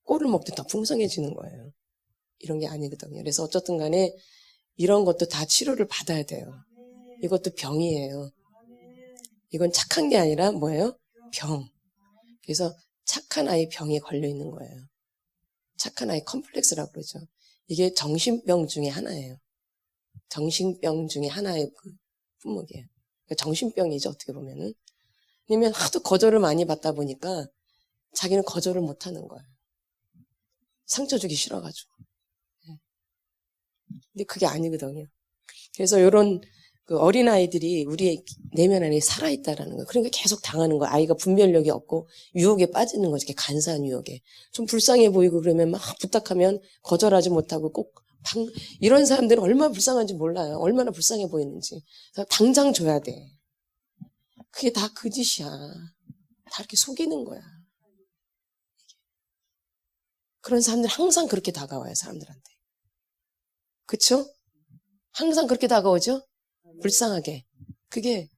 꼴을 먹듯 더 풍성해지는 거예요. 이런 게 아니거든요. 그래서 어쨌든 간에 이런 것도 다 치료를 받아야 돼요. 이것도 병이에요. 이건 착한 게 아니라 뭐예요? 병. 그래서 착한 아이 병에 걸려 있는 거예요. 착한 아이 컴플렉스라고 그러죠. 이게 정신병 중에 하나예요. 정신병 중에 하나의 품목이에요. 그러니까 정신병이죠, 어떻게 보면은. 왜냐면 하도 거절을 많이 받다 보니까 자기는 거절을 못 하는 거예요. 상처 주기 싫어가지고. 근데 그게 아니거든요. 그래서 이런 어린아이들이 우리의 내면 안에 살아있다라는 거예요. 그러니까 계속 당하는 거예요. 아이가 분별력이 없고 유혹에 빠지는 거죠. 이렇게 간사한 유혹에. 좀 불쌍해 보이고 그러면 막 부탁하면 거절하지 못하고 꼭 이런 사람들은 얼마나 불쌍한지 몰라요. 얼마나 불쌍해 보이는지. 당장 줘야 돼. 그게 다 그 짓이야. 다 이렇게 속이는 거야. 그런 사람들 항상 그렇게 다가와요. 사람들한테. 그쵸? 항상 그렇게 다가오죠? 불쌍하게. 그게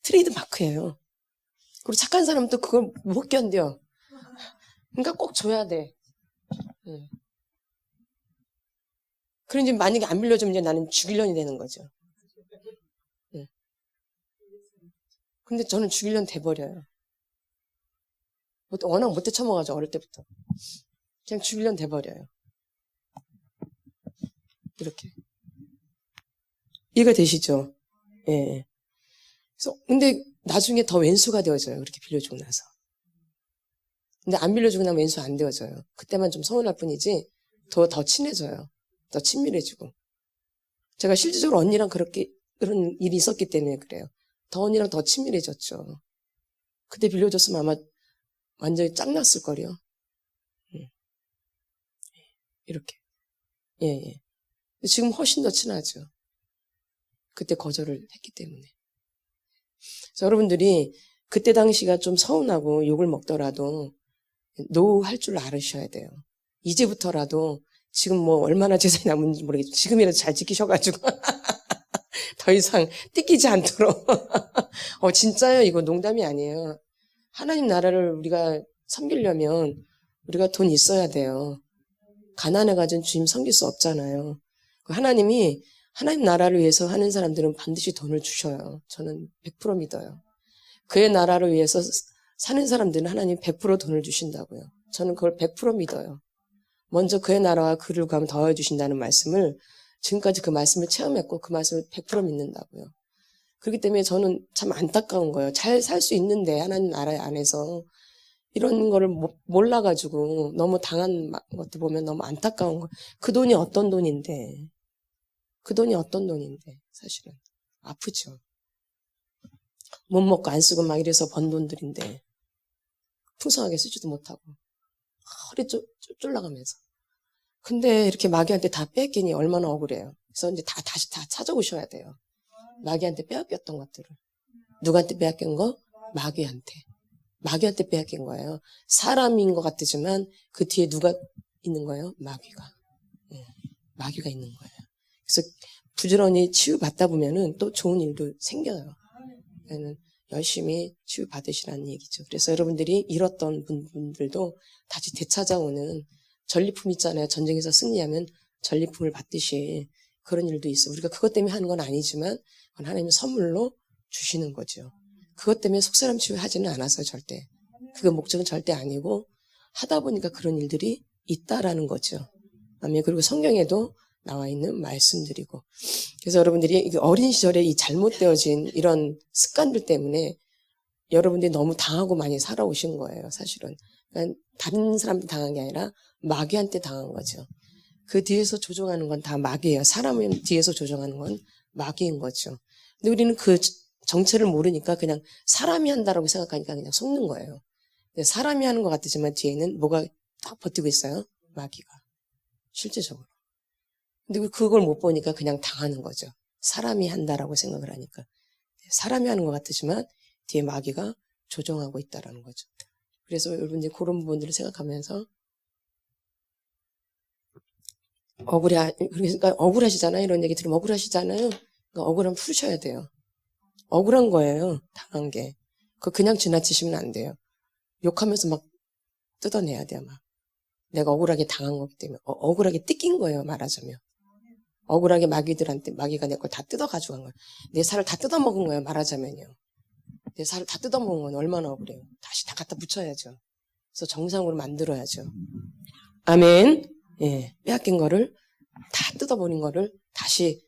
트레이드 마크예요. 그리고 착한 사람은 또 그걸 못 견뎌. 그러니까 꼭 줘야 돼. 그런지 만약에 안 빌려주면 이제 나는 죽일년이 되는 거죠. 근데 저는 죽일년 돼버려요. 워낙 못돼 처먹어가지고 어릴 때부터. 그냥 죽일년 돼버려요. 이렇게. 이해가 되시죠? 예. 그래서, 근데 나중에 더 왼수가 되어져요. 그렇게 빌려주고 나서. 근데 안 빌려주고 나면 왼수 안 되어져요. 그때만 좀 서운할 뿐이지, 더 친해져요. 더 친밀해지고. 제가 실질적으로 언니랑 그렇게 그런 일이 있었기 때문에 그래요. 더 언니랑 더 친밀해졌죠. 그때 빌려줬으면 아마 완전히 짱났을 거래요. 이렇게. 예, 예. 지금 훨씬 더 친하죠. 그때 거절을 했기 때문에. 그래서 여러분들이 그때 당시가 좀 서운하고 욕을 먹더라도 노 할 줄 알으셔야 돼요. 이제부터라도 지금 뭐 얼마나 재산이 남은지 모르겠지만 지금이라도 잘 지키셔가지고 더 이상 띠끼지 않도록. 진짜요. 이거 농담이 아니에요. 하나님 나라를 우리가 섬기려면 우리가 돈 있어야 돼요. 가난해 가지고 주님 섬길 수 없잖아요. 하나님이 하나님 나라를 위해서 하는 사람들은 반드시 돈을 주셔요. 저는 100% 믿어요. 그의 나라를 위해서 사는 사람들은 하나님 100% 돈을 주신다고요. 저는 그걸 100% 믿어요. 먼저 그의 나라와 그를 구하면 더해 주신다는 말씀을 지금까지 그 말씀을 체험했고 그 말씀을 100% 믿는다고요. 그렇기 때문에 저는 참 안타까운 거예요. 잘 살 수 있는데 하나님 나라 안에서 이런 거를 몰라가지고 너무 당한 것도 보면 너무 안타까운 거예요. 그 돈이 어떤 돈인데 사실은 아프죠. 못 먹고 안 쓰고 막 이래서 번 돈들인데 풍성하게 쓰지도 못하고 허리 쫄라가면서. 근데 이렇게 마귀한테 다 뺏기니 얼마나 억울해요. 그래서 이제 다시 찾아오셔야 돼요. 마귀한테 빼앗겼던 것들을. 누구한테 빼앗긴 거? 마귀한테 빼앗긴 거예요. 사람인 것 같지만 그 뒤에 누가 있는 거예요? 마귀가. 마귀가 있는 거예요. 그래서 부지런히 치유받다 보면은 또 좋은 일도 생겨요. 그러니까 열심히 치유받으시라는 얘기죠. 그래서 여러분들이 잃었던 분들도 다시 되찾아오는 전리품 있잖아요. 전쟁에서 승리하면 전리품을 받듯이 그런 일도 있어요. 우리가 그것 때문에 하는 건 아니지만 하나님은 선물로 주시는 거죠. 그것 때문에 속사람 치유하지는 않았어요. 절대. 그 목적은 절대 아니고 하다 보니까 그런 일들이 있다라는 거죠. 그리고 성경에도 나와 있는 말씀들이고. 그래서 여러분들이 어린 시절에 이 잘못되어진 이런 습관들 때문에 여러분들이 너무 당하고 많이 살아오신 거예요. 사실은. 그러니까 다른 사람한테 당한 게 아니라 마귀한테 당한 거죠. 그 뒤에서 조종하는 건 다 마귀예요. 사람을 뒤에서 조종하는 건 마귀인 거죠. 근데 우리는 그 정체를 모르니까 그냥 사람이 한다라고 생각하니까 그냥 속는 거예요. 사람이 하는 것 같지만 뒤에는 뭐가 딱 버티고 있어요? 마귀가. 실제적으로. 근데 그걸 못 보니까 그냥 당하는 거죠. 사람이 한다라고 생각을 하니까. 사람이 하는 것 같지만 뒤에 마귀가 조종하고 있다라는 거죠. 그래서 여러분들이 그런 부분들을 생각하면서 그러니까 억울하시잖아요. 이런 얘기 들으면 억울하시잖아요. 그러니까 억울함 푸셔야 돼요. 억울한 거예요. 당한 게. 그냥 지나치시면 안 돼요. 욕하면서 막 뜯어내야 돼요. 막. 내가 억울하게 당한 거기 때문에. 억울하게 뜯긴 거예요. 말하자면. 억울하게 마귀가 내 걸 다 뜯어가지고 간 거예요. 내 살을 다 뜯어먹은 거예요. 말하자면요. 내 살을 다 뜯어먹은 건 얼마나 억울해요. 다시 다 갖다 붙여야죠. 그래서 정상으로 만들어야죠. 아멘. 예, 빼앗긴 거를 다 뜯어버린 거를 다시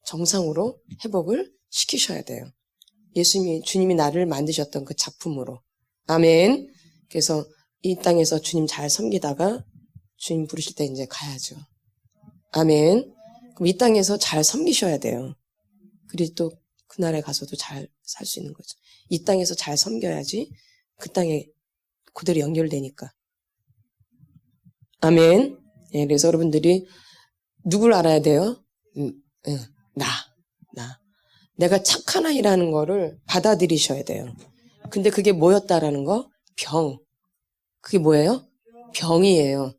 정상으로 회복을 시키셔야 돼요. 주님이 나를 만드셨던 그 작품으로. 아멘. 그래서 이 땅에서 주님 잘 섬기다가 주님 부르실 때 이제 가야죠. 아멘. 그럼 이 땅에서 잘 섬기셔야 돼요. 그리고 또 그 나라에 가서도 잘 살 수 있는 거죠. 이 땅에서 잘 섬겨야지 그 땅에 그대로 연결되니까. 아멘. 예, 그래서 여러분들이 누굴 알아야 돼요? 나. 내가 착한 아이라는 거를 받아들이셔야 돼요. 근데 그게 뭐였다라는 거? 병. 그게 뭐예요? 병이에요.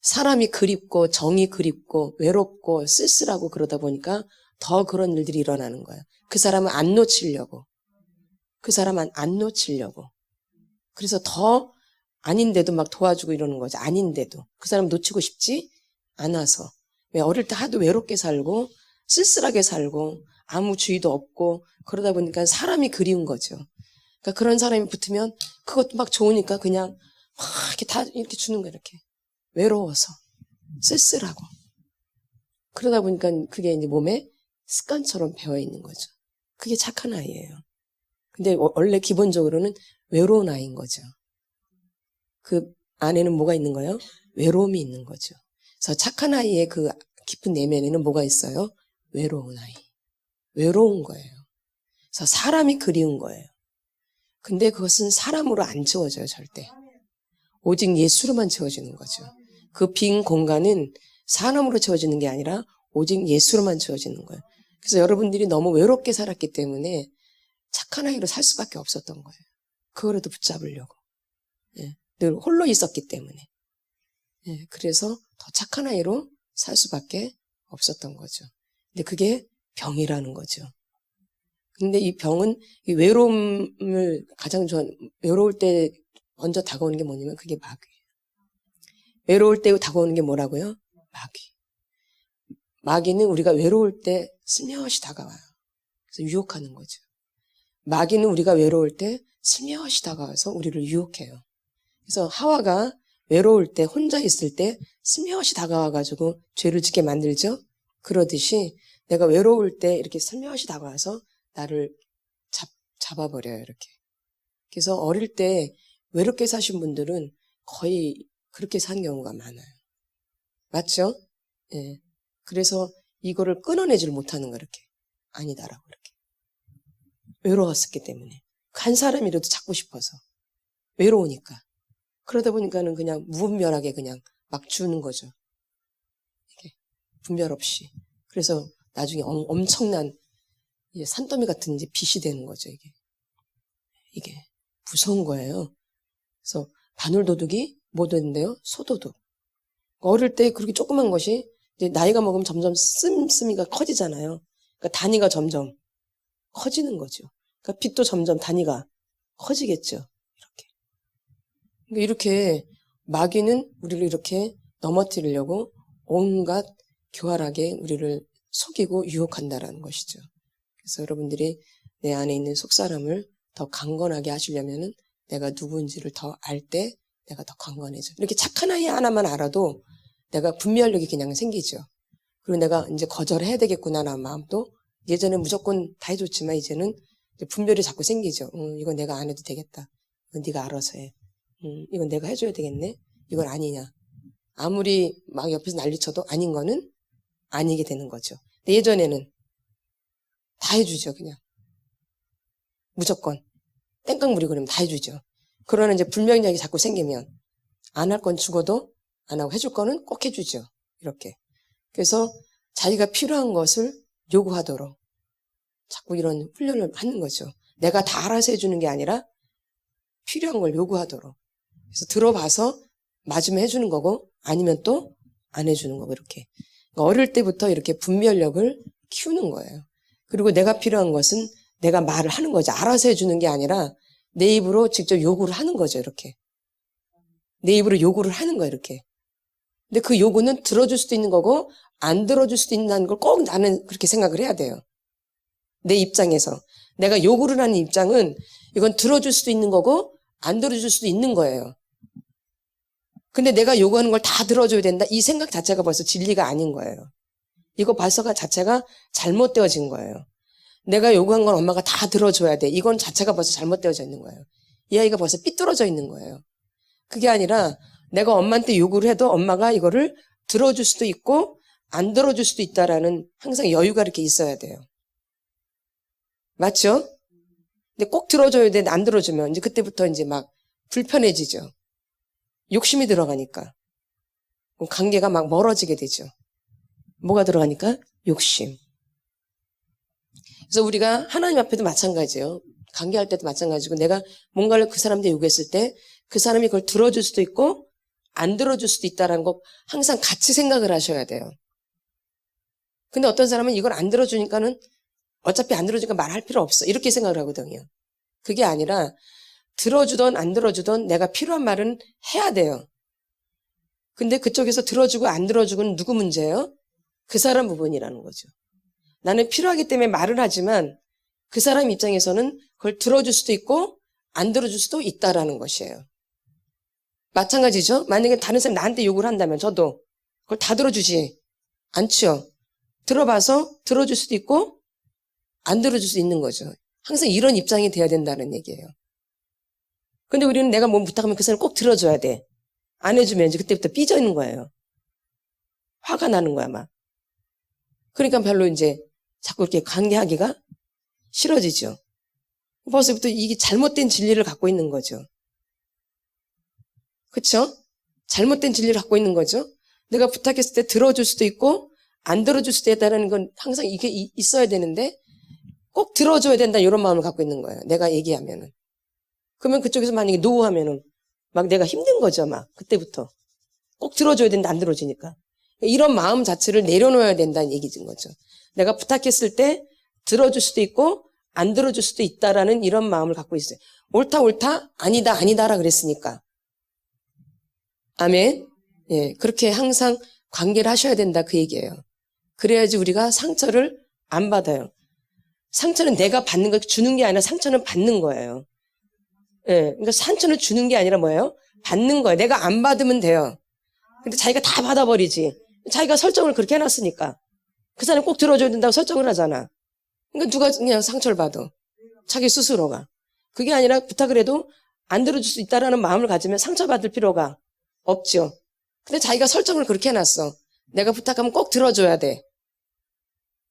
사람이 그립고 정이 그립고 외롭고 쓸쓸하고 그러다 보니까 더 그런 일들이 일어나는 거예요. 그 사람은 안 놓치려고. 그래서 더 아닌데도 막 도와주고 이러는 거죠. 아닌데도. 그 사람 놓치고 싶지 않아서. 왜 어릴 때 하도 외롭게 살고 쓸쓸하게 살고 아무 주의도 없고 그러다 보니까 사람이 그리운 거죠. 그러니까 그런 사람이 붙으면 그것도 막 좋으니까 그냥 막 이렇게 다 이렇게 주는 거예요. 이렇게. 외로워서. 쓸쓸하고. 그러다 보니까 그게 이제 몸에 습관처럼 배어 있는 거죠. 그게 착한 아이예요. 근데 원래 기본적으로는 외로운 아이인 거죠. 그 안에는 뭐가 있는 거예요? 외로움이 있는 거죠. 그래서 착한 아이의 그 깊은 내면에는 뭐가 있어요? 외로운 아이. 외로운 거예요. 그래서 사람이 그리운 거예요. 근데 그것은 사람으로 안 채워져요, 절대. 오직 예수로만 채워지는 거죠. 그 빈 공간은 사람으로 채워지는 게 아니라 오직 예수로만 채워지는 거예요. 그래서 여러분들이 너무 외롭게 살았기 때문에 착한 아이로 살 수밖에 없었던 거예요. 그거라도 붙잡으려고. 예, 늘 홀로 있었기 때문에. 예, 그래서 더 착한 아이로 살 수밖에 없었던 거죠. 근데 그게 병이라는 거죠. 근데 이 병은 이 외로움을 외로울 때 먼저 다가오는 게 뭐냐면 그게 마귀예요. 외로울 때 다가오는 게 뭐라고요? 마귀. 마귀는 우리가 외로울 때 슬며시 다가와요. 그래서 유혹하는 거죠. 마귀는 우리가 외로울 때 슬며시 다가와서 우리를 유혹해요. 그래서 하와가 외로울 때 혼자 있을 때 슬며시 다가와가지고 죄를 짓게 만들죠. 그러듯이 내가 외로울 때 이렇게 슬며시 다가와서 나를 잡아버려요. 이렇게. 그래서 어릴 때 외롭게 사신 분들은 거의 그렇게 산 경우가 많아요. 맞죠? 예. 그래서 이거를 끊어내질 못하는 거 이렇게. 아니다라고 이렇게. 외로웠었기 때문에. 한 사람이라도 찾고 싶어서. 외로우니까. 그러다 보니까는 그냥 무분별하게 그냥 막 주는 거죠. 이렇게. 분별 없이. 그래서 나중에 엄청난 산더미 같은 이제 빛이 되는 거죠, 이게. 이게. 무서운 거예요. 그래서 바늘도둑이 뭐 되는데요? 소도둑. 어릴 때 그렇게 조그만 것이 이제 나이가 먹으면 점점 씀씀이가 커지잖아요. 그러니까 단위가 점점 커지는 거죠. 그러니까 빛도 점점 단위가 커지겠죠. 이렇게. 그러니까 이렇게 마귀는 우리를 이렇게 넘어뜨리려고 온갖 교활하게 우리를 속이고 유혹한다라는 것이죠. 그래서 여러분들이 내 안에 있는 속사람을 더 강건하게 하시려면은 내가 누구인지를 더 알 때 내가 더 강건해져. 이렇게 착한 아이 하나만 알아도 내가 분별력이 그냥 생기죠. 그리고 내가 이제 거절해야 되겠구나라는 마음도 예전에 무조건 다 해줬지만 이제는 분별이 자꾸 생기죠. 이건 내가 안 해도 되겠다. 이건 네가 알아서 해. 이건 내가 해줘야 되겠네. 이건 아니냐. 아무리 막 옆에서 난리쳐도 아닌 거는 아니게 되는 거죠. 근데 예전에는 다 해주죠, 그냥. 무조건. 땡깡 부리고 그러면 다 해주죠. 그러나 이제 불명령이 자꾸 생기면 안 할 건 죽어도 안 하고 해줄 거는 꼭 해주죠. 이렇게. 그래서 자기가 필요한 것을 요구하도록 자꾸 이런 훈련을 하는 거죠. 내가 다 알아서 해주는 게 아니라 필요한 걸 요구하도록. 그래서 들어봐서 맞으면 해주는 거고 아니면 또 안 해주는 거고 이렇게. 그러니까 어릴 때부터 이렇게 분별력을 키우는 거예요. 그리고 내가 필요한 것은 내가 말을 하는 거죠. 알아서 해주는 게 아니라 내 입으로 직접 요구를 하는 거죠. 이렇게. 내 입으로 요구를 하는 거예요. 이렇게. 근데 그 요구는 들어줄 수도 있는 거고 안 들어줄 수도 있다는 걸 꼭 나는 그렇게 생각을 해야 돼요. 내 입장에서. 내가 요구를 하는 입장은 이건 들어줄 수도 있는 거고 안 들어줄 수도 있는 거예요. 근데 내가 요구하는 걸 다 들어줘야 된다. 이 생각 자체가 벌써 진리가 아닌 거예요. 이거 벌써가 자체가 잘못되어진 거예요. 내가 요구한 건 엄마가 다 들어줘야 돼. 이건 자체가 벌써 잘못되어져 있는 거예요. 이 아이가 벌써 삐뚤어져 있는 거예요. 그게 아니라 내가 엄마한테 요구를 해도 엄마가 이거를 들어줄 수도 있고 안 들어줄 수도 있다라는 항상 여유가 이렇게 있어야 돼요. 맞죠? 근데 꼭 들어줘야 돼. 안 들어주면 이제 그때부터 이제 막 불편해지죠. 욕심이 들어가니까. 관계가 막 멀어지게 되죠. 뭐가 들어가니까? 욕심. 그래서 우리가 하나님 앞에도 마찬가지예요. 관계할 때도 마찬가지고 내가 뭔가를 그 사람한테 요구했을 때 그 사람이 그걸 들어줄 수도 있고 안 들어줄 수도 있다는 거 항상 같이 생각을 하셔야 돼요. 근데 어떤 사람은 이걸 안 들어주니까는 어차피 안 들어주니까 말할 필요 없어. 이렇게 생각을 하거든요. 그게 아니라 들어주던 안 들어주던 내가 필요한 말은 해야 돼요. 근데 그쪽에서 들어주고 안 들어주고는 누구 문제예요? 그 사람 부분이라는 거죠. 나는 필요하기 때문에 말을 하지만 그 사람 입장에서는 그걸 들어줄 수도 있고 안 들어줄 수도 있다라는 것이에요. 마찬가지죠. 만약에 다른 사람이 나한테 요구를 한다면 저도 그걸 다 들어주지 않죠. 들어봐서 들어줄 수도 있고 안 들어줄 수 있는 거죠. 항상 이런 입장이 돼야 된다는 얘기예요. 근데 우리는 내가 뭐 부탁하면 그 사람을 꼭 들어줘야 돼. 안 해주면 이제 그때부터 삐져 있는 거예요. 화가 나는 거야 막. 그러니까 별로 이제 자꾸 이렇게 관계하기가 싫어지죠. 벌써부터 이게 잘못된 진리를 갖고 있는 거죠. 그렇죠? 잘못된 진리를 갖고 있는 거죠. 내가 부탁했을 때 들어줄 수도 있고 안 들어줄 수도 있다는 건 항상 이게 있어야 되는데 꼭 들어줘야 된다 이런 마음을 갖고 있는 거예요. 내가 얘기하면은. 그러면 그쪽에서 만약에 노하면은 막 내가 힘든 거죠. 막 그때부터. 꼭 들어줘야 된다 안 들어주니까. 이런 마음 자체를 내려놓아야 된다는 얘기인 거죠. 내가 부탁했을 때 들어줄 수도 있고 안 들어줄 수도 있다라는 이런 마음을 갖고 있어요. 옳다 아니다 아니다라 그랬으니까. 아멘. 예, 그렇게 항상 관계를 하셔야 된다 그 얘기예요. 그래야지 우리가 상처를 안 받아요. 상처는 내가 받는 거 주는 게 아니라 상처는 받는 거예요. 예, 그러니까 상처는 주는 게 아니라 뭐예요? 받는 거예요. 내가 안 받으면 돼요. 근데 자기가 다 받아버리지. 자기가 설정을 그렇게 해놨으니까. 그 사람 꼭 들어줘야 된다고 설정을 하잖아. 그러니까 누가 그냥 상처를 받아? 자기 스스로가. 그게 아니라 부탁을 해도 안 들어줄 수 있다라는 마음을 가지면 상처받을 필요가 없죠. 근데 자기가 설정을 그렇게 해놨어. 내가 부탁하면 꼭 들어줘야 돼.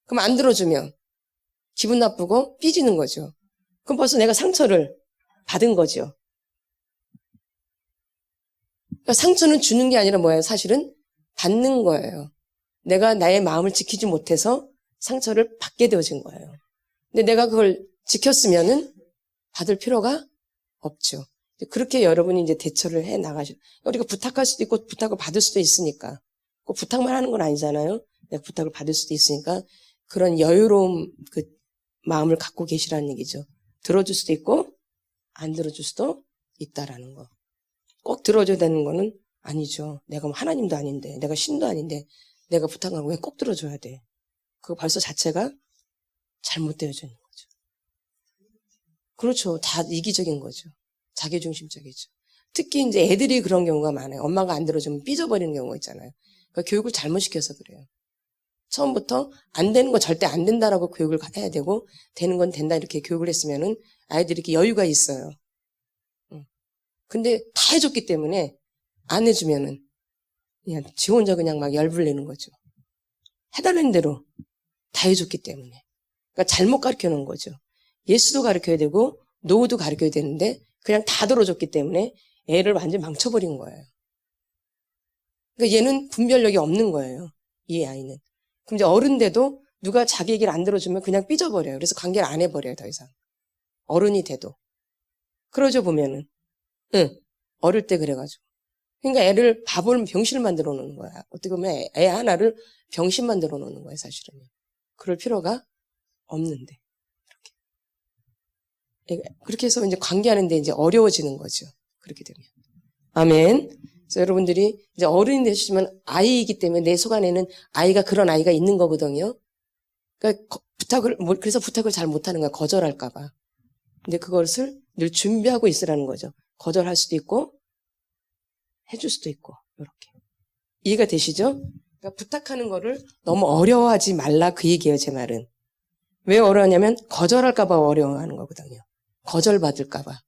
그럼 안 들어주면 기분 나쁘고 삐지는 거죠. 그럼 벌써 내가 상처를 받은 거죠. 그러니까 상처는 주는 게 아니라 뭐예요? 사실은 받는 거예요. 내가 나의 마음을 지키지 못해서 상처를 받게 되어진 거예요. 근데 내가 그걸 지켰으면은 받을 필요가 없죠. 그렇게 여러분이 이제 대처를 해 나가셔. 우리가 부탁할 수도 있고 부탁을 받을 수도 있으니까. 꼭 부탁만 하는 건 아니잖아요. 내가 부탁을 받을 수도 있으니까 그런 여유로운 그 마음을 갖고 계시라는 얘기죠. 들어줄 수도 있고 안 들어줄 수도 있다라는 거. 꼭 들어줘야 되는 거는 아니죠. 내가 뭐 하나님도 아닌데, 내가 신도 아닌데, 내가 부탁하고 왜 꼭 들어줘야 돼? 그거 벌써 자체가 잘못되어져 있는 거죠. 그렇죠. 다 이기적인 거죠. 자기중심적이죠. 특히 이제 애들이 그런 경우가 많아요. 엄마가 안 들어주면 삐져버리는 경우가 있잖아요. 그러니까 교육을 잘못시켜서 그래요. 처음부터 안 되는 거 절대 안 된다라고 교육을 해야 되고 되는 건 된다 이렇게 교육을 했으면은 아이들이 이렇게 여유가 있어요. 근데 다 해줬기 때문에 안 해주면은 그냥 지 혼자 그냥 막 열불내는 거죠. 해달라는 대로 다 해줬기 때문에. 그러니까 잘못 가르쳐 놓은 거죠. 예수도 가르쳐야 되고 노후도 가르쳐야 되는데 그냥 다 들어줬기 때문에 애를 완전히 망쳐버린 거예요. 그러니까 얘는 분별력이 없는 거예요. 이 아이는. 그럼 이제 어른 돼도 누가 자기 얘기를 안 들어주면 그냥 삐져버려요. 그래서 관계를 안 해버려요. 더 이상. 어른이 돼도. 그러죠 보면은. 응. 어릴 때 그래가지고. 그러니까 애를 바보를 병신을 만들어 놓는 거야. 어떻게 보면 애 하나를 병신 만들어 놓는 거예요. 사실은. 그럴 필요가 없는데. 그렇게 해서 이제 관계하는데 이제 어려워지는 거죠. 그렇게 되면. 아멘. 그래서 여러분들이 이제 어른이 되시면 아이이기 때문에 내 속 안에는 아이가 그런 아이가 있는 거거든요. 그러니까 그래서 부탁을 잘 못하는 거야. 거절할까봐. 근데 그것을 늘 준비하고 있으라는 거죠. 거절할 수도 있고, 해줄 수도 있고, 이렇게. 이해가 되시죠? 그러니까 부탁하는 거를 너무 어려워하지 말라 그 얘기예요, 제 말은. 왜 어려워하냐면 거절할까봐 어려워하는 거거든요. 거절받을까봐.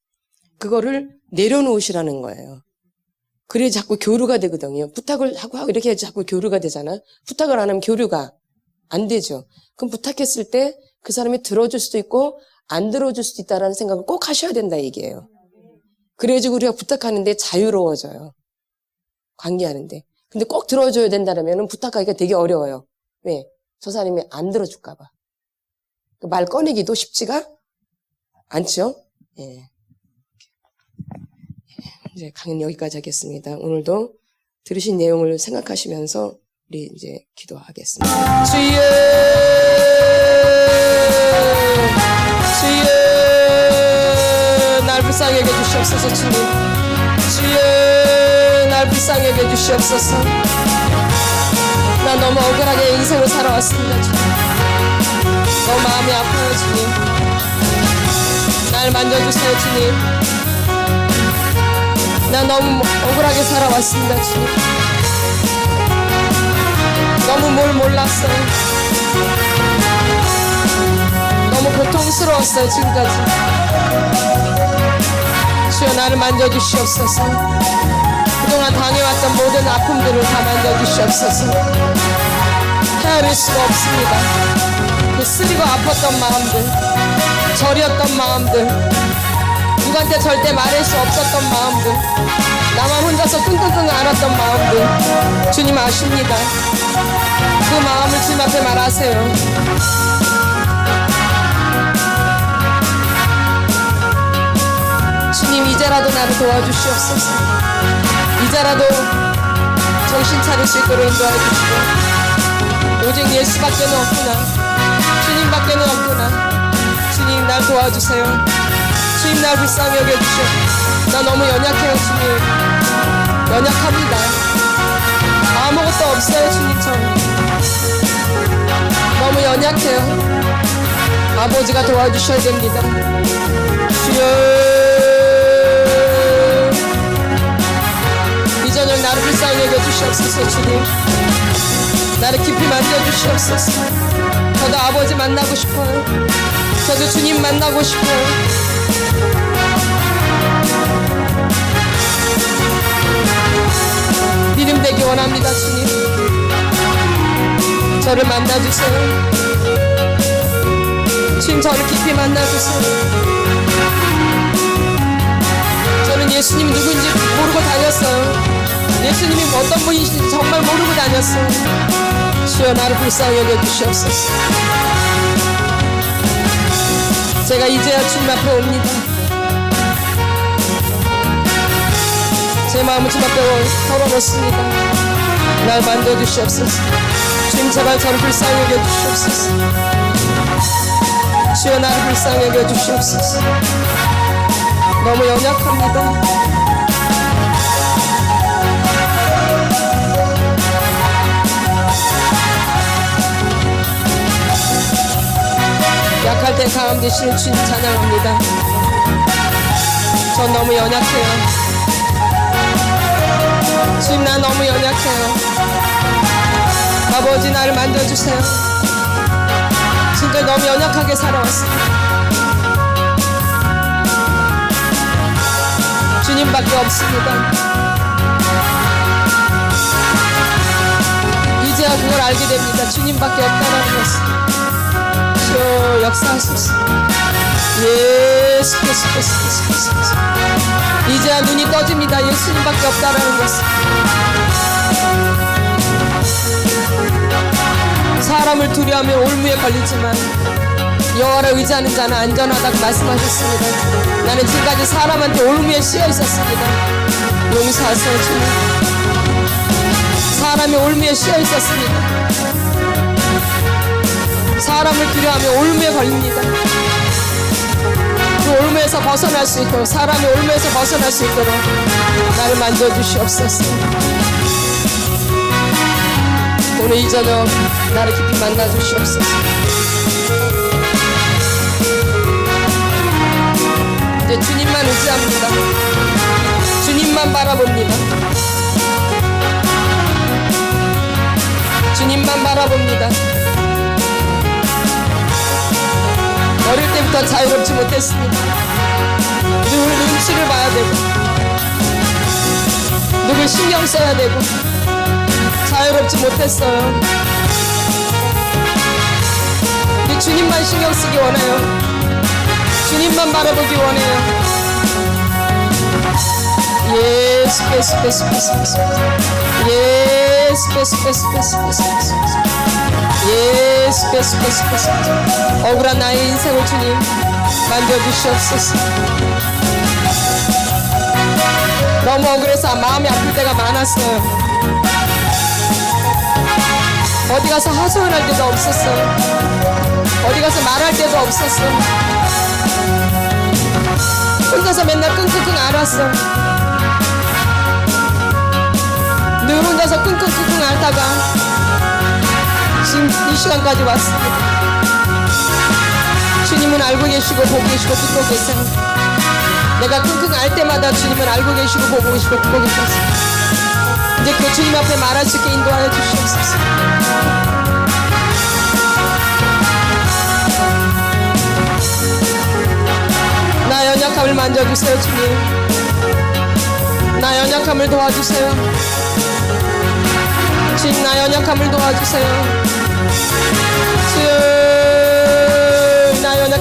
그거를 내려놓으시라는 거예요. 그래야 자꾸 교류가 되거든요. 부탁을 하고 이렇게 해야지 자꾸 교류가 되잖아. 부탁을 안 하면 교류가 안 되죠. 그럼 부탁했을 때 그 사람이 들어줄 수도 있고 안 들어줄 수도 있다는 생각을 꼭 하셔야 된다 얘기예요. 그래야지 우리가 부탁하는데 자유로워져요. 관계하는데. 근데 꼭 들어줘야 된다면 부탁하기가 되게 어려워요. 왜? 저 사람이 안 들어줄까 봐. 말 꺼내기도 쉽지가 않죠? 예. 이제 강연 여기까지 하겠습니다. 오늘도 들으신 내용을 생각하시면서 우리 이제 기도하겠습니다. 주여, 날 불쌍히 여겨 주시옵소서. 주님, 주여, 날 불쌍히 여겨 주시옵소서. 나 너무 억울하게 인생을 살아왔습니다. 주님, 너무 마음이 아파요. 주님, 날 만져주세요. 주님, 나 너무 억울하게 살아왔습니다. 주님, 너무 뭘 몰랐어요. 너무 고통스러웠어요. 지금까지. 주여, 나를 만져주시옵소서. 그동안 당해왔던 모든 아픔들을 다 만져주시옵소서. 헤아릴 수가 없습니다. 그 쓰리고 아팠던 마음들, 저렸던 마음들, 누구한테 절대 말할 수 없었던 마음들, 나만 혼자서 끙끙끙 앓았던 마음들 주님 아십니다. 그 마음을 주님 앞에 말하세요. 주님, 이제라도 나를 도와주시옵소서. 이제라도 정신 차릴 수 있도록 인도해 주시고, 오직 예수밖에는 없구나, 주님밖에는 없구나. 주님, 날 도와주세요. 주님, 날 불쌍히 여겨주시오. 나 너무 연약해요. 주님, 연약합니다. 아무것도 없어요. 주님처럼 너무 연약해요. 아버지가 도와주셔야 됩니다. 주여, 이 저녁 나를 불쌍히 여겨주시옵소서. 주님, 나를 깊이 만져주시옵소서. 저도 아버지 만나고 싶어요. 저도 주님 만나고 싶어요. 믿음 되기 원합니다. 주님, 저를 만나주세요. 주님, 저를 깊이 만나주세요. 저는 예수님이 누구인지 모르고 다녔어요. 예수님이 어떤 분이신지 정말 모르고 다녔어요. 주여, 나를 불쌍히 여겨주시옵소서. 제가 이제야 주님 앞에 옵니다. 제 마음을 주님 앞에 털어놓습니다. 날 만져주시옵소서. 주님, 제발 저를 불쌍히 여겨주시옵소서. 주여, 나를 불쌍히 여겨주시옵소서. 너무 연약합니다. 약할 때 강함 되시는 주님 찬양합니다. 전 너무 연약해요. 주님, 나 너무 연약해요. 아버지, 나를 만져주세요. 진짜 너무 연약하게 살아왔습니다. 주님밖에 없습니다. 이제야 그걸 알게 됩니다. 주님밖에 없다는 것을. 주여, 역사하소서. 예수께서 이제야 눈이 떠집니다. 예수님밖에 없다라는 것을. 사람을 두려워하며 올무에 걸리지만 여호와를 의지하는 자는 안전하다고 말씀하셨습니다. 나는 지금까지 사람한테 올무에 씌어 있었습니다. 용서하세요. 주님, 사람이 올무에 씌어 있었습니다. 사람을 두려워하며 올무에 걸립니다. 그 올무에서 벗어날 수 있도록, 사람이 올무에서 벗어날 수 있도록 나를 만져주시옵소서. 오늘 이 저녁 나를 깊이 만나주시옵소서. 이제 주님만 의지합니다. 주님만 바라봅니다. 주님만 바라봅니다. 어릴 때부터 자유롭지 못했습니다. 누굴 눈치를 봐야 되고, 누굴 신경 써야 되고, 자유롭지 못했어요. 근데 주님만 신경 쓰기 원해요. 주님만 바라보기 원해요. 예수 억울한 나의 인생을 주님 만져주시옵소서. 너무 억울해서 마음이 아플 때가 많았어요. 어디 가서 하소연할 때도 없었어요. 어디 가서 말할 때도 없었어요. 혼자서 맨날 끙끙끙 앓았어. 늘 혼자서 끙끙끙 앓다가 지금 이 시간까지 왔습니다. 주님은 알고 계시고 보고 계시고 듣고 계세요. 내가 끙끙 앓 때마다 주님은 알고 계시고 보고 계시고 듣고 계셨어요. 이제 그 주님 앞에 말할 수 있게 인도하여 주시옵소서. 나 연약함을 만져주세요. 주님, 나 연약함을 도와주세요. 주님, 나 연약함을 도와주세요. 주여,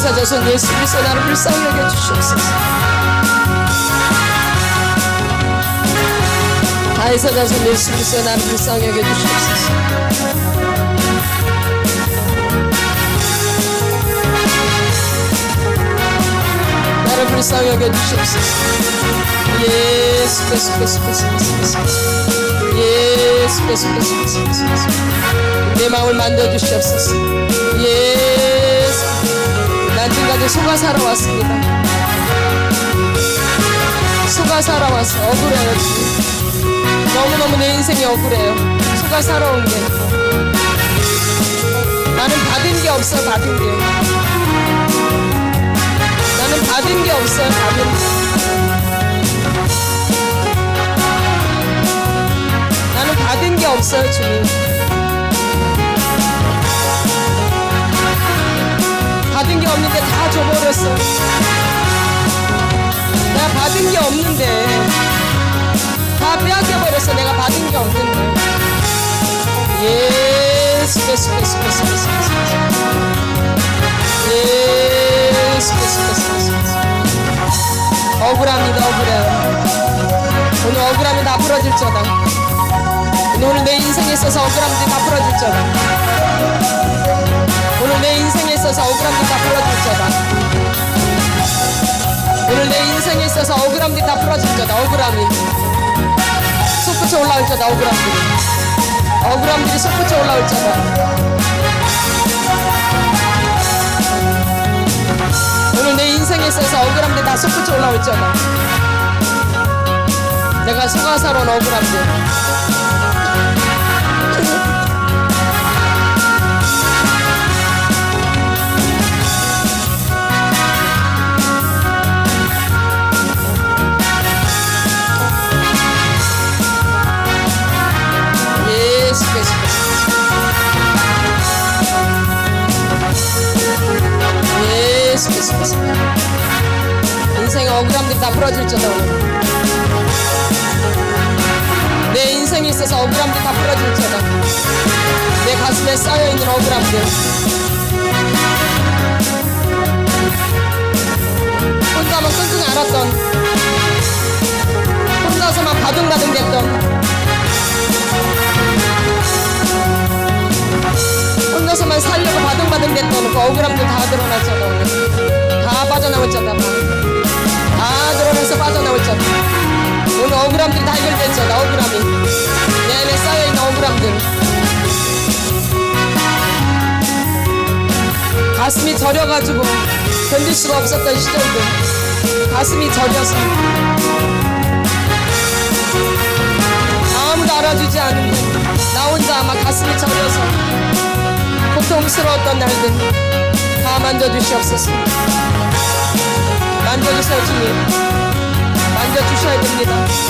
다윗의 자손 예수 그리스도 나를 불쌍히 여겨 주시옵소서. 다윗의 자손 예수 그리스도 나를 불쌍히 여겨 주시옵소서. 나를 불쌍히 여겨 주시옵소서. 예수 내 마음을 만져 주시옵소서. 예수 난 지금까지 속아 살아왔습니다. 속아 살아왔어. 억울해요 지금. 너무너무 내 인생이 억울해요. 속아 살아온 게 나는 받은 게 없어. 받은 게 나는 받은 게 없어요. 받은 게 나는 받은 게 없어요 주님. 받은 게 없는데 다 줘버렸어. 내가 받은 게 없는데 다 빼앗겨버렸어. 내가 받은 게 없는데. 예수 억울합니다. 억울해요. 오늘 억울함이 다 풀어질저다. 오늘 내 인생에 있어서 억울함들이 다 풀어질저다. 오늘 내 인생에 있어서 억울함들이 다 풀어질저다. 오늘 내 인생에 있어서 억울함들이 다 풀어질저다. 억울함이 솟구쳐 올라올저다. 억울함들이 솟구쳐 올라올저다. 오늘 내 인생에 있어서 억울함들이 다 솟구쳐 올라올저다. 내가 속아 살아온 억울함들 인생의 억울함들이 다 풀어질지어다. 오늘 내 인생에 있어서 억울함들이 다 풀어질지어다. 내 가슴에 쌓여있는 억울함들 혼자만 끙끙 앓았던 혼자서만 바둥바둥 됐던 혼자서만 살려고 바둥바둥 됐던 그 억울함들 다 드러났잖아. 오늘 다 빠져나왔잖아. 다 드러나서 빠져나왔잖아. 오늘 억울함들이 다 해결됐잖아. 억울함이 내 안에 쌓여있는 억울함들 가슴이 저려가지고 견딜 수가 없었던 시절들 가슴이 저려서 아무도 알아주지 않는데 나 혼자 아마 가슴이 저려서 고통스러웠던 날들 다 만져주시옵소서. 만져주세요 주님. 만져주셔야 됩니다.